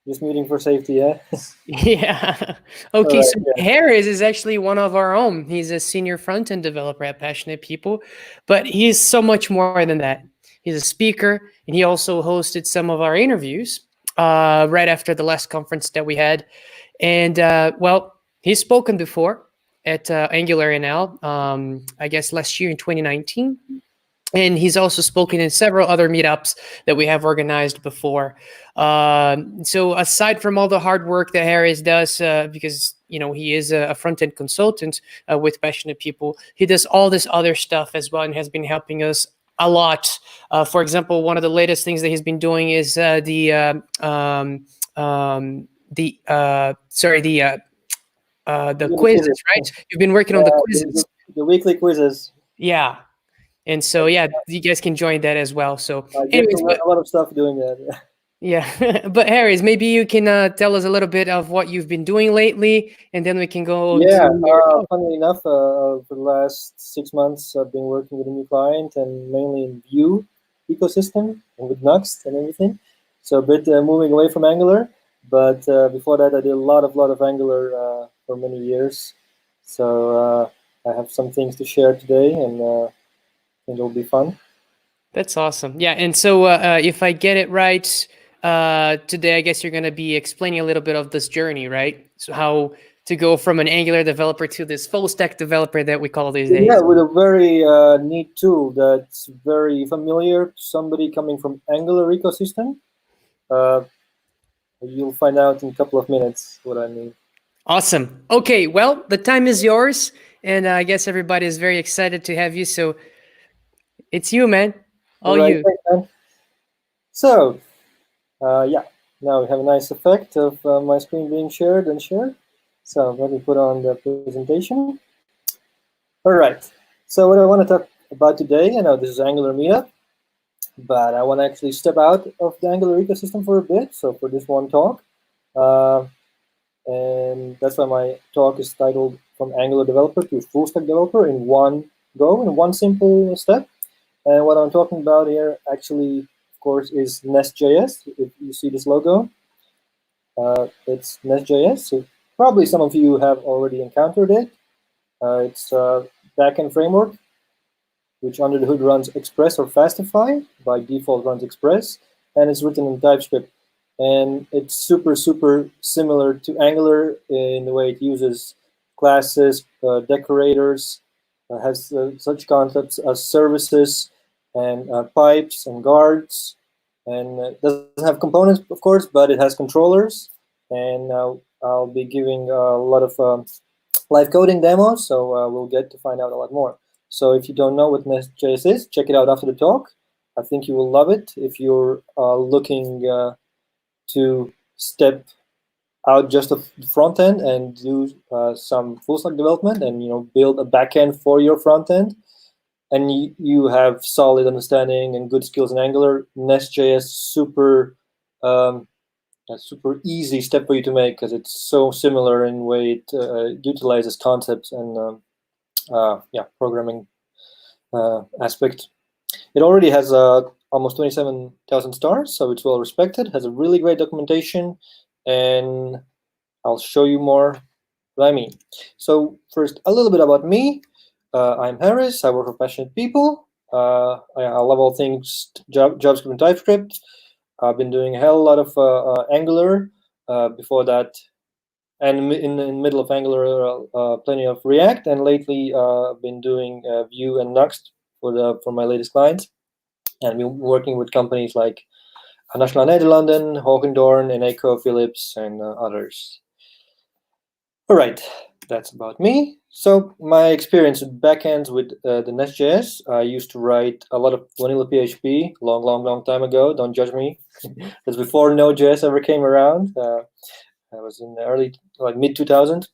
Just muting for safety, yeah? Yeah. Okay, right, so Harris is actually one of our own. He's a senior front-end developer at Passionate People, but he's so much more than that. He's a speaker, and he also hosted some of our interviews right after the last conference that we had. And, well, he's spoken before at AngularNL, I guess last year in 2019. And he's also spoken in several other meetups that we have organized before. So aside from all the hard work that Harris does, because he is a front-end consultant with Passionate People, he does all this other stuff as well and has been helping us a lot. For example, one of the latest things that he's been doing is the quizzes, right? You've been working on the quizzes. The weekly quizzes. Yeah. And so, yeah, you guys can join that as well. So, anyways, a lot of stuff doing that. Yeah, but Harris, maybe you can tell us a little bit of what you've been doing lately, and then we can go. Yeah, funnily enough, for the last 6 months, I've been working with a new client, and mainly in Vue ecosystem and with Nuxt and everything. So a bit moving away from Angular, but before that, I did a lot of Angular for many years. So I have some things to share today, and it'll be fun. That's awesome. Yeah, and so if I get it right, today I guess you're going to be explaining a little bit of this journey, right? So how to go from an Angular developer to this full stack developer that we call these days. Yeah, with a very neat tool that's very familiar to somebody coming from Angular ecosystem. You'll find out in a couple of minutes what I mean. Awesome. Okay, well, the time is yours, and I guess everybody is very excited to have you. So it's you, man. All right, you. Thanks, man. So, yeah, now we have a nice effect of my screen being shared and shared. So let me put on the presentation. All right. So what I want to talk about today, I know this is Angular Meetup, but I want to actually step out of the Angular ecosystem for a bit. So for this one talk, and that's why my talk is titled From Angular Developer to Full Stack Developer in one go, in one simple step. And what I'm talking about here actually, of course, is NestJS. If you see this logo, it's NestJS. So probably some of you have already encountered it. It's a backend framework, which under the hood runs Express or Fastify. By default runs Express, and it's written in TypeScript. And it's super, super similar to Angular in the way it uses classes, decorators, has such concepts as services and pipes and guards, and it doesn't have components, of course, but it has controllers. And I'll be giving a lot of live coding demos, so we'll get to find out a lot more. So if you don't know what NestJS is, check it out after the talk. I think you will love it. If you're looking to step out just the front end and do some full stack development and build a back end for your front end, and you have solid understanding and good skills in Angular, NestJS super a super easy step for you to make because it's so similar in way it utilizes concepts and programming aspect. It already has almost 27,000 stars, so it's well respected, has a really great documentation, and I'll show you more what I mean. So first, a little bit about me. I'm Harris. I work for Passionate People. I love all things JavaScript and TypeScript. I've been doing a hell of a lot of Angular before that, and in the middle of Angular, plenty of React, and lately I've been doing Vue and Nuxt for my latest clients, and I've been working with companies like Nationale Nederlanden, Hogendoorn, Eneco, Philips, and others. All right, that's about me. So my experience with backends with the NestJS, I used to write a lot of vanilla PHP long time ago. Don't judge me. That's before Node.js ever came around. I was in the early, mid 2000s,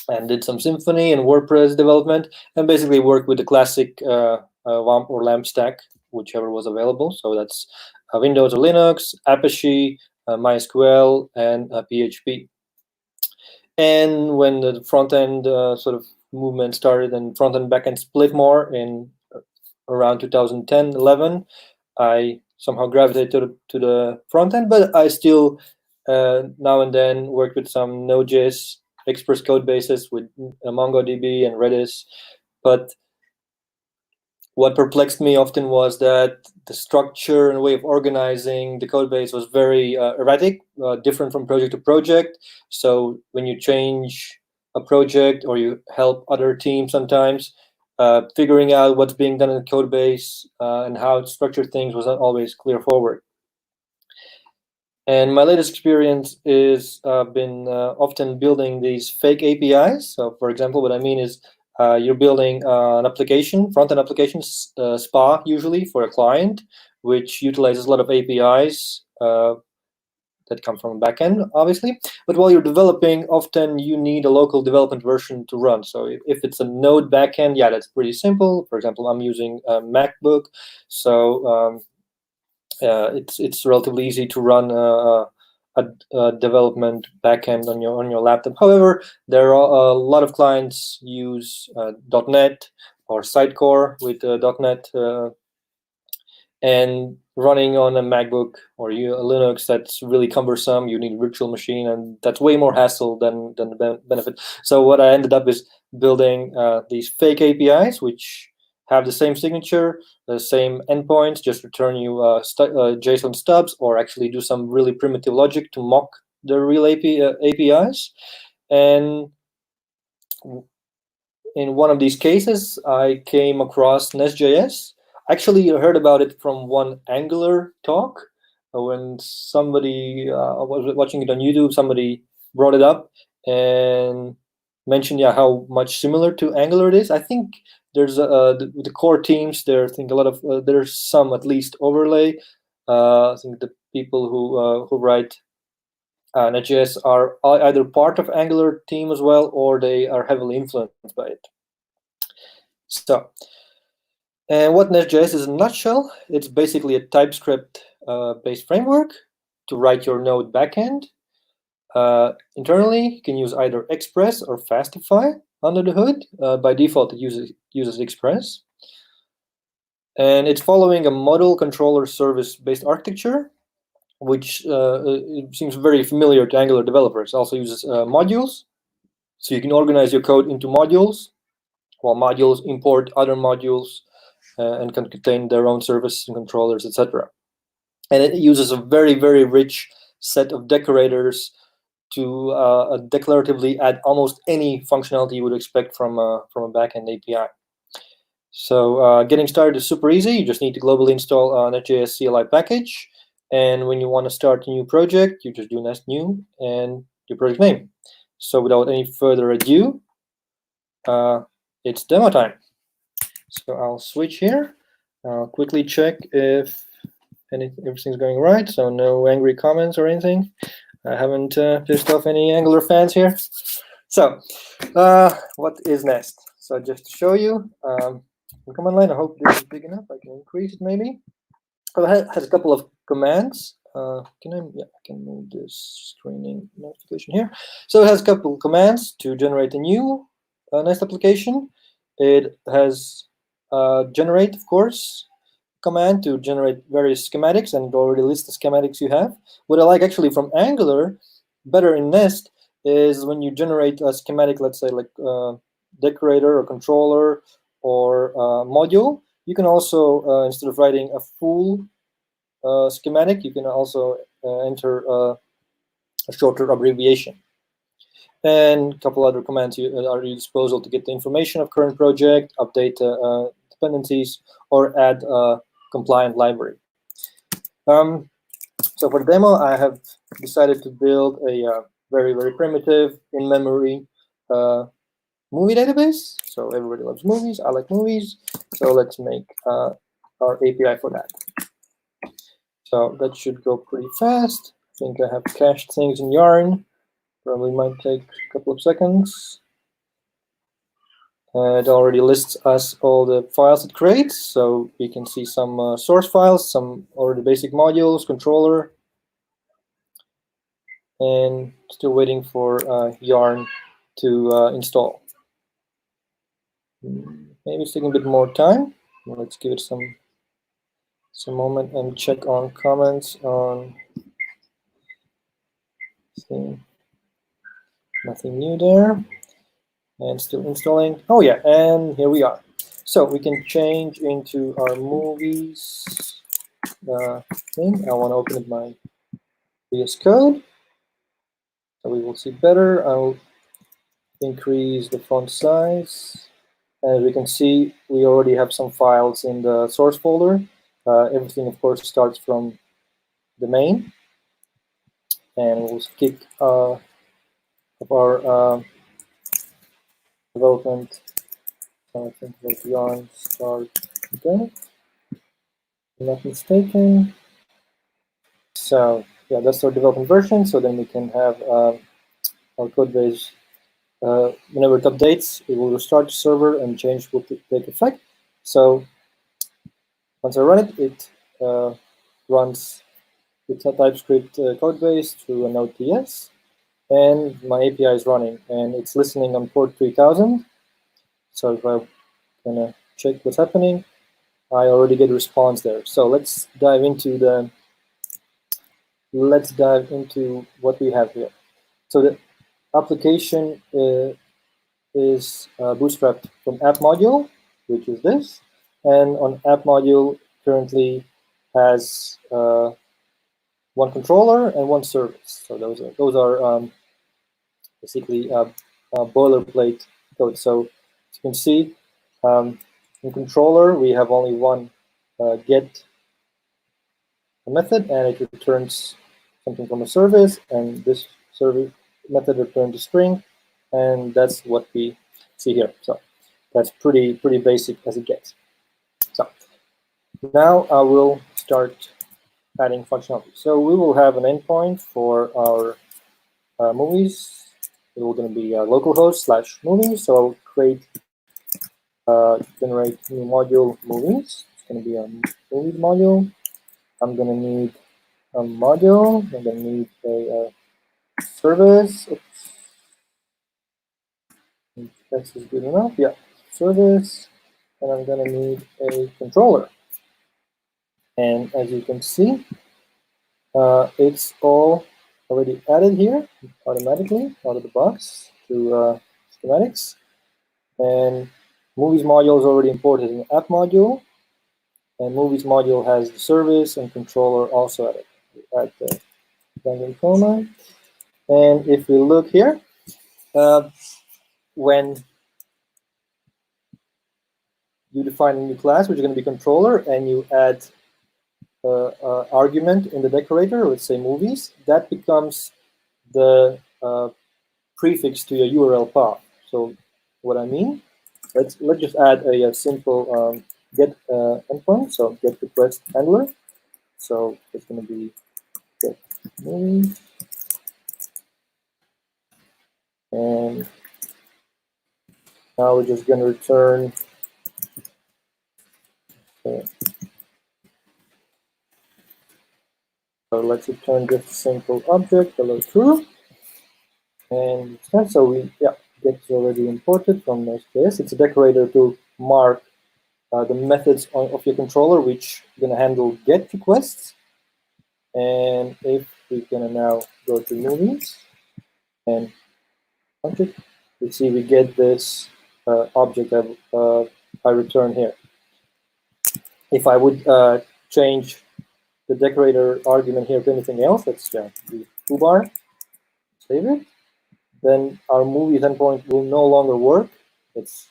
and did some Symfony and WordPress development, and basically worked with the classic WAMP or LAMP stack, whichever was available. So that's Windows or Linux, Apache, MySQL, and PHP. And when the front-end sort of movement started and front-end back-end split more in around 2010, 11, I somehow gravitated to the front-end, but I still now and then work with some Node.js Express code bases with MongoDB and Redis. But what perplexed me often was that the structure and way of organizing the code base was very erratic, different from project to project. So when you change a project or you help other teams sometimes, figuring out what's being done in the code base and how to structure things was not always clear forward. And my latest experience is been often building these fake APIs. So for example, what I mean is you're building an application, front-end application, SPA usually for a client, which utilizes a lot of APIs that come from backend, obviously. But while you're developing, often you need a local development version to run. So if it's a Node backend, yeah, that's pretty simple. For example, I'm using a MacBook, so it's relatively easy to run a development backend on your laptop. However, there are a lot of clients use .NET or Sitecore with .NET, and running on a MacBook or a Linux, that's really cumbersome. You need a virtual machine, and that's way more hassle than the benefit. So what I ended up is building these fake APIs, which have the same signature, the same endpoints, just return you JSON stubs, or actually do some really primitive logic to mock the real APIs. And in one of these cases, I came across NestJS. Actually, I heard about it from one Angular talk. When somebody was watching it on YouTube, somebody brought it up and mentioned how much similar to Angular it is. I think there's the core teams there. I think a lot of there's some at least overlay. I think the people who write NestJS are either part of Angular team as well, or they are heavily influenced by it. So, and what NestJS is in a nutshell, it's basically a TypeScript based framework to write your Node backend. Internally, you can use either Express or Fastify under the hood. By default, it uses Express. And it's following a model controller service based architecture, which it seems very familiar to Angular developers. It also uses modules. So you can organize your code into modules, while modules import other modules and can contain their own services and controllers, etc. And it uses a very, very rich set of decorators to declaratively add almost any functionality you would expect from a backend API. So getting started is super easy. You just need to globally install NestJS CLI package. And when you want to start a new project, you just do nest new and your project name. So without any further ado, it's demo time. So I'll switch here. I'll quickly check if everything's going right. So no angry comments or anything. I haven't pissed off any Angular fans here. So what is Nest? So just to show you, the command line, I hope this is big enough. I can increase it maybe. So it has a couple of commands. I can move this screening notification here. So it has a couple of commands to generate a new Nest application. It has generate, of course, command to generate various schematics, and it already lists the schematics you have. What I like actually from Angular, better in Nest, is when you generate a schematic, let's say like decorator or controller or module, you can also, instead of writing a full schematic, you can also enter a shorter abbreviation. And a couple other commands are at your disposal to get the information of current project, update dependencies, or add a compliant library. So for the demo, I have decided to build a very, very primitive in-memory movie database. So everybody loves movies. I like movies. So let's make our API for that. So that should go pretty fast. I think I have cached things in Yarn. Probably might take a couple of seconds. It already lists us all the files it creates. So we can see some source files, some already basic modules, controller. And still waiting for Yarn to install. Maybe it's taking a bit more time. Let's give it some moment and check on comments on. See, nothing new there. And still installing. Oh yeah, and here we are. So we can change into our movies thing. I want to open up my VS Code. So we will see better. I'll increase the font size. As we can see, we already have some files in the source folder. Everything, of course, starts from the main. And we'll kick our development. I think that Yarn start again. If I'm not mistaken. So yeah, that's our development version. So then we can have our code base. Whenever it updates, it will restart the server and change will take effect. So once I run it, it runs the TypeScript code base through a Node.js, and my API is running, and it's listening on port 3000. So if I'm gonna check what's happening, I already get a response there. So let's dive into what we have here. So the application is bootstrapped from app module, which is this, and on app module currently has one controller and one service. So those are basically boilerplate code. So as you can see, in controller we have only one get method, and it returns something from a service, and this service method returns a string, and that's what we see here. So that's pretty basic as it gets. So now I will start adding functionality. So we will have an endpoint for our movies. It will going to be localhost /movies. So I'll create generate new module movies. It's going to be a movies module. I'm going to need a module. I'm going to need a service. Oops. This is good enough. Yeah, service. And I'm going to need a controller. And as you can see, it's all already added here automatically out of the box through schematics. And movies module is already imported in the app module. And movies module has the service and controller also added. Add the random comma. And if we look here, when you define a new class, which is going to be controller, and you add argument in the decorator, let's say movies, that becomes the prefix to your URL path. So what I mean. Let's just add a simple get endpoint. So get request handler. So it's going to be get movies, and now we're just going to return. So let's return just a simple object, hello true. And so we, get is already imported from NestJS. It's a decorator to mark the methods of your controller, which are going to handle get requests. And if we're going to now go to movies and object, we see we get this object I return here. If I would change the decorator argument here to anything else, let's the toolbar, save it, then our movies endpoint will no longer work. It's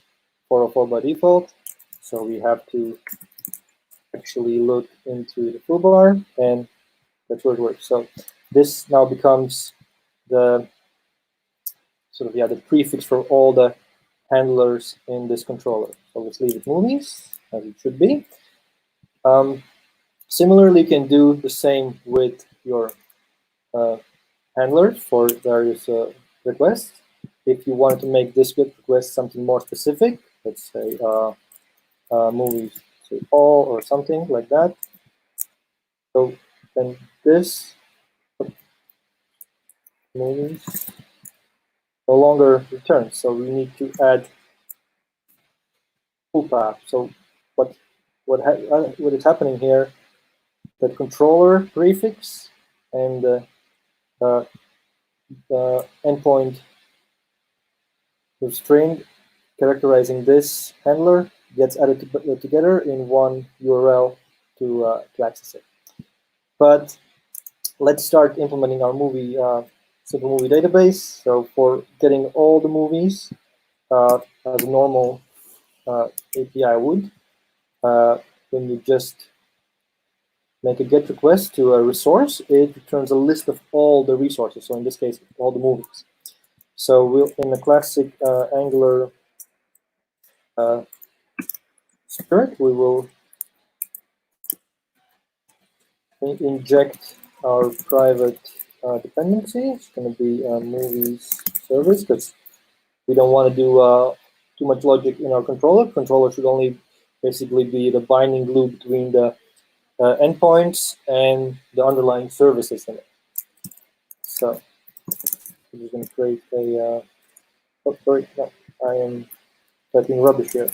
404 by default, so we have to actually look into the toolbar, and that's where it works. So this now becomes the sort of the prefix for all the handlers in this controller. So let's leave it movies as it should be. Similarly, you can do the same with your handlers for various requests. If you want to make this get request something more specific, let's say movies to all or something like that. So then this movies no longer returns. So we need to add full path. So what is happening here? The controller prefix and the endpoint string characterizing this handler gets added together in one URL to access it. But let's start implementing our movie simple movie database. So for getting all the movies as a normal API would, when you just make a GET request to a resource, it returns a list of all the resources. So in this case, all the movies. So we'll, in the classic Angular spirit, we will inject our private dependency. It's going to be movies service, because we don't want to do too much logic in our controller. Controller should only basically be the binding glue between the endpoints and the underlying services in it. So I'm just going to create a, oh, sorry, no, I am typing rubbish here.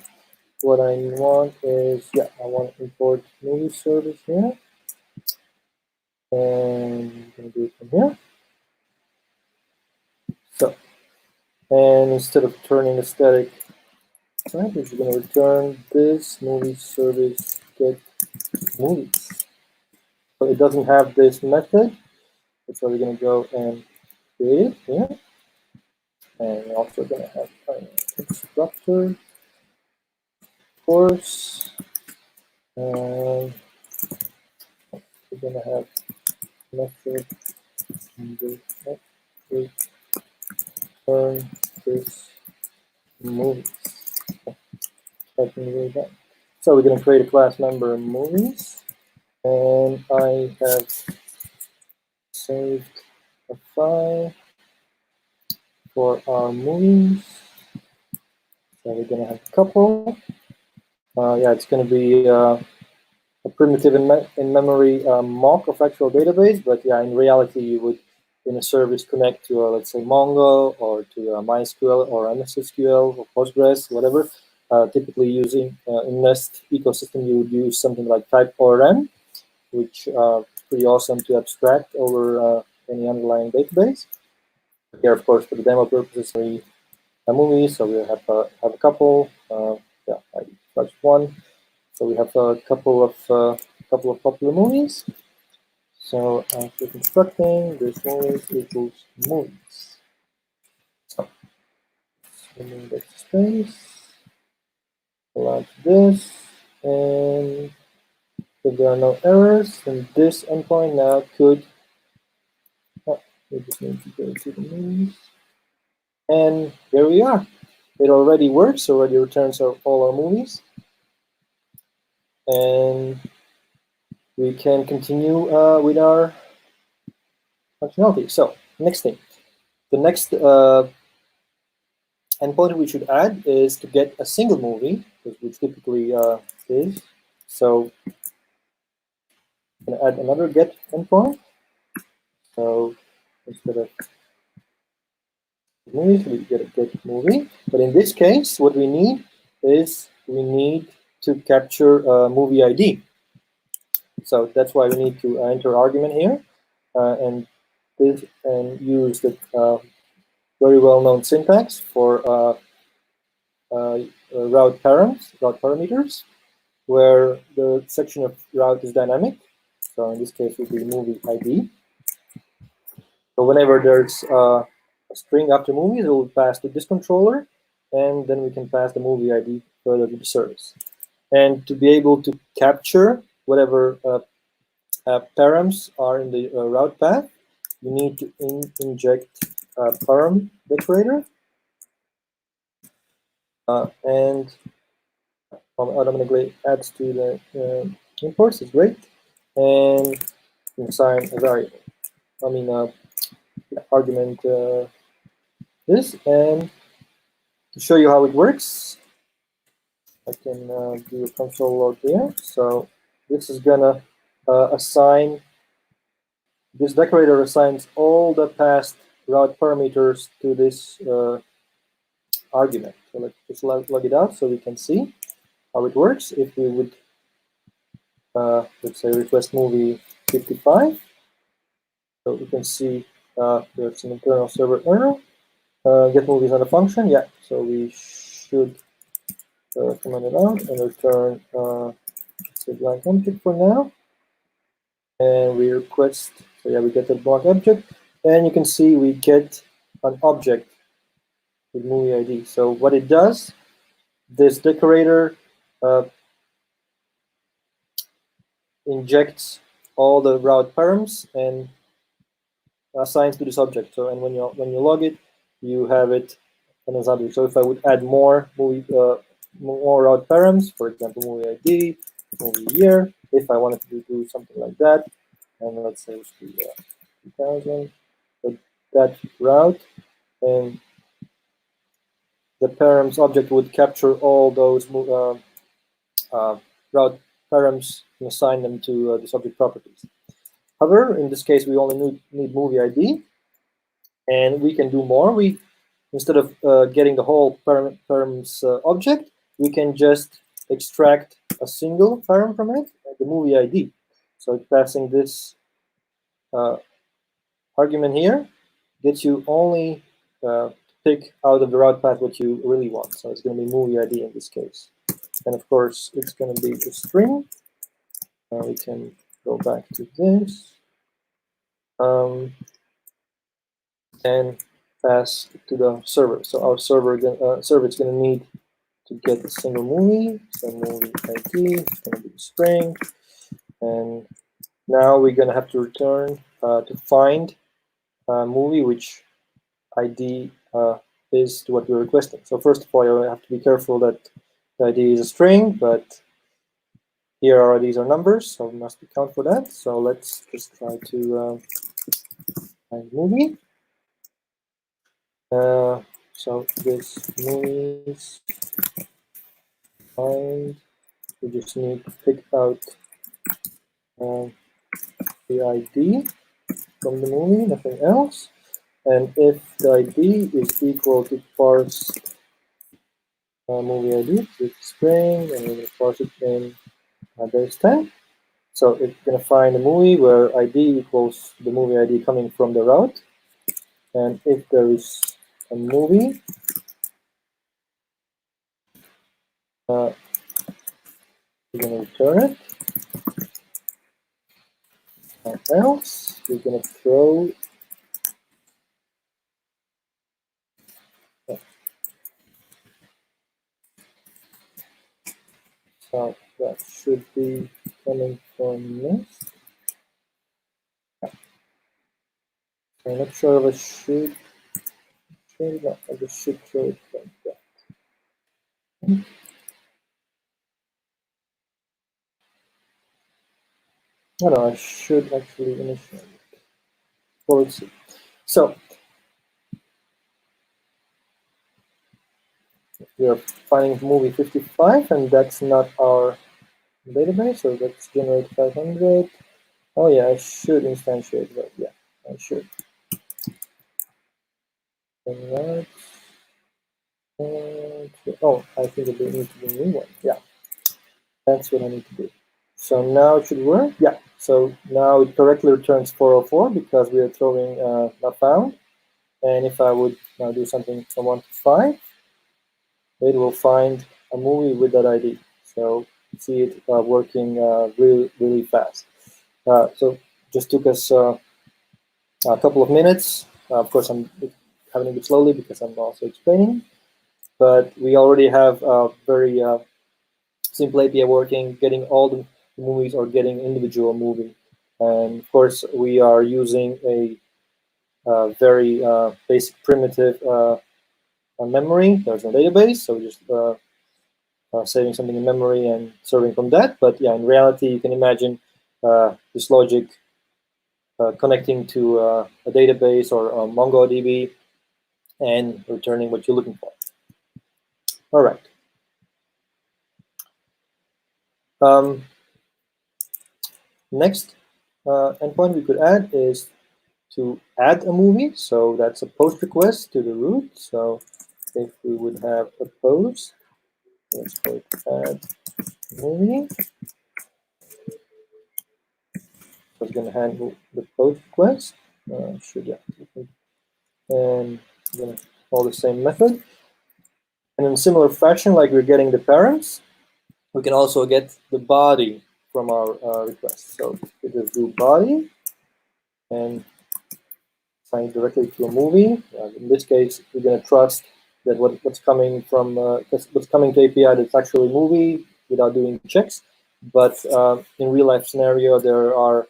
What I want is, I want to import movie service here. And I'm going to do it from here. So, and instead of turning a static, right, we're going to return this movie service get movies. So it doesn't have this method. That's why we're going to go and create it here. And we're also going to have a constructor, of course. And we're going to have method and the method return this movies. So we're going to create a class member movies. And I have saved a file for our movies. So we're going to have a couple. It's going to be a primitive in-memory mock of actual database, but in reality, you would, in a service, connect to, let's say, Mongo, or to MySQL, or MSSQL, or Postgres, whatever. Typically using, in Nest ecosystem, you would use something like type ORM, which is pretty awesome to abstract over any underlying database. Here, of course, for the demo purposes, we have movies, so we have a couple. I touched one. So we have a couple of popular movies. So after constructing, this movies equals movies. So swimming back to space, launch this, and if there are no errors, then this endpoint now could. We just need to go to the movies, and here we are. it already works, already returns all our movies. And we can continue with our functionality. So next thing, the next endpoint we should add is to get a single movie, which typically is. So I'm going to add another get endpoint. So instead of movies, we get a get movie. But in this case, what we need is we need to capture a movie ID. So that's why we need to enter argument here and use the very well-known syntax for route parameters, where the section of route is dynamic. So in this case, it will be movie ID. So whenever there's a string after movies, it will pass to this controller, and then we can pass the movie ID further to the service. And to be able to capture whatever params are in the route path, you need to inject a param decorator, and automatically adds to the imports. It's great, and you can assign a variable. I mean, argument this, and to show you how it works, I can do a console log here. So this is gonna assign. This decorator assigns all the past route parameters to this argument. So let's just log it out so we can see how it works. If we would, let's say, request movie 55, so we can see there's an internal server error. Get movie is not a function. Yeah, so we should comment it out and return say blank object for now. And we request, so yeah, we get a blank object, and you can see we get an object with movie ID. So what it does, this decorator injects all the route params and assigns to this object. So and when you log it, you have it on this object. So if I would add more more route params, for example, movie ID, movie year, if I wanted to do something like that, and let's say it's the 2000, so that route, and the params object would capture all those route params and assign them to the subject properties. However, in this case, we only need movie ID, and we can do more. We, instead of getting the whole params object, we can just extract a single param from it, the movie ID. So passing this argument here gets you only pick out of the route path what you really want. So it's going to be movie ID in this case. And of course, it's going to be a string. We can go back to this and pass to the server. So our server is going to need to get a single movie. So movie ID is going to be the string. And now we're going to have to return to find a movie which ID is to what we're requesting. So first of all, you have to be careful that the ID is a string, but here are these are numbers, so we must account for that. So let's just try to find movie. So this movies find. We just need to pick out the ID from the movie, nothing else. And if the ID is equal to parse movie ID, with string, and we're going to parse it in base 10. So it's going to find a movie where ID equals the movie ID coming from the route. And if there is a movie, we're going to return it. And else, we're going to throw so that should be coming from this. I'm not sure if I should. I just should throw it like that. No, I should actually initialize it. Well, let's see. So we are finding movie 55, and that's not our database, so let's generate 500. Oh yeah, I should instantiate that. Yeah, I should. And oh, I think it needs to be a new one. Yeah, that's what I need to do. So now it should work. Yeah, so now it correctly returns 404 because we are throwing not found. And if I would now do something from 1 to 5, it will find a movie with that ID. So you see it working really, really fast. So just took us a couple of minutes. Of course, I'm having a bit slowly because I'm also explaining. But we already have a very simple API working, getting all the movies or getting individual movie. And of course, we are using a very basic primitive memory. There's no database, so just saving something in memory and serving from that. But yeah, in reality, you can imagine this logic connecting to a database or MongoDB and returning what you're looking for. All right. Next endpoint we could add is to add a movie. So that's a post request to the root. So if we would have a post, let's click add movie. So it's going to handle the post request. And we're going to call the same method. And in similar fashion, like we're getting the parents, we can also get the body from our request. So we just do body and assign directly to a movie. In this case, we're going to trust that what's coming from what's coming to API that's actually a movie without doing checks. But in real life scenario, there are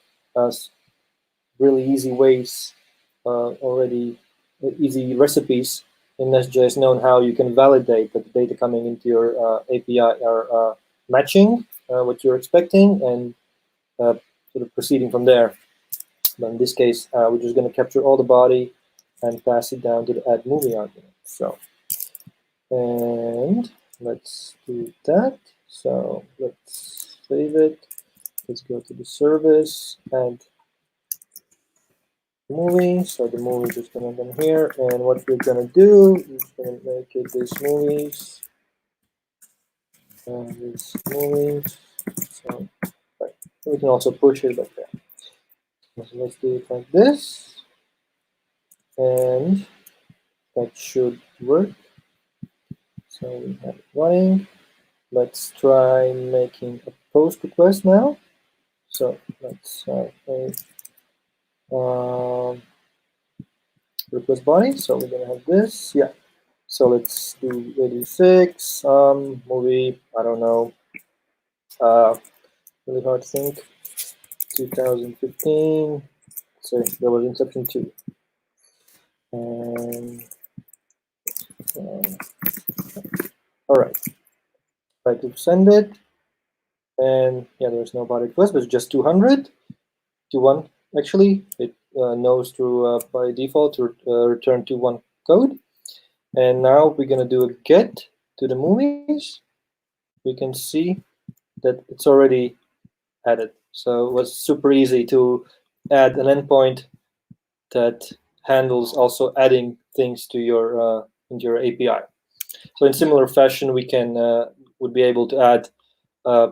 really easy ways already, easy recipes in NestJS known how you can validate that the data coming into your API are matching what you're expecting and sort of proceeding from there. But in this case, we're just going to capture all the body and pass it down to the add movie argument. So, and let's do that. So let's save it. Let's go to the service and movie. So the movie is just going to come here. And what we're going to do is going to make it this movies. And this movies. So right. We can also push it like that. So let's do it like this. And that should work. So we have it running. Let's try making a post request now. So let's have a request body. So we're gonna have this. Yeah. So let's do 86 movie. I don't know. Really hard to think. 2015. So there was Inception 2. And all right. Try to send it. And yeah, there's no body request, but it's just 200 to 1. Actually, it knows to by default to return to 1 code. And now we're going to do a get to the movies. We can see that it's already added. So it was super easy to add an endpoint that handles also adding things to your into your API. So in similar fashion, we can would be able to add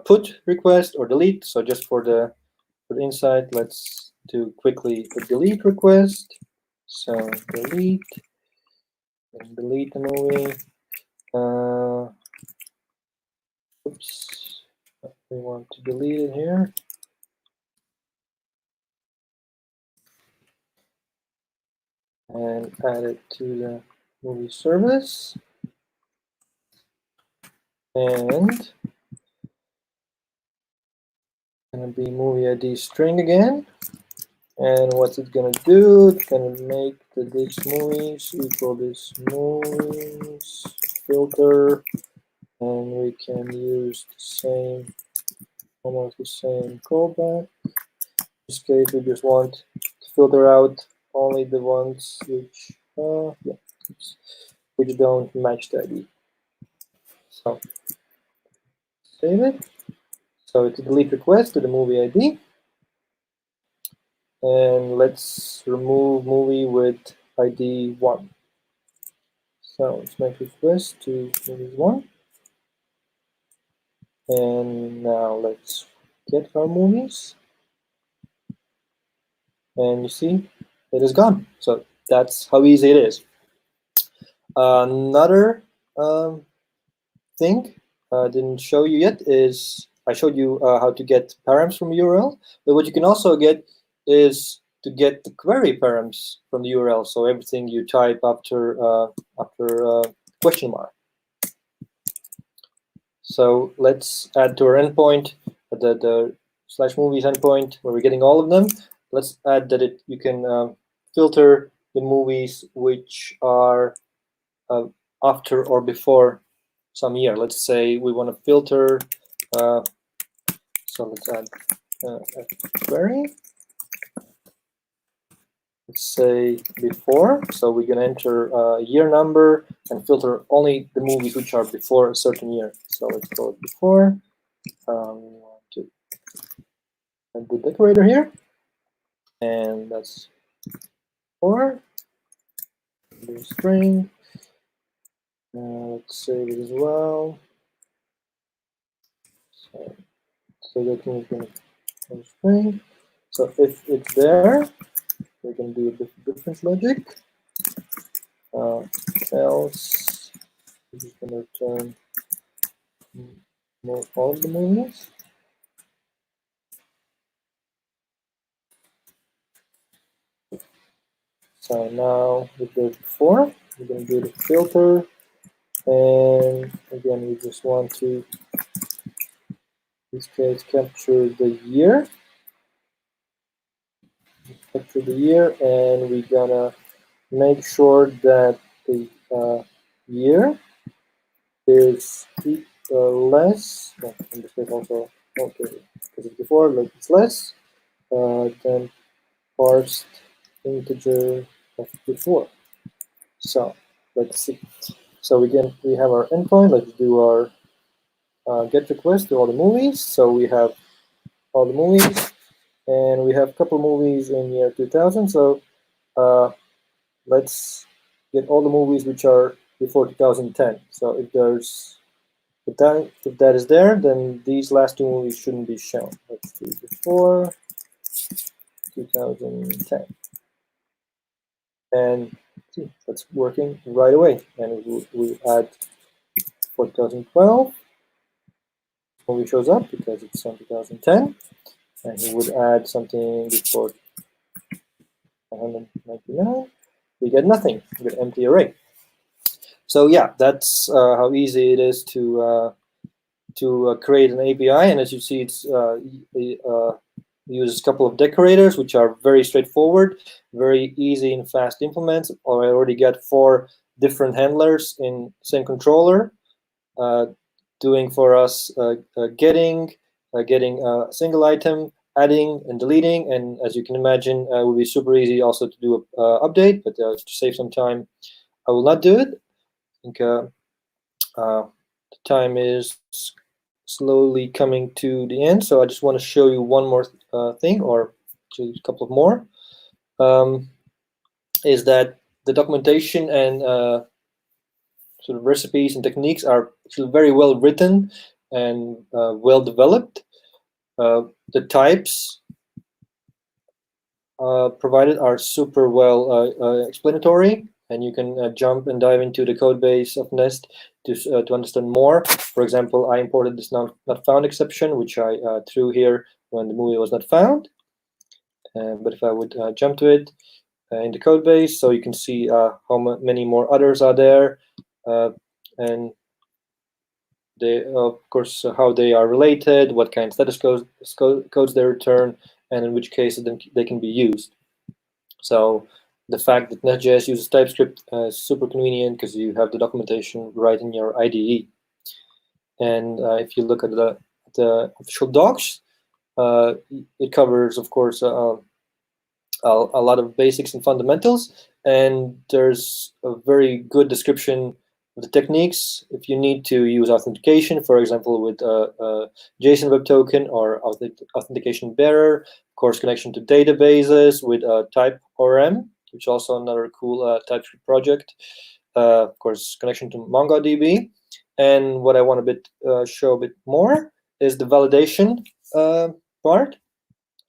put request or delete. So just for the insight, let's do quickly a delete request. So delete and delete the movie. Oops, we want to delete it here. And add it to the movie service. And gonna be movie ID string again. And what's it gonna do? It's gonna make the this movies equal this movies filter and we can use the same, almost the same callback. In this case, we just want to filter out only the ones which which don't match the ID. So save it. So it's a delete request to the movie ID. And let's remove movie with ID 1. So let's make request to movie 1. And now let's get our movies. And you see, it is gone. So that's how easy it is. Another thing I didn't show you yet is I showed you how to get params from URL, but what you can also get is to get the query params from the URL. So everything you type after question mark. So let's add to our endpoint the /movies endpoint where we're getting all of them. Let's add that you can filter the movies which are after or before some year. Let's say we want to filter. So let's add a query. Let's say before. So we're going to enter a year number and filter only the movies which are before a certain year. So let's go with before. We want to add the decorator here. And that's before. The string. Let's save it as well. So that means we're going to string. So if it's there, we can do a different logic. Else, we're just going to return all of the movies. So now with the before, we're going to do the filter, and again we just want to, in this case, capture the year. Capture the year, and we're gonna make sure that the year is less. Well, in this case also, okay, because it's before, like it's less than parsed integer of before. So let's see. So again, we have our endpoint. Let's do our get request to all the movies. So we have all the movies, and we have a couple movies in year 2000. So let's get all the movies which are before 2010. So if that is there, then these last two movies shouldn't be shown. Let's do before 2010. And see, that's working right away. And we add for 2012. Movie shows up because it's on 2010. And we would add something before 199. We get nothing. We get empty array. So yeah, that's how easy it is to create an API. And as you see, it's uses a couple of decorators, which are very straightforward, very easy and fast to implement. Or I already got 4 different handlers in same controller, doing for us getting a single item, adding and deleting. And as you can imagine, it would be super easy also to do an update, but to save some time, I will not do it. I think the time is slowly coming to the end, so I just want to show you one more thing, or a couple of more, is that the documentation and sort of recipes and techniques are actually very well written and well developed. The types provided are super well explanatory, and you can jump and dive into the code base of Nest to understand more. For example, I imported this not found exception, which I threw here when the movie was not found. But if I would jump to it in the code base, so you can see how many more others are there, and they, of course, how they are related, what kind of status codes they return, and in which cases they can be used. So the fact that NestJS uses TypeScript is super convenient because you have the documentation right in your IDE. And if you look at the official docs, it covers, of course, a lot of basics and fundamentals, and there's a very good description of the techniques if you need to use authentication, for example, with JSON Web Token or authentication bearer, of course, connection to databases with type ORM, which is also another cool TypeScript project, of course, connection to MongoDB. And what I want to show a bit more is the validation part.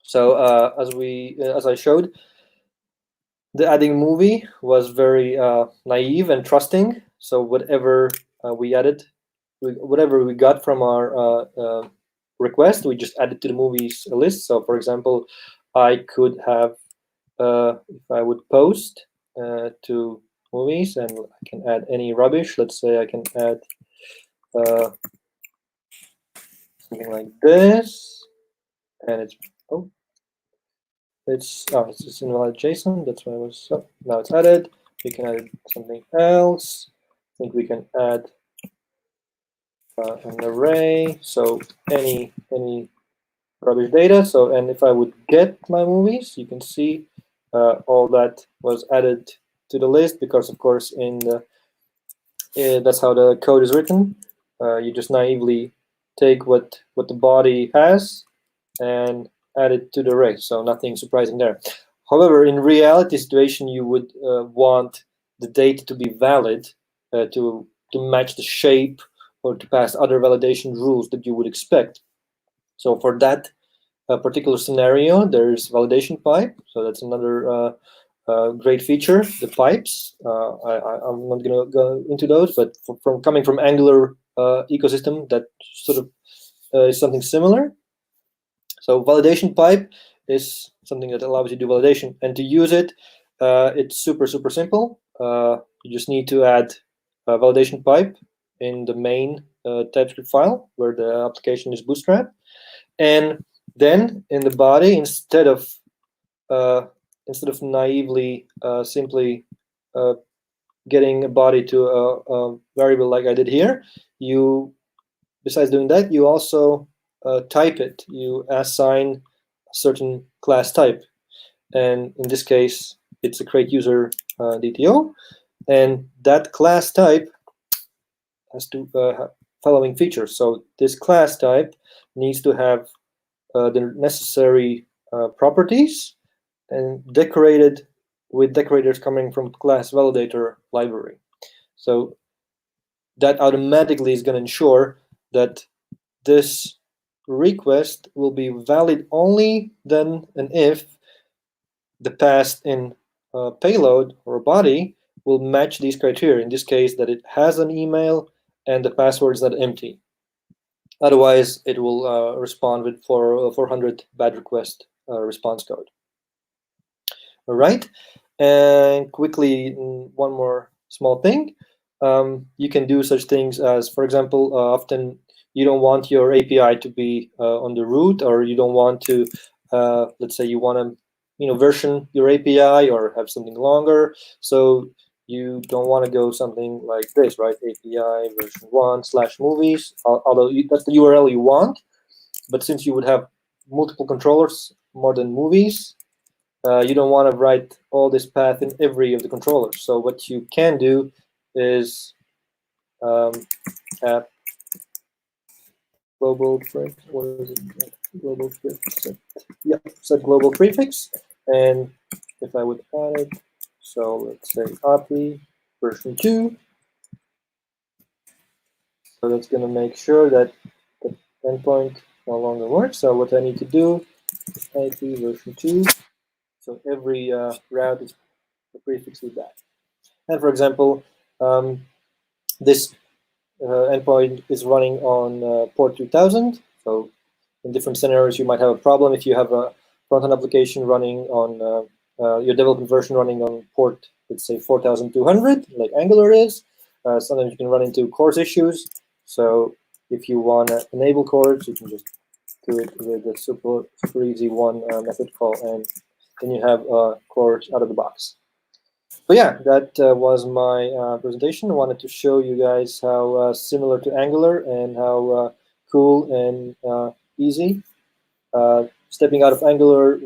So as I showed, the adding movie was very naive and trusting. So whatever we added, whatever we got from our request, we just added to the movies list. So for example, I could have, if I would post to movies, and I can add any rubbish. Let's say I can add something like this, and it's it's invalid JSON. That's why I was. Oh, now it's added. We can add something else. I think we can add an array. So any rubbish data. So, and if I would get my movies, you can see all that was added to the list, because of course in the that's how the code is written. You just naively take what the body has and add it to the array. So nothing surprising there. However, in reality situation, you would want the data to be valid to match the shape or to pass other validation rules that you would expect. So for that particular scenario, there's validation pipe. So that's another great feature, the pipes. I'm not going to go into those, but from coming from Angular ecosystem, that sort of is something similar. So validation pipe is something that allows you to do validation, and to use it, it's super simple. You just need to add a validation pipe in the main TypeScript file where the application is bootstrapped, and then in the body, instead of naively simply getting a body to a variable like I did here, you, besides doing that, you also type it. You assign a certain class type, and in this case, it's a create user DTO, and that class type has to have following features. So this class type needs to have the necessary properties, and decorated with decorators coming from class validator library. So that automatically is going to ensure that this request will be valid only then and if the passed in payload or body will match these criteria. In this case, that it has an email and the password is not empty. Otherwise, it will respond with 400 bad request response code. All right, and quickly, one more small thing. You can do such things as, for example, often you don't want your API to be on the root, or you don't want to, let's say you want to, version your API or have something longer. So you don't want to go something like this, right? API version 1/movies, although that's the URL you want. But since you would have multiple controllers, more than movies, you don't want to write all this path in every of the controllers. So what you can do is app global prefix. What is it? Global prefix. Yeah, set global prefix. And if I would add it, so let's say API version 2. So that's going to make sure that the endpoint no longer works. So what I need to do is API version 2. So every route is the prefix with that. And for example, this endpoint is running on port 2000. So in different scenarios, you might have a problem if you have a front-end application running on your development version running on port, let's say 4200, like Angular is. Sometimes you can run into CORS issues. So if you want to enable CORS, you can just do it with a super easy one method call, and then you have CORS out of the box. So yeah, that was my presentation. I wanted to show you guys how similar to Angular and how cool and easy stepping out of Angular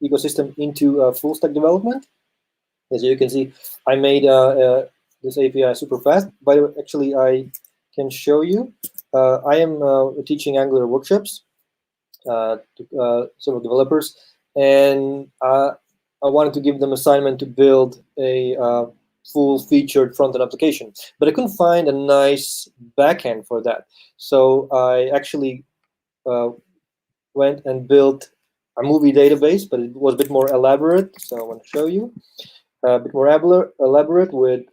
ecosystem into full stack development. As you can see, I made this API super fast. By the way, actually, I can show you. I am teaching Angular workshops to several developers, and I wanted to give them assignment to build a full-featured front-end application, but I couldn't find a nice backend for that. So I actually went and built a movie database, but it was a bit more elaborate. So I want to show you a bit more elaborate with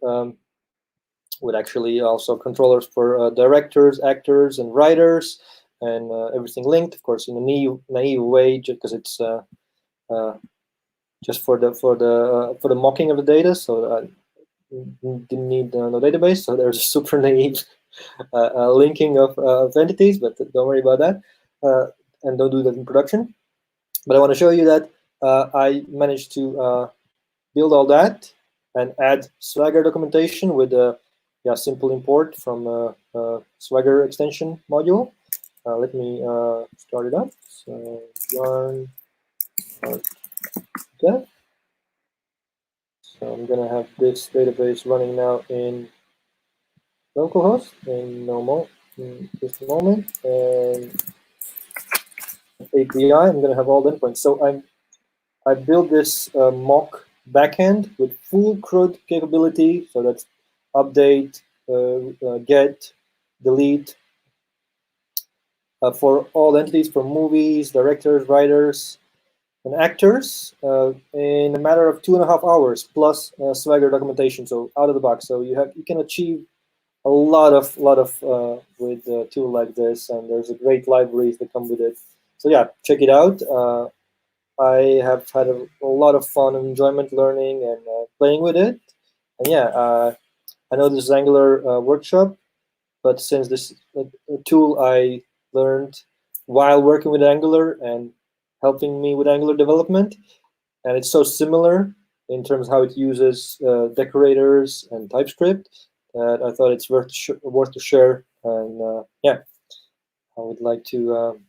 actually also controllers for directors, actors, and writers, and everything linked, of course, in a naive way, just because it's just for the mocking of the data. So didn't need no database. So there's a super naive linking of entities, but don't worry about that, and don't do that in production. But I want to show you that I managed to build all that and add Swagger documentation with a simple import from Swagger extension module. Let me start it up. So yarn that. So I'm gonna have this database running now in localhost in just a moment, and API. I'm gonna have all the endpoints. So I built this mock backend with full CRUD capability. So that's update, get, delete for all entities, for movies, directors, writers, and actors in a matter of 2.5 hours plus Swagger documentation. So out of the box. So you can achieve a lot of with a tool like this, and there's a great libraries that come with it. So yeah, check it out. I have had a lot of fun and enjoyment learning and playing with it. And yeah, I know this is Angular workshop, but since this is a tool I learned while working with Angular and helping me with Angular development, and it's so similar in terms of how it uses decorators and TypeScript, that I thought it's worth to share. And yeah, I would like to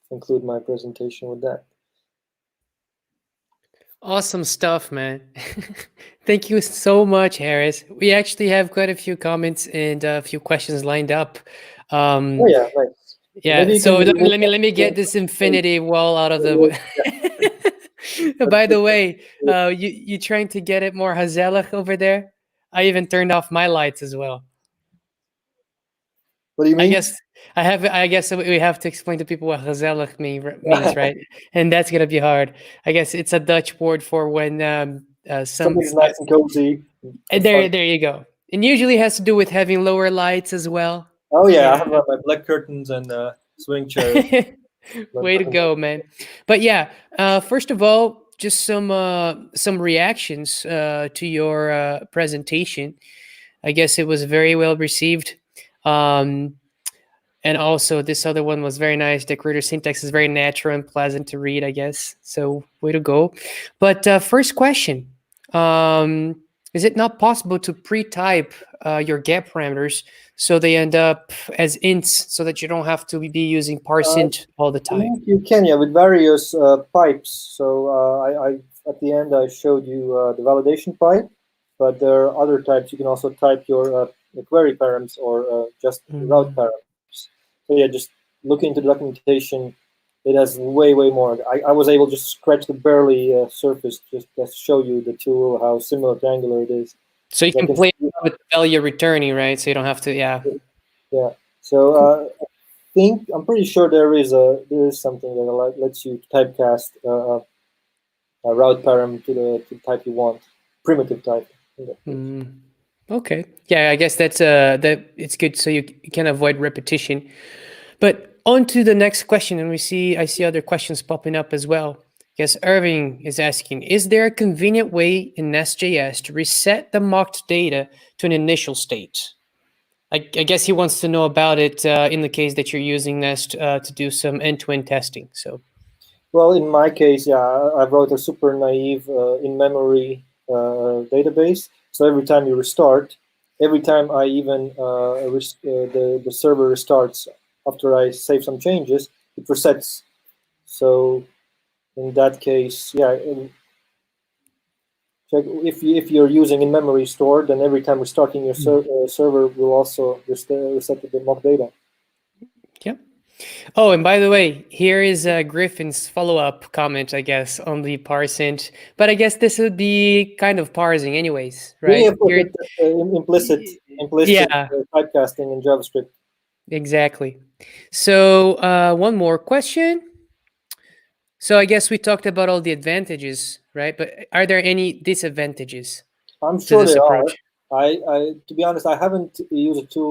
conclude my presentation with that. Awesome stuff, man. Thank you so much, Harris. We actually have quite a few comments and a few questions lined up. Oh yeah, nice. Yeah, so let me get this infinity wall out of the way. By the way, you trying to get it more gezellig over there? I even turned off my lights as well. What do you mean? I guess we have to explain to people what gezellig means, right? And that's gonna be hard. I guess it's a Dutch word for when something's nice and cozy. And there you go. And usually has to do with having lower lights as well. Oh yeah, I have my black curtains and swing chair. Way to go, man. But yeah, first of all, just some reactions to your presentation. I guess it was very well received. And also this other one was very nice. Decorator syntax is very natural and pleasant to read, I guess. So way to go. But first question, is it not possible to pre-type your get parameters so they end up as ints so that you don't have to be using parseInt all the time? You can, yeah, with various pipes. So I at the end I showed you the validation pipe, but there are other types. You can also type your query params or just route params. So yeah, just look into the documentation. It has way more. I was able to just scratch the barely surface just to show you the tool, how similar to Angular it is. So you can play with the value returning, right? So you don't have to, yeah. Yeah. So I'm pretty sure there is something that lets you typecast a route param to the type you want, primitive type. Okay. Yeah, I guess that's that it's good so you can avoid repetition. But on to the next question, and I see other questions popping up as well. Yes, Irving is asking, is there a convenient way in NestJS to reset the mocked data to an initial state? I guess he wants to know about it in the case that you're using Nest to do some end-to-end testing. So, Well, in my case, yeah, I wrote a super naive in-memory database. So every time you restart, every time I even the server restarts after I save some changes, it resets. So in that case, yeah, if you're using in-memory store, then every time restarting your server will also reset the mock data. Yep. Oh, and by the way, here is Griffin's follow-up comment, I guess, on the parsing. But I guess this would be kind of parsing anyways, right? Yeah, of course, Here, implicit yeah, typecasting in JavaScript. exactly. So one more question. So I guess we talked about all the advantages, right? But are there any disadvantages I'm to sure this there approach? are. To be honest, I haven't used it to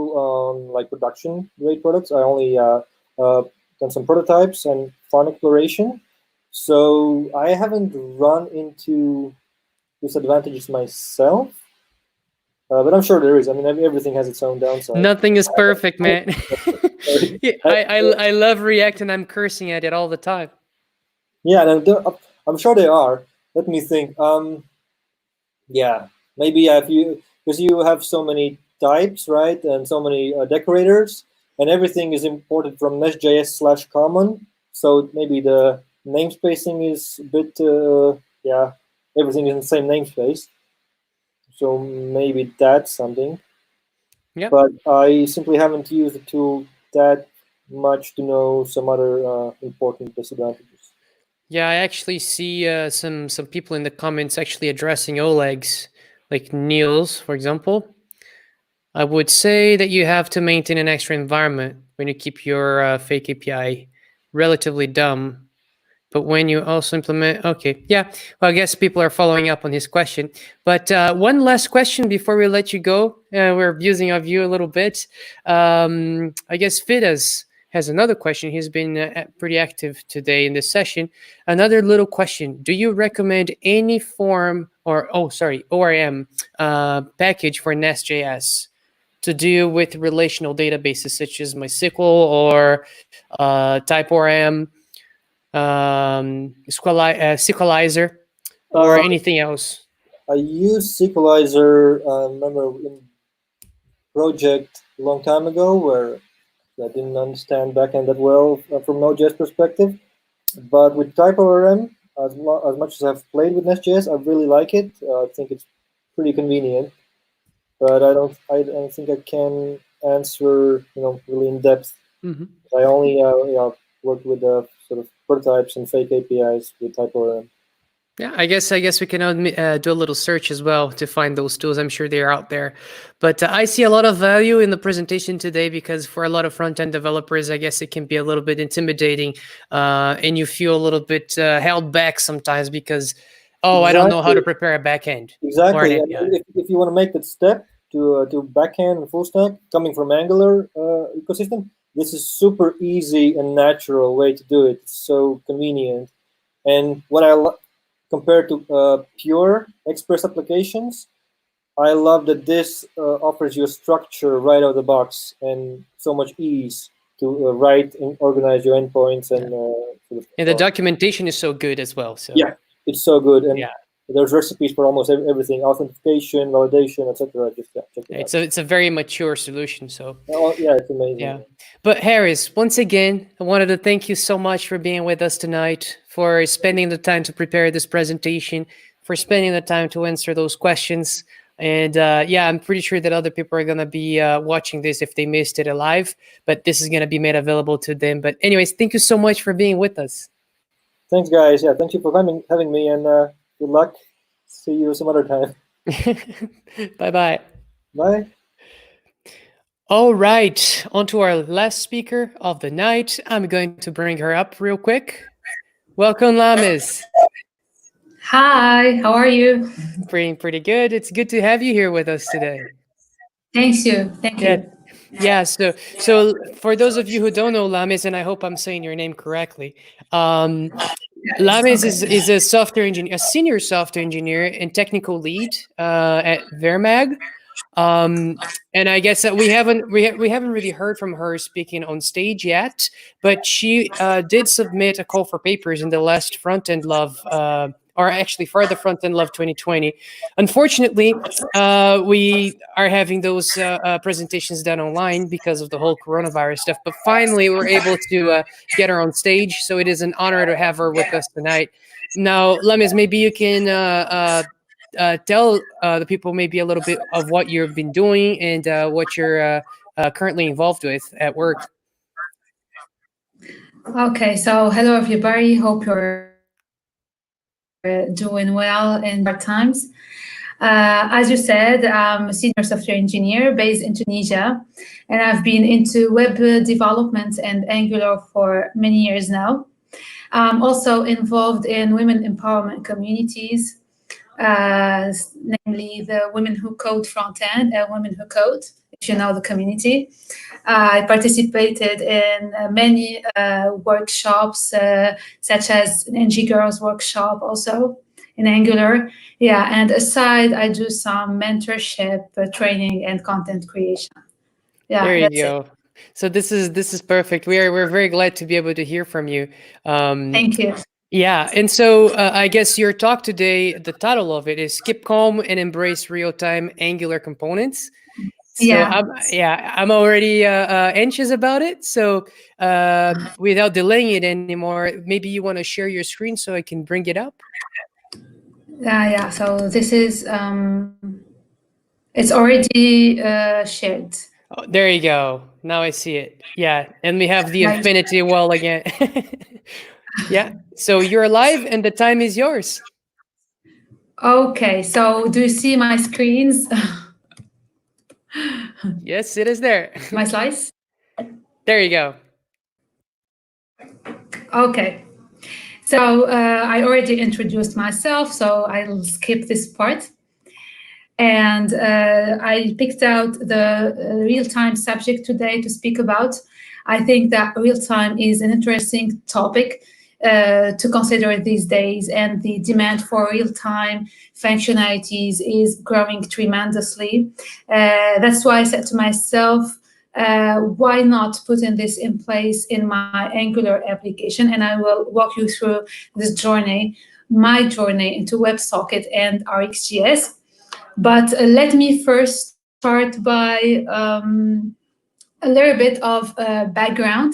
like production grade products. I only done some prototypes and fun exploration. So I haven't run into disadvantages myself, but I'm sure there is. I mean, everything has its own downside. Nothing is perfect, man. Sorry. Yeah, I love React and I'm cursing at it all the time. Yeah, I'm sure they are. Let me think. Yeah, maybe if you because you have so many types, right, and so many decorators, and everything is imported from NestJS/common. So maybe the namespacing is a bit, yeah, everything is in the same namespace. So maybe that's something. Yeah. But I simply haven't used the tool that much to know some other important disadvantages. Yeah, I actually see some people in the comments actually addressing OLEGs, like Niels, for example. I would say that you have to maintain an extra environment when you keep your fake API relatively dumb. But when you also implement, okay, yeah. Well, I guess people are following up on his question. But one last question before we let you go. We're abusing of you a little bit. I guess Fidas has another question. He's been pretty active today in this session. Another little question: do you recommend any form or ORM package for NestJS to deal with relational databases such as MySQL or TypeORM? Sequelizer, or anything else? I used Sequelizer, remember in project a long time ago where I didn't understand backend that well from Node.js perspective. But with TypeORM, as much as I've played with NestJS, I really like it. I think it's pretty convenient. But I don't think I can answer really in depth. Mm-hmm. I only worked with sort of prototypes and fake APIs with TypeORM. Yeah, I guess we can do a little search as well to find those tools. I'm sure they are out there. But I see a lot of value in the presentation today because for a lot of front-end developers, I guess it can be a little bit intimidating and you feel a little bit held back sometimes because, I don't know how to prepare a backend. Exactly. And if you want to make that step to backend and full stack coming from Angular ecosystem, this is super easy and natural way to do it. It's so convenient. And what compared to pure Express applications, I love that this offers you a structure right out of the box and so much ease to write and organize your endpoints and and the documentation is so good as well. So yeah, it's so good, and there's recipes for almost everything: authentication, validation, etc. Just check it out. It's a very mature solution. So yeah, it's amazing. Yeah, but Harris, once again, I wanted to thank you so much for being with us tonight, for spending the time to prepare this presentation, for spending the time to answer those questions. And I'm pretty sure that other people are going to be watching this if they missed it live, but this is going to be made available to them. But anyways, thank you so much for being with us. Thanks, guys. Yeah, thank you for having me, and good luck. See you some other time. Bye-bye. Bye. All right, on to our last speaker of the night. I'm going to bring her up real quick. Welcome, Lamis. Hi, how are you? Pretty good. It's good to have you here with us today. Thank you. Yeah, so for those of you who don't know Lamis, and I hope I'm saying your name correctly, Lamis is a software engineer, a senior software engineer and technical lead at Vermag. And I guess that we haven't really heard from her speaking on stage yet, but she did submit a call for papers in the last Frontend Love, or actually for the Frontend Love 2020. Unfortunately, we are having those presentations done online because of the whole coronavirus stuff. But finally, we're able to get her on stage, so it is an honor to have her with us tonight. Now, Lemis, maybe you can tell the people maybe a little bit of what you've been doing and what you're currently involved with at work. Okay, so hello everybody. Hope you're doing well in hard times. As you said, I'm a senior software engineer based in Tunisia, and I've been into web development and Angular for many years now. I'm also involved in women empowerment communities, namely the Women Who Code Frontend and Women Who Code, if you know the community. I participated in many workshops, such as an NG Girls workshop also in Angular. Yeah, and aside, I do some mentorship, training, and content creation. Yeah, there you that's go. it. So this is perfect. We're very glad to be able to hear from you. Thank you. Yeah, and so I guess your talk today, the title of it is "Skip Calm and Embrace Real-Time Angular Components." So Yeah. I'm already anxious about it. So without delaying it anymore, maybe you want to share your screen so I can bring it up. Yeah. So this is it's already shared. Oh, there you go. Now I see it. Yeah, and we have the Right. infinity wall again. Yeah. So you're live, and the time is yours. Okay. So do you see my screens? Yes, it is there. My slides? There you go. Okay. So I already introduced myself, so I'll skip this part. And I picked out the real-time subject today to speak about. I think that real-time is an interesting topic to consider these days, and the demand for real-time functionalities is growing tremendously. That's why I said to myself, why not putting this in place in my Angular application? And I will walk you through this journey, my journey into WebSocket and RxJS. But let me first start by a little bit of background.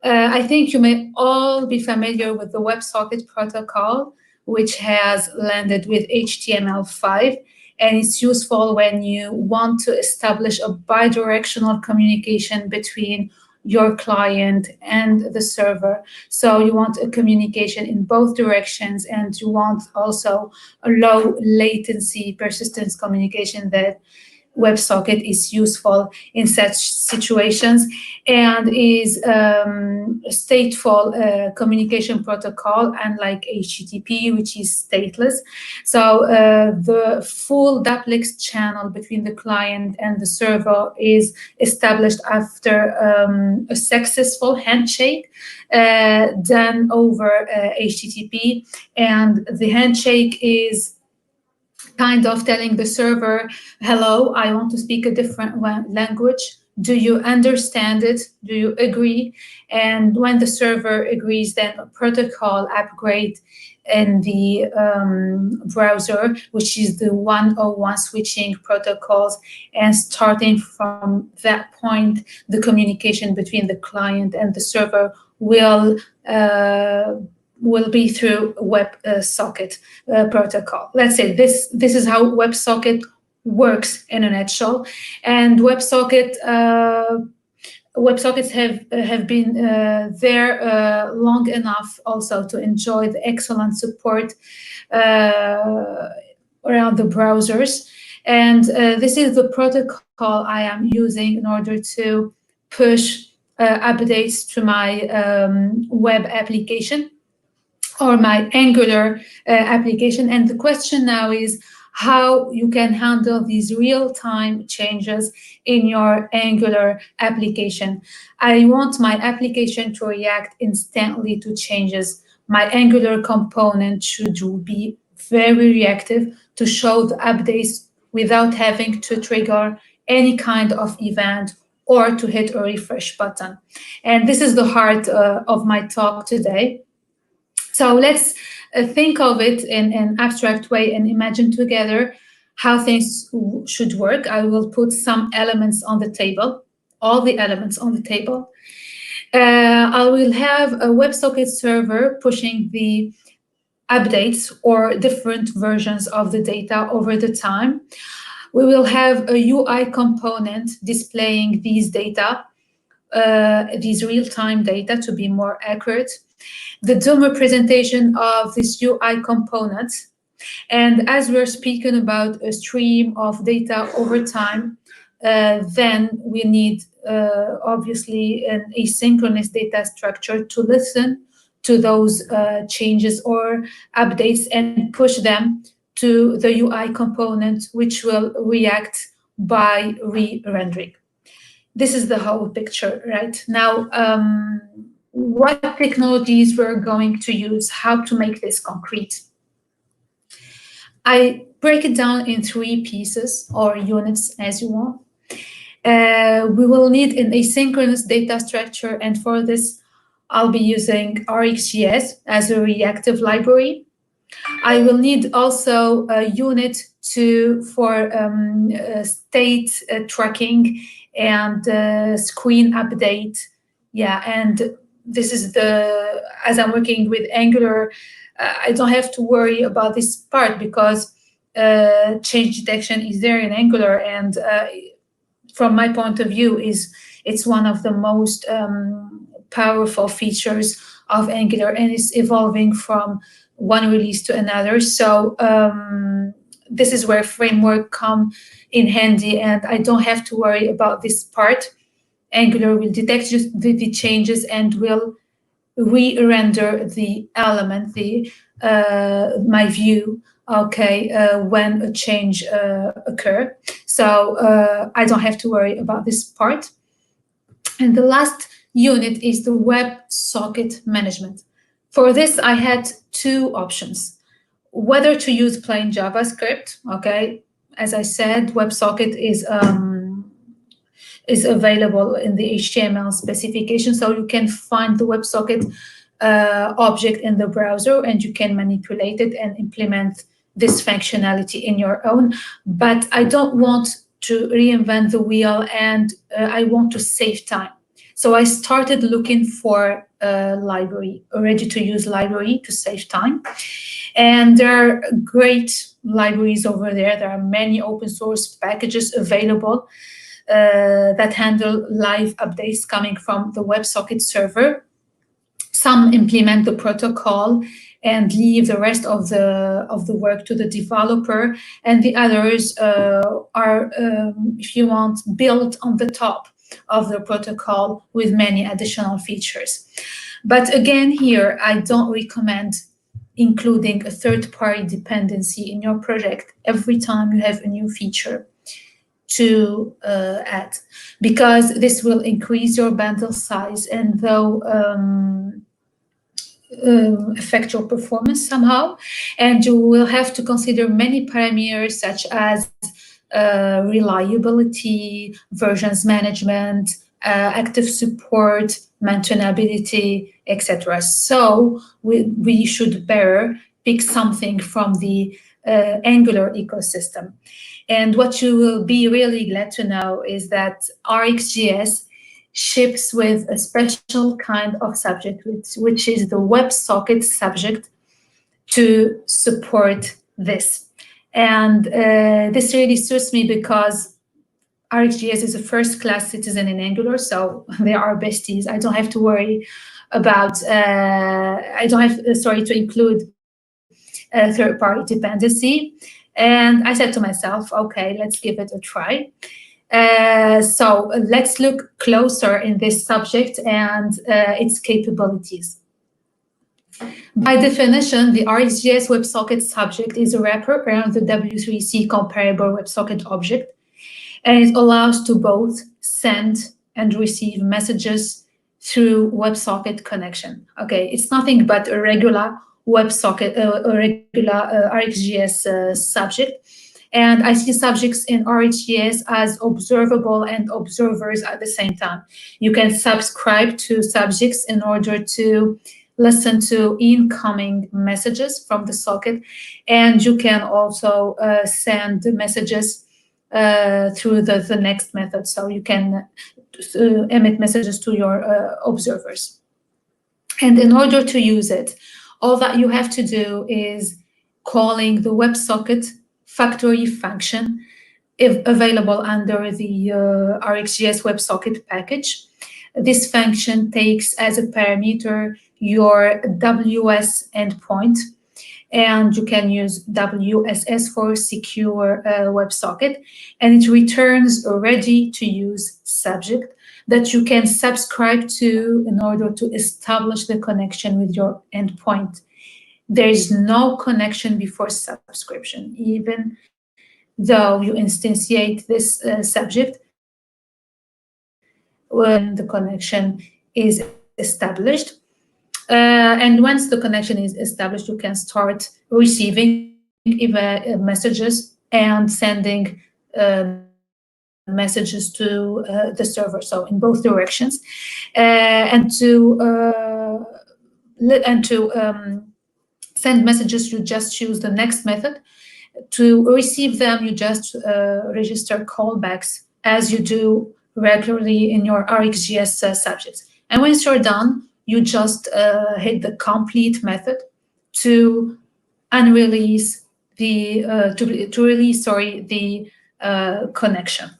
I think you may all be familiar with the WebSocket protocol, which has landed with HTML5, and it's useful when you want to establish a bidirectional communication between your client and the server. So you want a communication in both directions, and you want also a low latency persistence communication that WebSocket is useful in such situations, and is a stateful communication protocol, unlike HTTP, which is stateless. So the full duplex channel between the client and the server is established after a successful handshake done over HTTP, and the handshake is kind of telling the server, hello, I want to speak a different language. Do you understand it? Do you agree? And when the server agrees, then a protocol upgrade in the browser, which is the 101 switching protocols. And starting from that point, the communication between the client and the server will be through WebSocket protocol. Let's say this is how WebSocket works in a nutshell. And WebSockets have been there long enough also to enjoy the excellent support around the browsers. And this is the protocol I am using in order to push updates to my web application or my Angular application. And the question now is how you can handle these real-time changes in your Angular application. I want my application to react instantly to changes. My Angular component should be very reactive to show the updates without having to trigger any kind of event or to hit a refresh button. And this is the heart of my talk today. So let's think of it in an abstract way and imagine together how things should work. I will put some elements on the table, all the elements on the table. I will have a WebSocket server pushing the updates or different versions of the data over the time. We will have a UI component displaying these data, these real-time data to be more accurate. The DOM representation of this UI component. And as we're speaking about a stream of data over time, then we need obviously an asynchronous data structure to listen to those changes or updates and push them to the UI component, which will react by re-rendering. This is the whole picture right now. What technologies we're going to use, how to make this concrete. I break it down in 3 pieces or units as you want. We will need an asynchronous data structure, and for this, I'll be using RxJS as a reactive library. I will need also a unit for state tracking and screen update. Yeah, and this is as I'm working with Angular, I don't have to worry about this part because change detection is there in Angular, and from my point of view, it's one of the most powerful features of Angular, and it's evolving from one release to another. So this is where framework come in handy, and I don't have to worry about this part. Angular will detect the changes and will re-render the element, my view, when a change occur. So I don't have to worry about this part. And the last unit is the WebSocket management. For this, I had 2 options: whether to use plain JavaScript. As I said, WebSocket is available in the HTML specification, so you can find the WebSocket object in the browser and you can manipulate it and implement this functionality in your own. But I don't want to reinvent the wheel, and I want to save time. So I started looking for a library, a ready-to-use library to save time. And there are great libraries over there. There are many open source packages available that handle live updates coming from the WebSocket server. Some implement the protocol and leave the rest of the work to the developer, and the others are, if you want, built on the top of the protocol with many additional features. But again, here I don't recommend including a third-party dependency in your project every time you have a new feature to add, because this will increase your bundle size and though affect your performance somehow. And you will have to consider many parameters such as reliability, versions management, active support, maintainability, etc. So we should better pick something from the Angular ecosystem. And what you will be really glad to know is that RxJS ships with a special kind of subject, which is the WebSocket subject, to support this. And this really suits me because RxJS is a first-class citizen in Angular, so they are besties. I don't have to worry about, to include a third-party dependency. And I said to myself, okay, let's give it a try. So let's look closer in this subject and its capabilities. By definition, the RxJS WebSocket subject is a wrapper around the W3C comparable WebSocket object, and it allows to both send and receive messages through WebSocket connection. Okay, it's nothing but a regular WebSocket, a regular RxJS subject. And I see subjects in RxJS as observable and observers at the same time. You can subscribe to subjects in order to listen to incoming messages from the socket, and you can also send messages through the next method. So you can emit messages to your observers. And in order to use it, all that you have to do is calling the WebSocket factory function if available under the RxJS WebSocket package. This function takes as a parameter your WS endpoint, and you can use WSS for secure WebSocket, and it returns a ready-to-use subject that you can subscribe to in order to establish the connection with your endpoint. There is no connection before subscription, even though you instantiate this subject when the connection is established. And once the connection is established, you can start receiving messages and sending messages to the server, so in both directions. And to send messages, you just choose the next method. To receive them, you just register callbacks as you do regularly in your RxJS subjects. And once you're done, you just hit the complete method to unrelease the release the connection,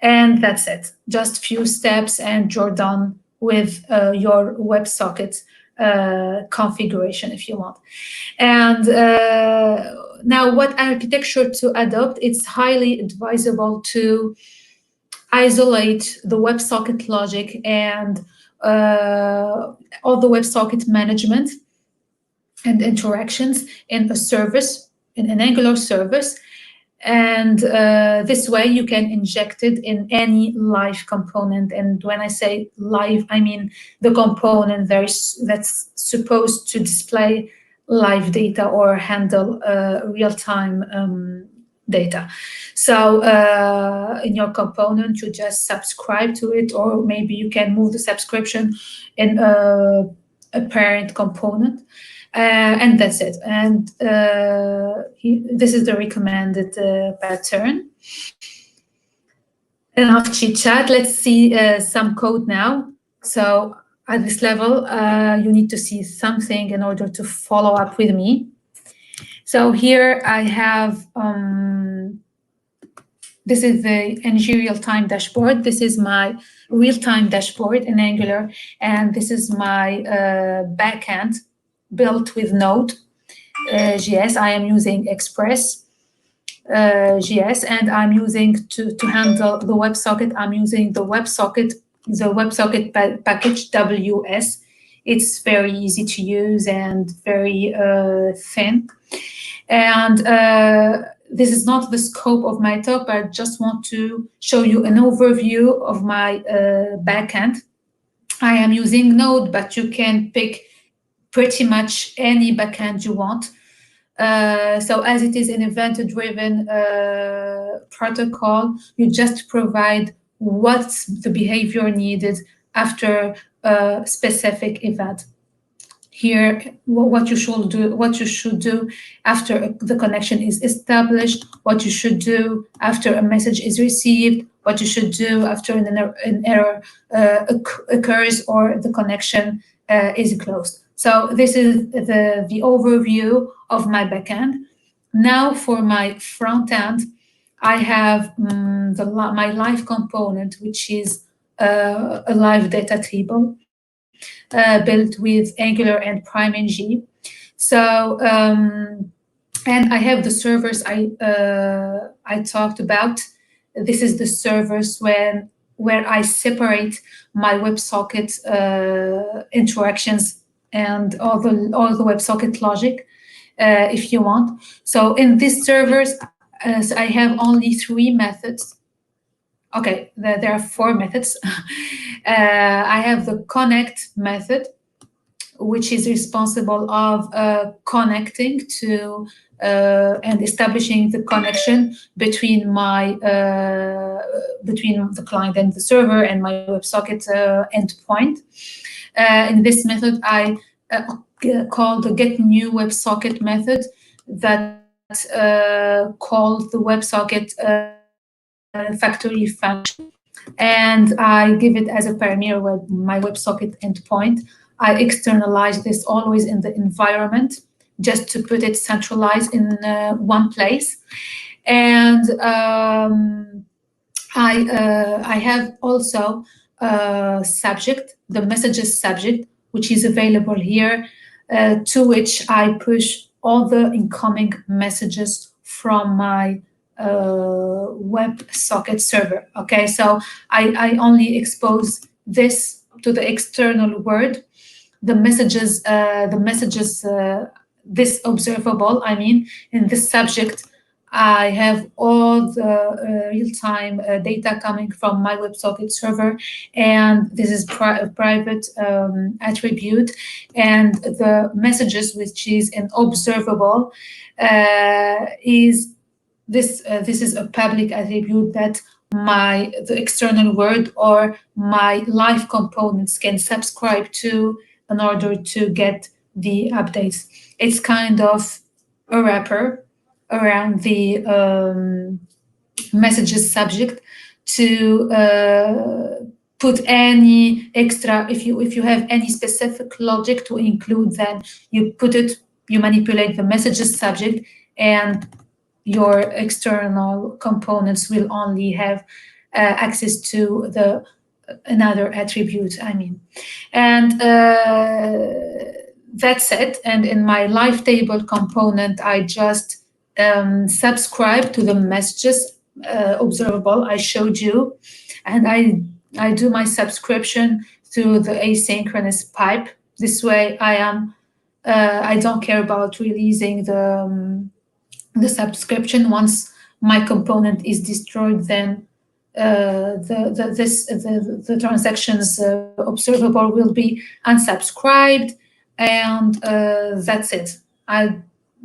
and that's it. Just few steps, and you're done with your WebSocket configuration, if you want. And now, what architecture to adopt? It's highly advisable to isolate the WebSocket logic and all the WebSocket management and interactions in a service, in an Angular service. And this way you can inject it in any live component. And when I say live, I mean the component that's supposed to display live data or handle real-time data. So in your component, you just subscribe to it, or maybe you can move the subscription in a parent component. And that's it. And this is the recommended pattern. Enough chit chat. Let's see some code now. So at this level, you need to see something in order to follow up with me. So here I have, this is the NG real-time dashboard. This is my real-time dashboard in Angular. And this is my backend built with Node.js. I am using Express JS, and I'm using to handle the WebSocket. I'm using the WebSocket package WS. It's very easy to use and very thin. And this is not the scope of my talk, but I just want to show you an overview of my backend. I am using Node, but you can pick pretty much any backend you want. So as it is an event-driven protocol, you just provide what's the behavior needed after a specific event. Here, what you should do after the connection is established, what you should do after a message is received, what you should do after an error occurs or the connection is closed. So this is the overview of my backend. Now for my front end, I have my live component, which is a live data table built with Angular and PrimeNG. So, and I have the servers I talked about. This is the servers where I separate my WebSocket interactions and all the WebSocket logic, if you want. So in these servers, so I have only 3 methods. Okay, there are 4 methods. I have the connect method, which is responsible of connecting to and establishing the connection between my between the client and the server and my WebSocket endpoint. In this method, I call the get new WebSocket method that calls the WebSocket factory function, and I give it as a parameter with my WebSocket endpoint. I externalize this always in the environment, just to put it centralized in one place. And I have also a subject, the messages subject, which is available here, to which I push all the incoming messages from my WebSocket server. Okay, so I only expose this to the external world. The messages, this observable, I mean, in this subject, I have all the real-time data coming from my WebSocket server, and this is a private attribute. And the messages, which is an observable, is this. This is a public attribute that the external world or my live components can subscribe to in order to get the updates. It's kind of a wrapper around the messages subject to put any extra, if you have any specific logic to include, then you put it, you manipulate the messages subject, and your external components will only have access to the another attribute, I mean. And that's it. And in my live table component, I just subscribe to the messages observable I showed you, and I do my subscription through the asynchronous pipe. This way, I don't care about releasing the subscription. Once my component is destroyed, then the transactions observable will be unsubscribed, and that's it. I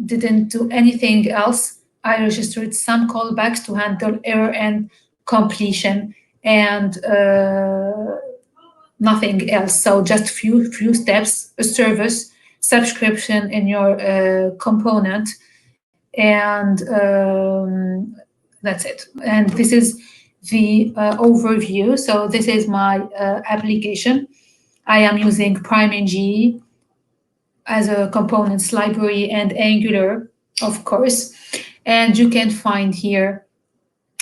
didn't do anything else. I registered some callbacks to handle error and completion, and nothing else. So just few steps: a service, subscription in your component, and that's it. And this is the overview. So this is my application. I am using PrimeNG as a components library and Angular, of course. And you can find here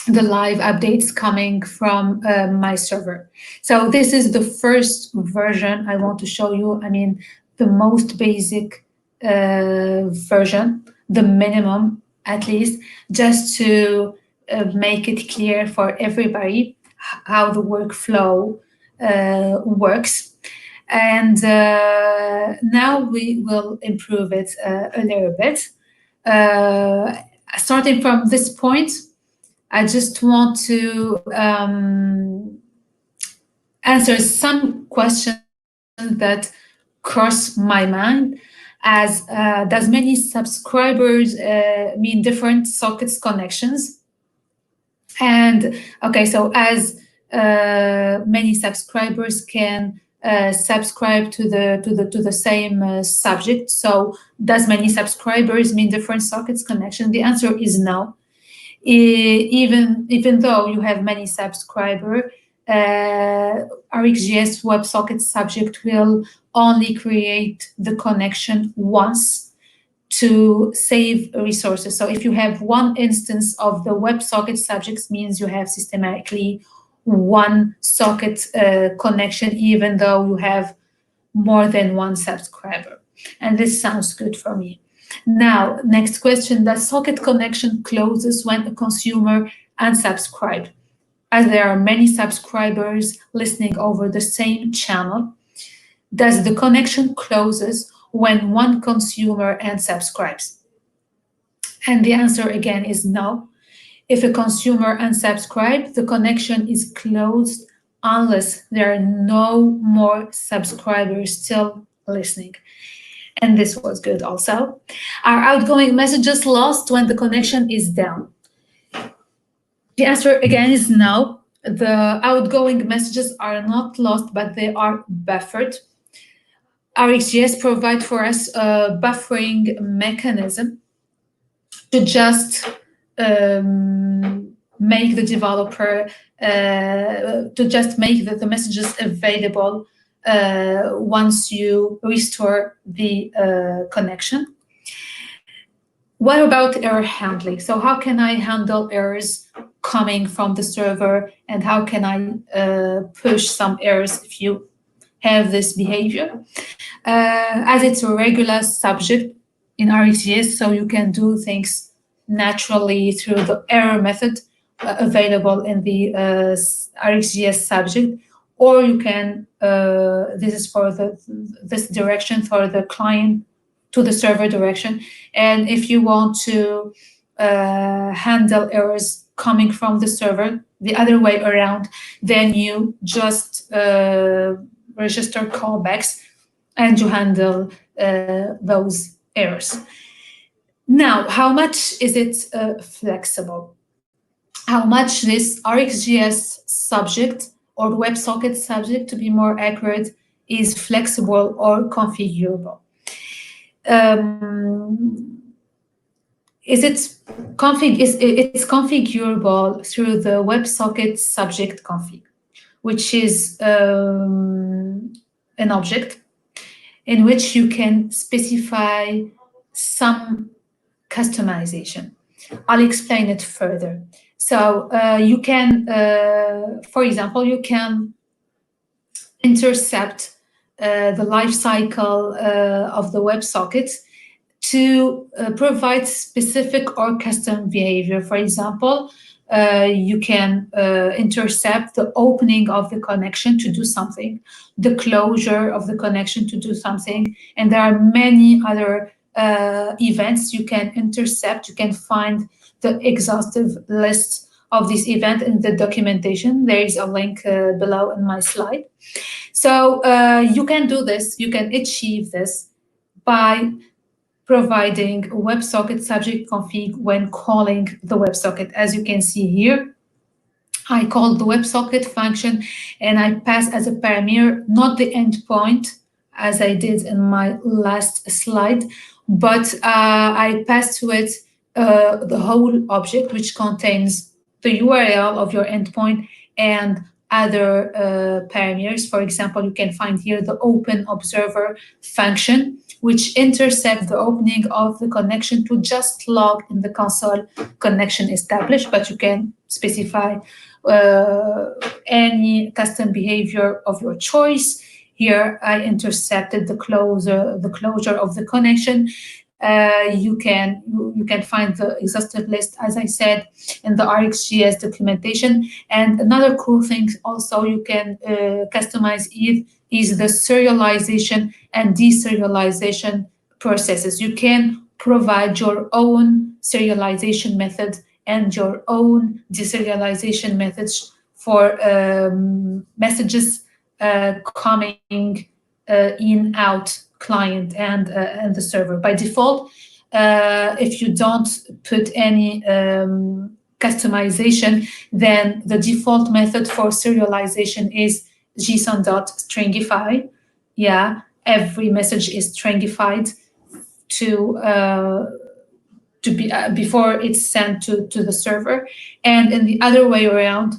the live updates coming from my server. So this is the first version I want to show you. I mean, the most basic version, the minimum at least, just to make it clear for everybody how the workflow works. And now we will improve it a little bit. Starting from this point, I just want to answer some questions that cross my mind, as does many subscribers mean different sockets connections? And okay, so as many subscribers can subscribe to the same subject, so does many subscribers mean different sockets connection? The answer is no. Even though you have many subscribers, RxJS WebSocket subject will only create the connection once to save resources. So if you have one instance of the WebSocket subjects, means you have systematically one socket connection, even though you have more than one subscriber. And this sounds good for me. Now, next question: the socket connection closes when a consumer unsubscribes. As there are many subscribers listening over the same channel, does the connection closes when one consumer unsubscribes? And the answer again is no. If a consumer unsubscribes, the connection is closed unless there are no more subscribers still listening. And this was good also. Are outgoing messages lost when the connection is down? The answer again is no. The outgoing messages are not lost, but they are buffered. RxJS provides for us a buffering mechanism to just make the developer, to just make the messages available once you restore the connection. What about error handling? So how can I handle errors coming from the server, and how can I push some errors if you have this behavior? As it's a regular subject in RxJS, so you can do things naturally through the error method available in the RxJS subject, or you can, this is for this direction for the client to the server direction. And if you want to handle errors coming from the server the other way around, then you just register callbacks and you handle those errors. Now, how much is it flexible? How much this RxJS subject or WebSocket subject, to be more accurate, is flexible or configurable? It's configurable through the WebSocket subject config, which is an object in which you can specify some customization. I'll explain it further. So you can, for example, you can intercept the life cycle of the WebSocket to provide specific or custom behavior. For example, you can intercept the opening of the connection to do something, the closure of the connection to do something, and there are many other events you can intercept. You can find the exhaustive list of this event in the documentation. There is a link below in my slide. So you can do this, you can achieve this by providing WebSocket subject config when calling the WebSocket. As you can see here, I call the WebSocket function and I pass as a parameter, not the endpoint, as I did in my last slide, but I pass to it the whole object, which contains the URL of your endpoint and other parameters. For example, you can find here the open observer function, which intercepts the opening of the connection to just log in the console connection established, but you can specify any custom behavior of your choice. Here I intercepted the closure of the connection. You can find the exhaustive list, as I said, in the RxJS documentation. And another cool thing also you can customize is the serialization and deserialization processes. You can provide your own serialization method and your own deserialization methods for messages coming in, out, client and the server. By default, if you don't put any customization, then the default method for serialization is json.stringify. Yeah, every message is stringified to be before it's sent to the server. And in the other way around,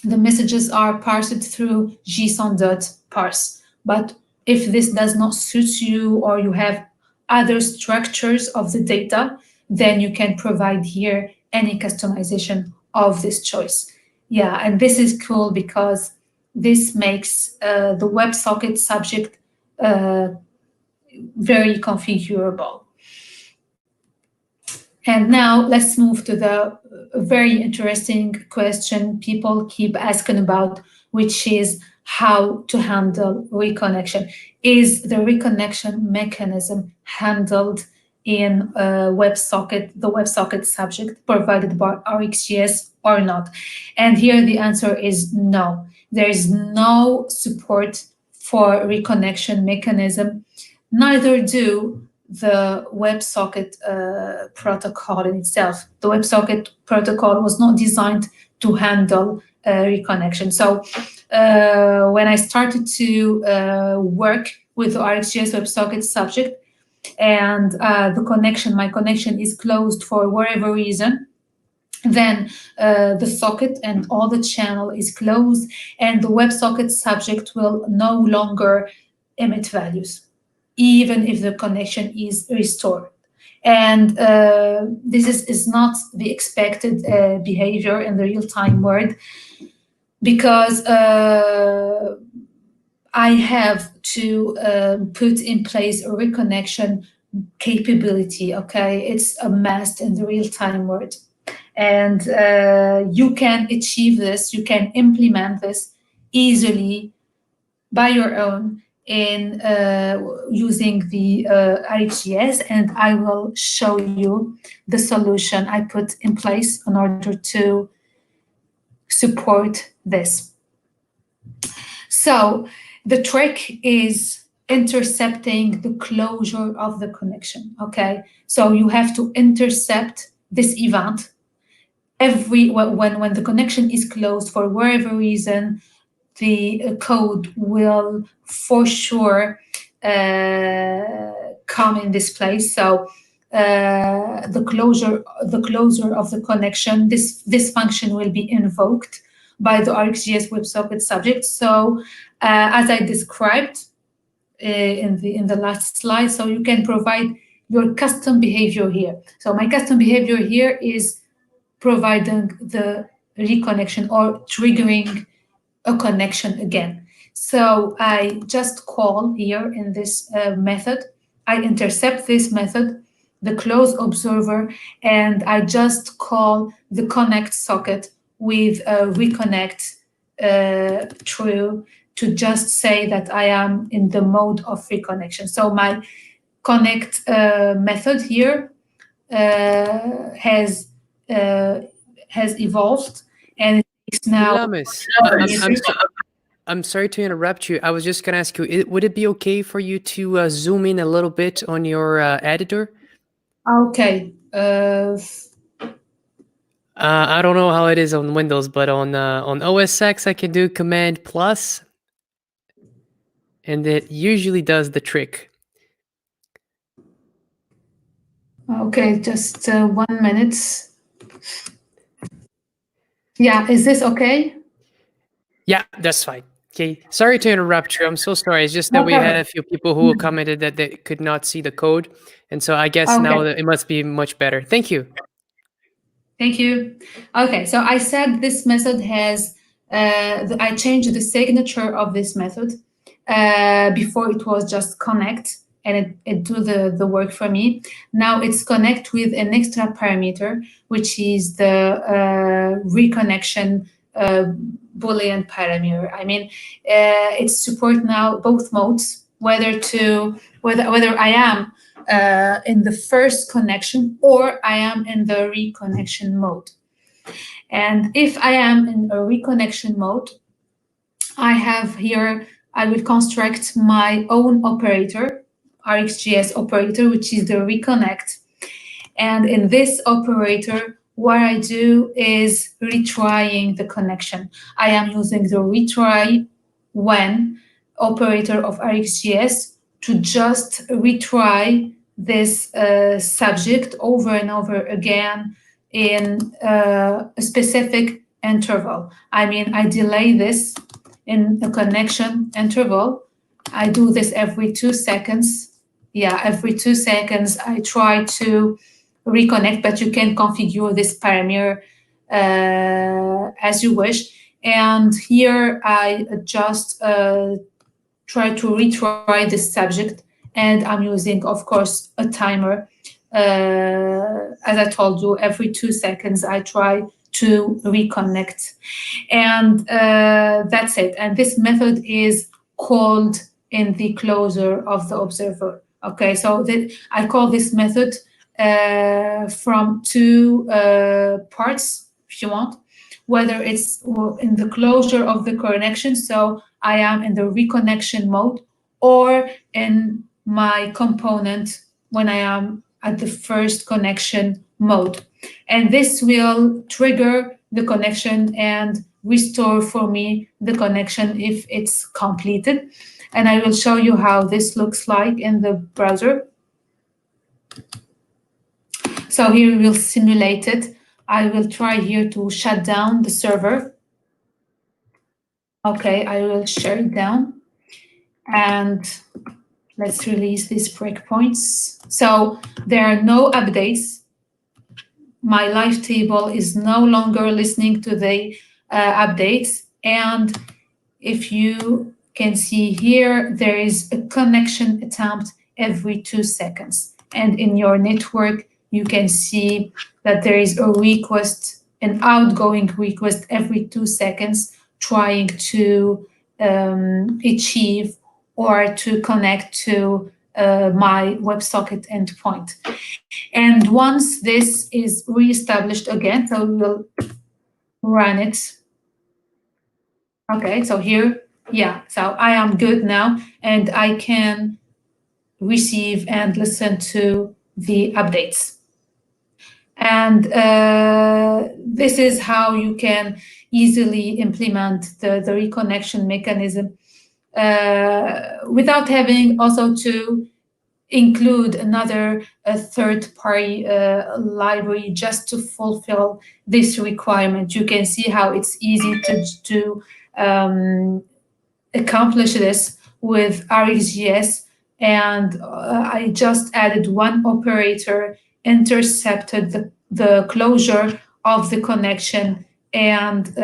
the messages are parsed through json.parse. But if this does not suit you or you have other structures of the data, then you can provide here any customization of this choice. Yeah, and this is cool because this makes the WebSocket subject very configurable. And now let's move to the very interesting question people keep asking about, which is how to handle reconnection. Is the reconnection mechanism handled in WebSocket, the WebSocket subject provided by RxJS or not? And here the answer is no. There is no support for reconnection mechanism. Neither do the WebSocket protocol in itself. The WebSocket protocol was not designed to handle reconnection. So when I started to work with the RxJS WebSocket subject, and my connection is closed for whatever reason, then the socket and all the channel is closed, and the WebSocket subject will no longer emit values, even if the connection is restored. And this is not the expected behavior in the real-time world, because I have to put in place a reconnection capability, okay? It's a must in the real-time world. And you can achieve this, you can implement this easily by your own in using the RxJS, and I will show you the solution I put in place in order to support this. So the trick is intercepting the closure of the connection, okay? So you have to intercept this event when the connection is closed for whatever reason. The code will for sure come in this place. So the closure of the connection, this function will be invoked by the RxJS WebSocket subject. So as I described in the last slide, so you can provide your custom behavior here. So my custom behavior here is providing the reconnection or triggering a connection again. So I just call here in this method, I intercept this method, the close observer, and I just call the connect socket with a reconnect true to just say that I am in the mode of reconnection. So my connect method here has evolved, and it's now. Lamis, I'm sorry to interrupt you. I was just going to ask you, would it be okay for you to zoom in a little bit on your editor? Okay. I don't know how it is on Windows, but on OS X, I can do Command plus, and it usually does the trick. Okay, just 1 minute. Yeah, is this okay? Yeah, that's fine. Okay, sorry to interrupt you. I'm so sorry. It's just that we had a few people who commented that they could not see the code, and so I guess now that it must be much better. Thank you. Thank you. Okay, so I said this method has, I changed the signature of this method. Before it was just connect, and it do the work for me. Now it's connect with an extra parameter, which is the reconnection Boolean parameter. I mean, it support now both modes, whether I am in the first connection or I am in the reconnection mode. And if I am in a reconnection mode, I have here, I will construct my own operator, RxJS operator, which is the reconnect. And in this operator, what I do is retrying the connection. I am using the retry when operator of RxJS to just retry this subject over and over again in a specific interval. I mean, I delay this in a connection interval. I do this every 2 seconds. Yeah, every 2 seconds I try to reconnect, but you can configure this parameter as you wish. And here I just try to retry this subject, and I'm using, of course, a timer. As I told you, every 2 seconds I try to reconnect, and that's it. And this method is called in the closure of the observer. Okay, so I call this method from 2 parts, if you want. whether it's in the closure of the connection, so I am in the reconnection mode, or in my component when I am at the first connection mode. And this will trigger the connection and restore for me the connection if it's completed. And I will show you how this looks like in the browser. So here we will simulate it. I will try here to shut down the server. Okay, I will shut it down. And let's release these breakpoints. So there are no updates. My live table is no longer listening to the updates. And if you can see here, there is a connection attempt every 2 seconds. And in your network, you can see that there is a request, an outgoing request every 2 seconds, trying to achieve or to connect to my WebSocket endpoint. And once this is reestablished again, so we will run it. Okay, so here, yeah, so I am good now, and I can receive and listen to the updates. And this is how you can easily implement the reconnection mechanism without having also to include another third-party library just to fulfill this requirement. You can see how it's easy to accomplish this with RxJS, and I just added one operator, intercepted the closure of the connection, and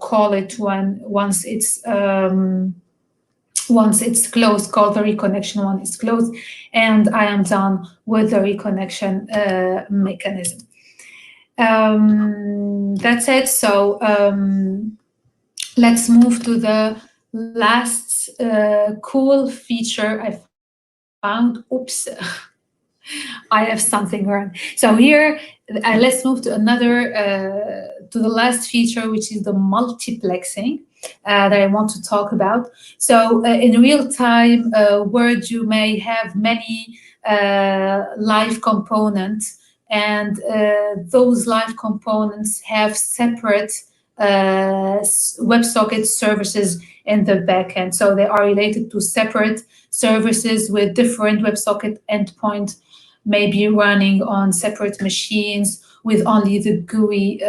call it once it's closed, call the reconnection when it's closed, and I am done with the reconnection mechanism. That's it. So let's move to the last cool feature I found. Oops, I have something wrong. So here, let's move to another, to the last feature, which is the multiplexing that I want to talk about. So in real time, Word, you may have many live components, and those live components have separate WebSocket services in the backend. So they are related to separate services with different WebSocket endpoints, maybe running on separate machines with only the GUI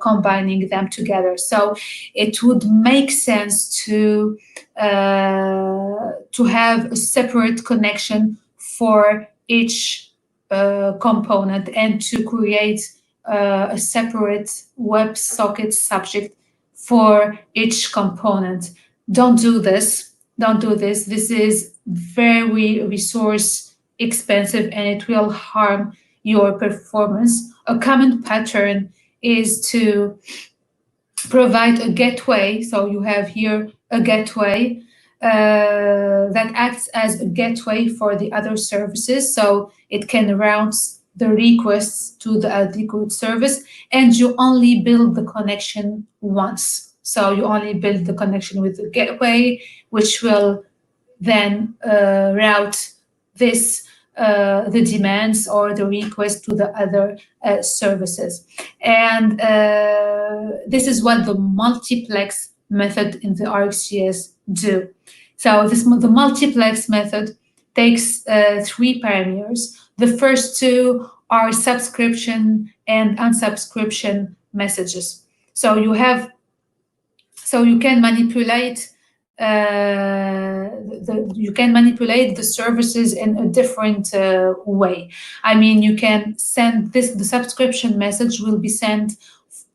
combining them together. So it would make sense to have a separate connection for each component, and to create a separate WebSocket subject for each component. Don't do this. Don't do this. This is very resource expensive, and it will harm your performance. A common pattern is to provide a gateway. So you have here a gateway that acts as a gateway for the other services. So it can route the requests to the adequate service, and you only build the connection once. So you only build the connection with the gateway, which will then route this the demands or the request to the other services. And this is what the multiplex method in the RxJS do. So the multiplex method takes 3 parameters. The first 2 are subscription and unsubscription messages. So you can manipulate the services in a different way. I mean, you can send the subscription message will be sent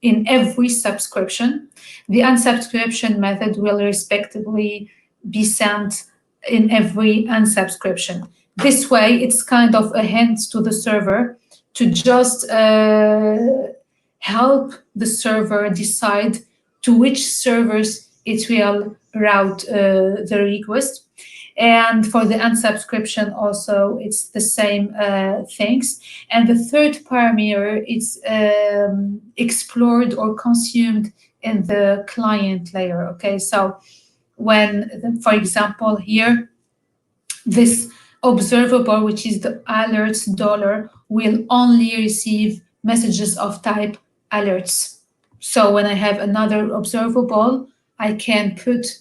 in every subscription. The unsubscription method will respectively be sent in every unsubscription. This way, it's kind of a hint to the server to just help the server decide to which servers it will route the request. And for the unsubscription also, it's the same things. And the third parameter is explored or consumed in the client layer. Okay, so when, for example, here, this observable, which is the alerts dollar, will only receive messages of type alerts. So when I have another observable, I can put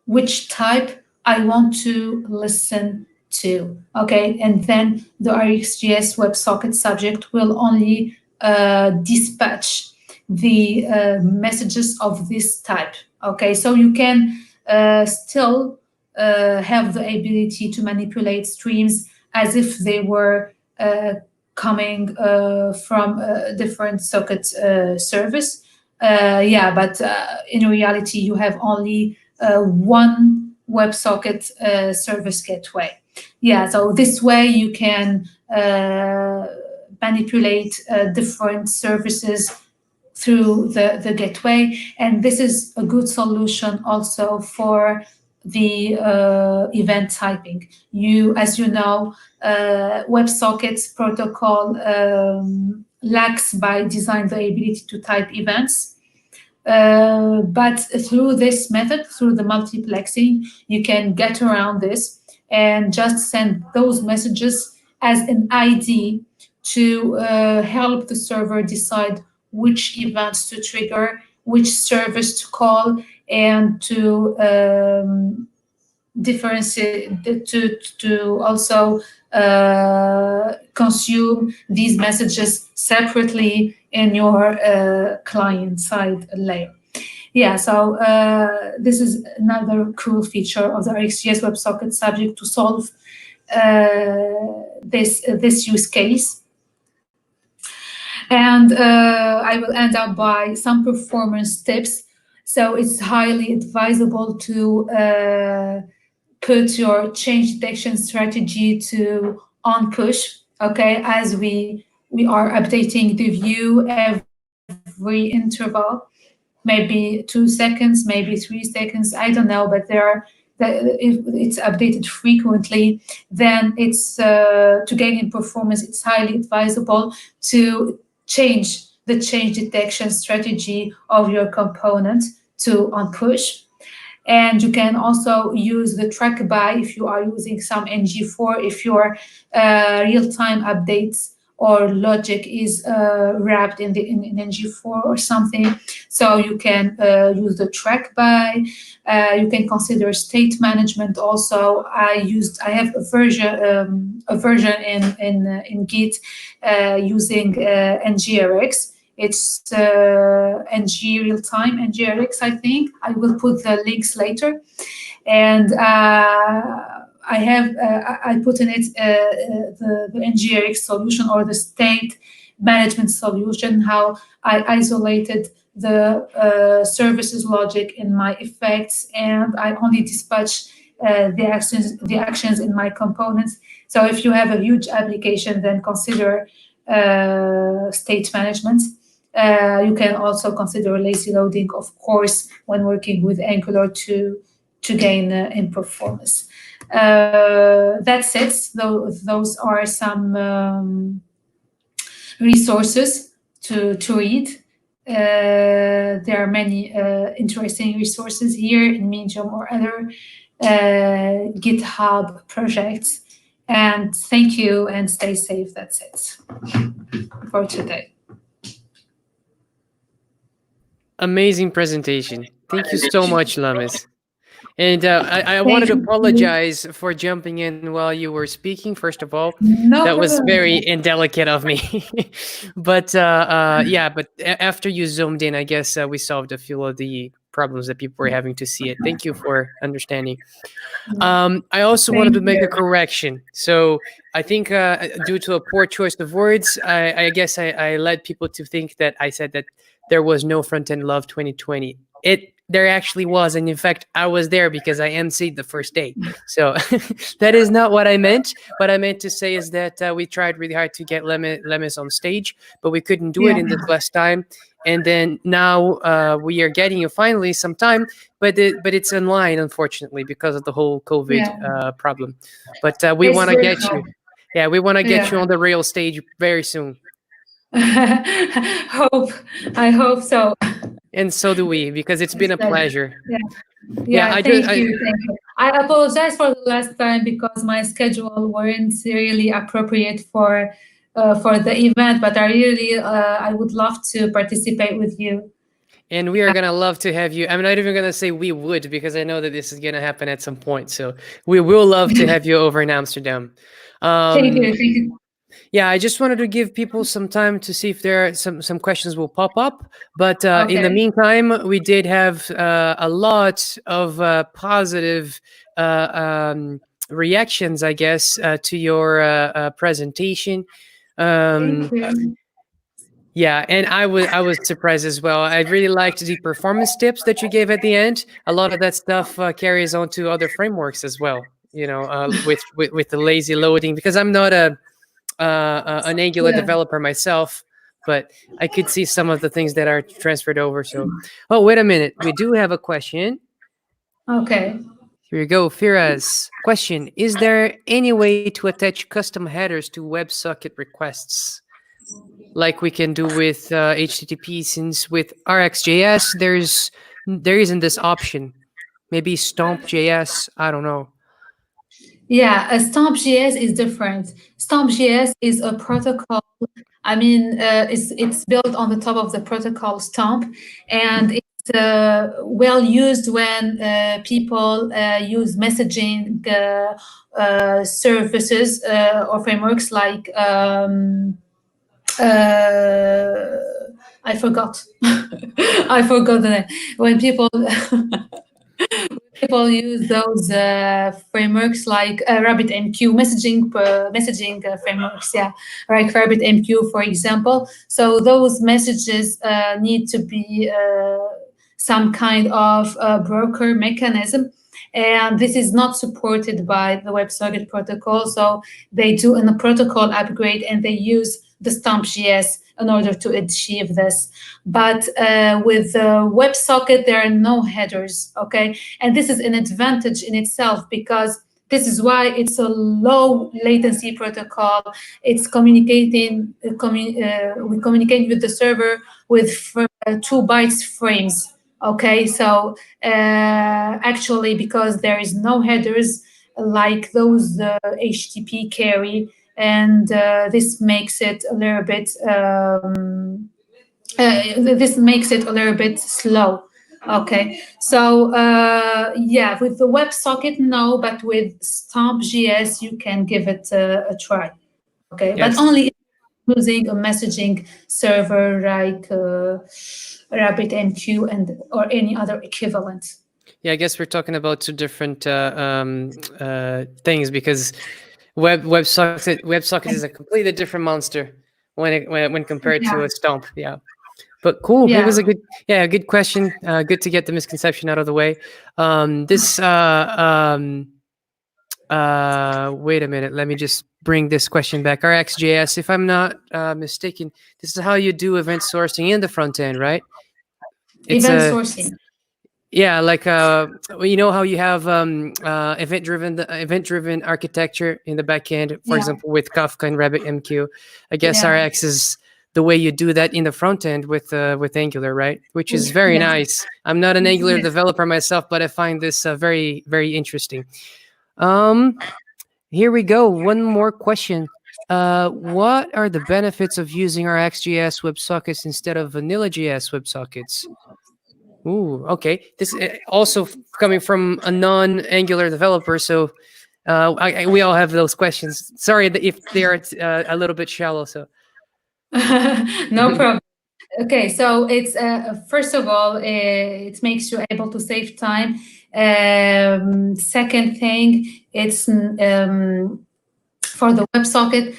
which type I want to listen to. Okay, and then the RxJS WebSocket subject will only dispatch the messages of this type. Okay, so you can still have the ability to manipulate streams as if they were coming from a different socket service. Yeah, but in reality, you have only one WebSocket service gateway. Yeah, so this way you can manipulate different services through the gateway, and this is a good solution also for the event typing. As you know, WebSockets protocol lacks by design the ability to type events. But through this method, through the multiplexing, you can get around this and just send those messages as an ID to help the server decide which events to trigger, which service to call, and to differentiate, to also consume these messages separately in your client-side layer. Yeah, so this is another cool feature of the RxJS WebSocket subject to solve this use case. And I will end up by some performance tips. So it's highly advisable to put your change detection strategy to on push, okay, as we are updating the view every interval, maybe 2 seconds, maybe 3 seconds, I don't know, but if it's updated frequently, then it's to gain in performance, it's highly advisable to change the change detection strategy of your component to on push. And you can also use the track by if you are using some ng4, if your real-time updates or logic is wrapped in ng4 or something. So you can use the track by. You can consider state management also. I have a version in Git using ngrx. It's ng real-time ngrx, I think. I will put the links later. And I put in it the ngrx solution or the state management solution, how I isolated the services logic in my effects, and I only dispatch the actions in my components. So if you have a huge application, then consider state management. You can also consider lazy loading, of course, when working with Angular to gain in performance. That's it. Those are some resources to read. There are many interesting resources here in Medium or other GitHub projects. And thank you and stay safe. That's it for today. Amazing presentation. Thank you so much, Lamis. And I wanted to apologize for jumping in while you were speaking, first of all. No that was problem. very indelicate of me. But yeah, but after you zoomed in, I guess we solved a few of the problems that people were having to see it. Thank you for understanding. I also wanted to make a correction. So I think due to a poor choice of words, I guess I led people to think that I said that there was no Frontend Love 2020. there actually was, and in fact, I was there because I emceed the first day. So that is not what I meant. What I meant to say is that we tried really hard to get Lemis on stage, but we couldn't do it in this last time. And then now we are getting you finally some time, but it's online, unfortunately, because of the whole COVID problem. But we want to get you. Yeah, we want to get you on the real stage very soon. I hope so. And so do we, because it's been a pleasure. Thank you. I apologize for the last time because my schedule weren't really appropriate for the event, but I would love to participate with you. And we are going to love to have you. I'm not even going to say we would, because I know that this is going to happen at some point. So we will love to have you over in Amsterdam. Thank you. Yeah, I just wanted to give people some time to see if there are some questions will pop up. But in the meantime, we did have a lot of positive reactions, I guess, to your presentation. Thank you. Yeah, and I was surprised as well. I really liked the performance tips that you gave at the end. A lot of that stuff carries on to other frameworks as well. You know, with the lazy loading, because I'm not an Angular developer myself, but I could see some of the things that are transferred over. So, oh, wait a minute. We do have a question. Okay. Here we go. Firaz, question. Is there any way to attach custom headers to WebSocket requests like we can do with HTTP, since with RxJS, there isn't this option? Maybe Stomp.js, I don't know. Yeah, a Stomp.js is different. Stomp.js is a protocol. I mean, it's built on the top of the protocol Stomp, and it's well used when people use messaging services or frameworks like I forgot. I forgot the name. When people use those frameworks like RabbitMQ messaging frameworks, like RabbitMQ, for example. So those messages need to be some kind of broker mechanism, and this is not supported by the WebSocket protocol. So they do a protocol upgrade and they use the Stomp.js in order to achieve this. But with WebSocket, there are no headers, okay? And this is an advantage in itself, because this is why it's a low latency protocol. It's communicating, we communicate with the server with 2 bytes frames, okay? So actually, because there is no headers like those HTTP carry, and this makes it a little bit slow. Okay, so with the WebSocket, no, but with Stomp.js, you can give it a try. Okay, yes. But only using a messaging server like RabbitMQ or any other equivalent. Yeah, I guess we're talking about 2 different things, because WebSocket is a completely different monster when compared to a Stomp. Yeah, but cool. Yeah. It was a good question. Good to get the misconception out of the way. Wait a minute. Let me just bring this question back. RxJS, if I'm not mistaken, this is how you do event sourcing in the front end, right? Event sourcing. Yeah, like you know how you have event-driven architecture in the backend, for example, with Kafka and RabbitMQ. I guess Rx is the way you do that in the front end with Angular, right? Which is very nice. I'm not an Angular developer myself, but I find this very, very interesting. Here we go. One more question. What are the benefits of using RxJS WebSockets instead of Vanilla.js WebSockets? Ooh, okay. This is also coming from a non-Angular developer, so we all have those questions. Sorry if they are a little bit shallow. So no problem. Okay, so it's first of all, it makes you able to save time. Second thing, it's for the WebSocket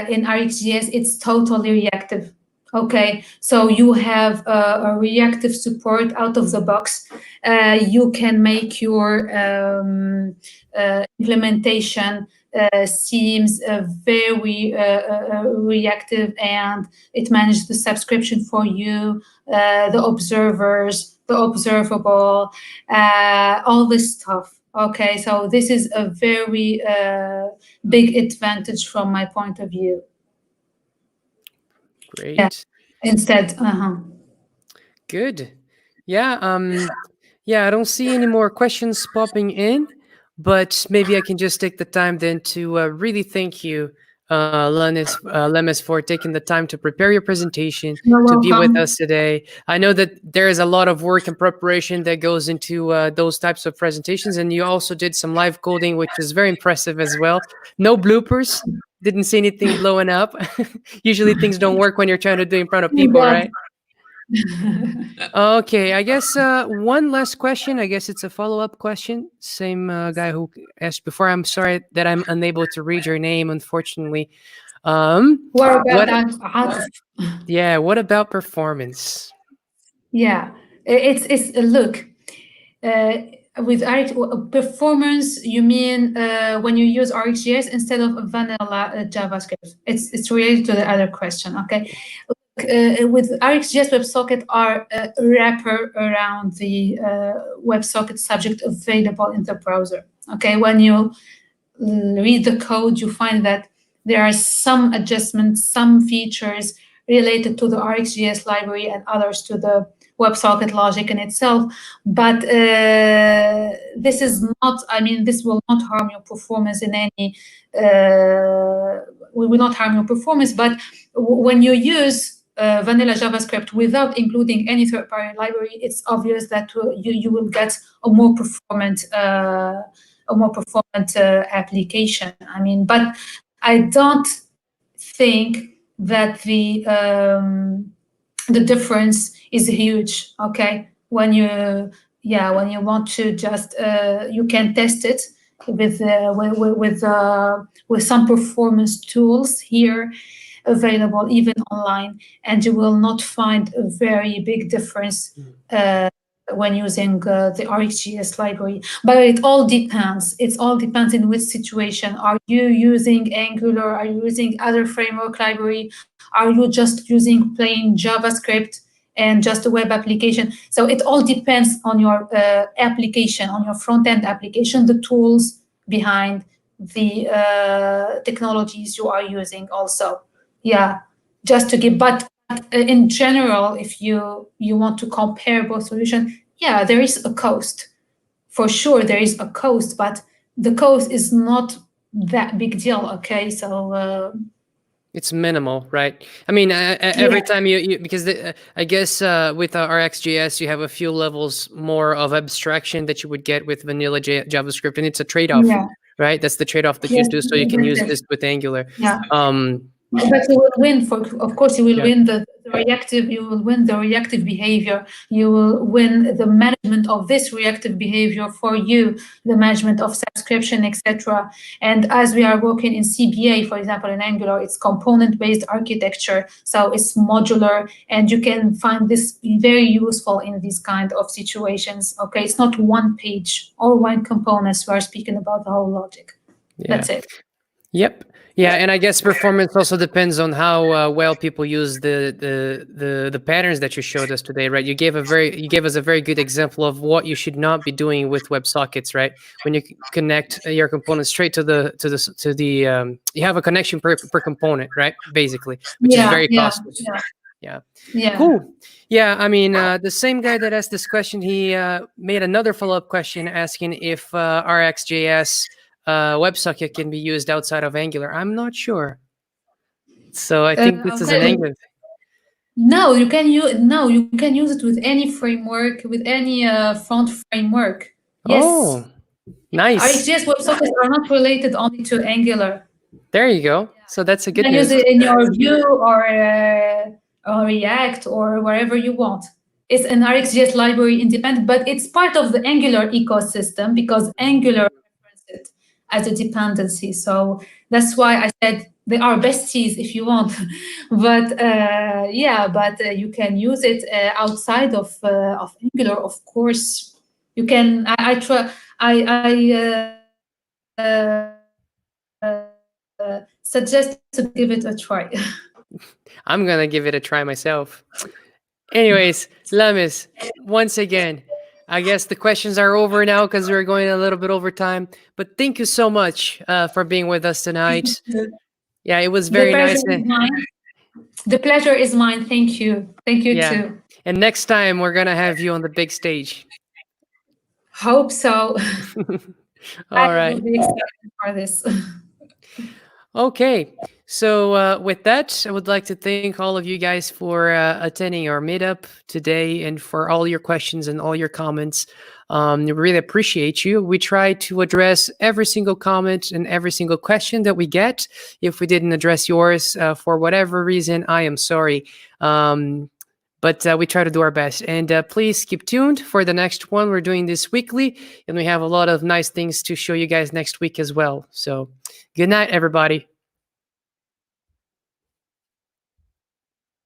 in RxJS, it's totally reactive. Okay, so you have a reactive support out of the box. You can make your implementation seems very reactive, and it manages the subscription for you, the observers, the observable, all this stuff. Okay, so this is a very big advantage from my point of view. Great. Yeah. Instead, Good. Yeah. Yeah. I don't see any more questions popping in, but maybe I can just take the time then to really thank you, Lemis, for taking the time to prepare your presentation, to be with us today. I know that there is a lot of work and preparation that goes into those types of presentations, and you also did some live coding, which is very impressive as well. No bloopers. Didn't see anything blowing up. Usually things don't work when you're trying to do it in front of people, right? Okay, I guess one last question. I guess it's a follow-up question. Same guy who asked before. I'm sorry that I'm unable to read your name, unfortunately. What about that? Yeah, what about performance? Yeah, it's look. With performance, you mean when you use RxJS instead of vanilla JavaScript? It's related to the other question. Okay, with RxJS WebSocket are a wrapper around the WebSocket subject available in the browser. Okay, when you read the code, you find that there are some adjustments, some features related to the RxJS library and others to the WebSocket logic in itself, but this is not, I mean, this will not harm your performance in any, will not harm your performance, but when you use vanilla JavaScript without including any third-party library, it's obvious that you will get a more performant application. I mean, but I don't think that the difference is huge. Okay, when you want to just you can test it with some performance tools here available even online, and you will not find a very big difference when using the RxJS library. But it all depends. It all depends in which situation. Are you using Angular? Are you using other framework library? Are you just using plain JavaScript and just a web application? So it all depends on your application, on your front-end application, the tools behind the technologies you are using also. Yeah, just to give, but in general, if you want to compare both solutions, yeah, there is a cost. For sure, there is a cost, but the cost is not that big deal, okay? So it's minimal, right? I mean, every time you because I guess with RxJS, you have a few levels more of abstraction that you would get with vanilla JavaScript, and it's a trade-off, right? That's the trade-off that you do, so you can use this with Angular. Yeah. But you will win. Of course, you will win the reactive. You will win the reactive behavior. You will win the management of this reactive behavior for you, the management of subscription, etc. And as we are working in CBA, for example, in Angular, it's component-based architecture, so it's modular, and you can find this very useful in these kind of situations. Okay, it's not one page or one component. We are speaking about the whole logic. That's it. Yep. Yeah, and I guess performance also depends on how well people use the patterns that you showed us today, right? You gave us a very good example of what you should not be doing with WebSockets, right? When you connect your components straight to the you have a connection per component, right? Basically, which is very costly. Yeah. Cool. Yeah, I mean, the same guy that asked this question, he made another follow-up question asking if RxJS WebSocket can be used outside of Angular. I'm not sure. So I think this is an Angular thing. No, you can use it with any framework, with any front framework. Yes. Oh, nice. RxJS WebSockets are not related only to Angular. There you go. So that's a good news. You can use it in your Vue or React or wherever you want. It's an RxJS library independent, but it's part of the Angular ecosystem because Angular references it as a dependency. So that's why I said they are besties if you want. But yeah, but you can use it outside of Angular, of course. You can. I try. Suggest to give it a try. I'm gonna give it a try myself. Anyways, Lemis, once again, I guess the questions are over now because we're going a little bit over time. But thank you so much for being with us tonight. Yeah, it was very nice. The pleasure is mine. Thank you. Thank you too. And next time we're gonna have you on the big stage. Hope so. All right. will be excited for this. Okay, so with that, I would like to thank all of you guys for attending our meetup today and for all your questions and all your comments. We really appreciate you. We try to address every single comment and every single question that we get. If we didn't address yours for whatever reason, I am sorry. But we try to do our best. And please keep tuned for the next one. We're doing this weekly, and we have a lot of nice things to show you guys next week as well. So good night, everybody.